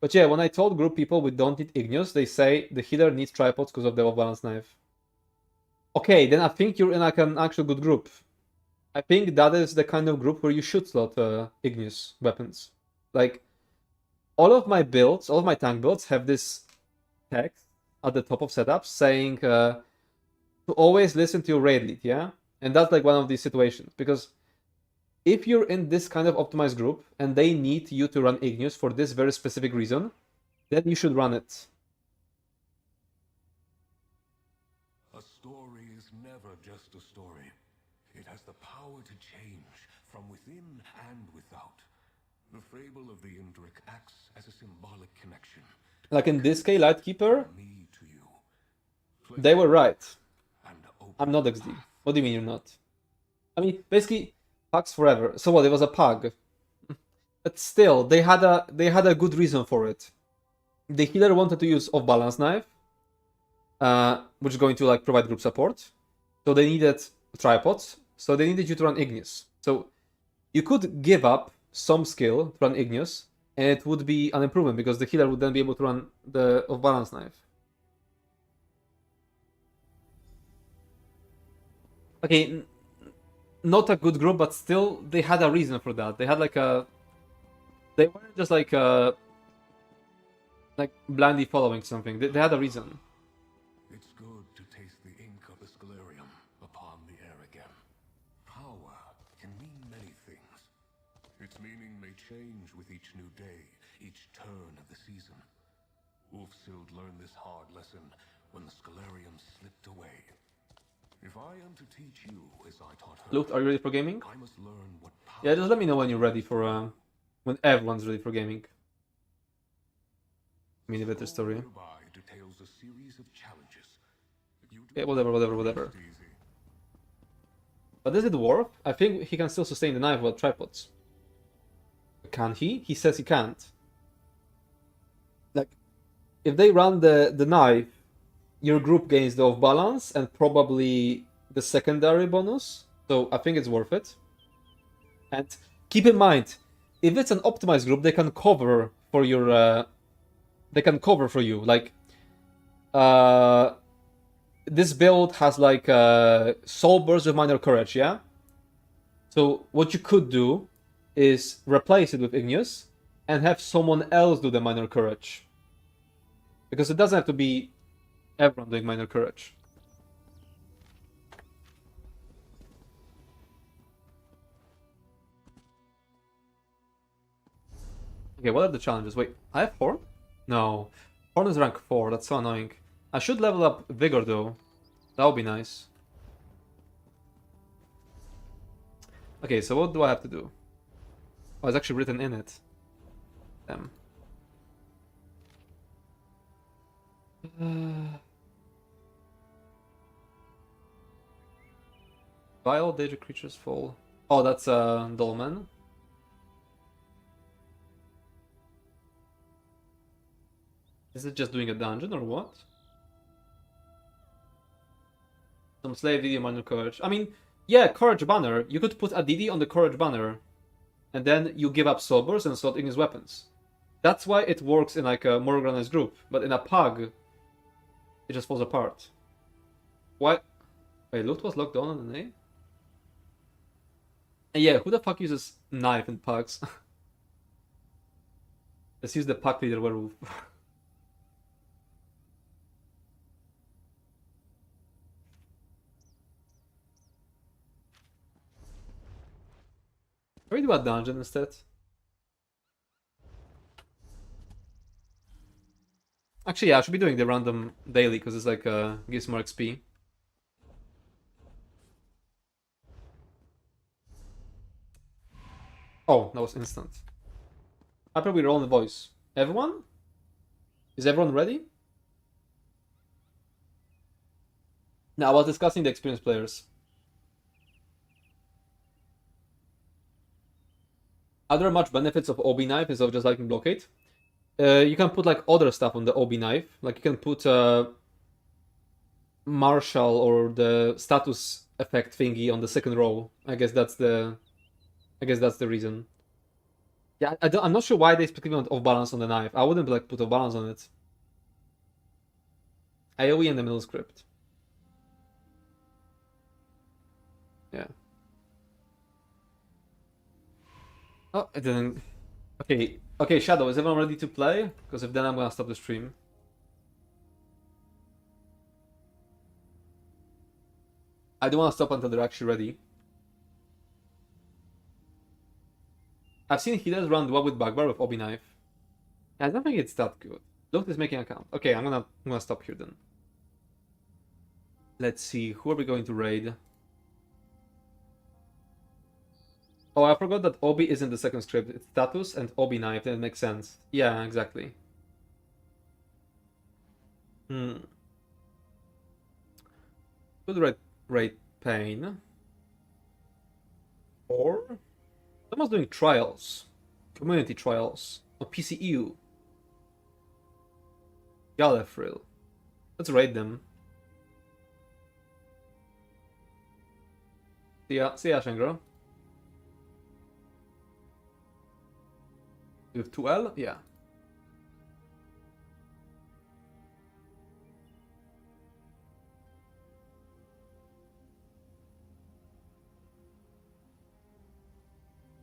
But yeah, when I told group people we don't need Igneous, they say the healer needs tripods because of the off-balance knife. Okay, then I think you're in like an actual good group. I think that is the kind of group where you should slot Igneous weapons. Like, all of my tank builds have this text at the top of setups saying to always listen to your raid lead, yeah? And that's like one of these situations. Because if you're in this kind of optimized group and they need you to run Igneous for this very specific reason, then you should run it. A story is never just a story. It has the power to change from within and without. The fable of the Indrik acts as a symbolic connection. Like in this case, Lightkeeper, Me to you. they were right. And open I'm not XD. What do you mean you're not? I mean, basically, packs forever. So what? It was a pug. But still, they had a good reason for it. The healer wanted to use off-balance knife. which is going to like provide group support. So they needed tripods. So they needed you to run Igneous. So you could give up some skill to run Igneous, and it would be an improvement because the healer would then be able to run the off-balance knife. Okay, not a good group, but still they had a reason for that. They had like a... They weren't just like blindly following something. They had a reason. It's good to taste the ink of the Scalarium upon the air again. Power can mean many things. Its meaning may change with each new day, each turn of the season. Ulfsild learned this hard lesson when the Scalarium slipped away. If I am to teach you as I taught her, Luke, are you ready for gaming? I must learn what power... Yeah, just let me know when you're ready for when everyone's ready for gaming. Mini better story. Details a series of challenges. Yeah, whatever. But is it dwarf? I think he can still sustain the knife without tripods. Can he? He says he can't. Like, if they run the knife, your group gains the off balance and probably the secondary bonus. So I think it's worth it. And keep in mind, if it's an optimized group, they can cover for your. They can cover for you. Like, this build has like soul burst with minor courage, yeah. So what you could do is replace it with Igneous and have someone else do the minor courage, because it doesn't have to be everyone doing minor courage. Okay, what are the challenges? Wait, I have Horn? No. Horn is rank 4, that's so annoying. I should level up Vigor though. That would be nice. Okay, so what do I have to do? Oh, it's actually written in it. Damn. Buy all danger creatures fall. Oh, that's Dolmen. Is it just doing a dungeon or what? Some slave DD minor courage. I mean, yeah, courage banner. You could put a DD on the courage banner, and then you give up sobers and slot Igneous weapons. That's why it works in like a more organized group. But in a pug, it just falls apart. Why? Wait, loot was locked on an A? And yeah, who the fuck uses knife in pugs? Let's use the pack leader werewolf. Can we do a dungeon instead? Actually, yeah, I should be doing the random daily because it's like gives more XP. Oh, that was instant. I probably roll the voice. Everyone? Is everyone ready? Now, I was discussing the experienced players. Are there much benefits of OB knife instead of just liking blockade? You can put like other stuff on the OB knife. Like you can put Marshall or the status effect thingy on the second row. I guess that's the reason. Yeah, I'm not sure why they specifically want off balance on the knife. I wouldn't like put off balance on it. AoE in the middle script. Yeah. Oh, it didn't. Okay, Shadow, is everyone ready to play? Because if then I'm gonna stop the stream. I don't want to stop until they're actually ready. I've seen healers run dual with Bugbear with Obi knife. I don't think it's that good. Look is making account. Okay, I'm gonna stop here then. Let's see, who are we going to raid? Oh, I forgot that Obi isn't the second script. It's status and Obi knife. That makes sense. Yeah, exactly. Could raid Pain. Or someone's doing trials. Community trials. Or PCEU. Gallifril. Let's raid them. See ya, Shangro. You have 2L? Yeah.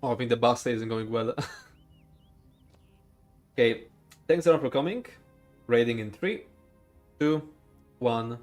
Oh, I think the bus isn't going well. Okay, thanks everyone for coming. Raiding in 3, 2, 1.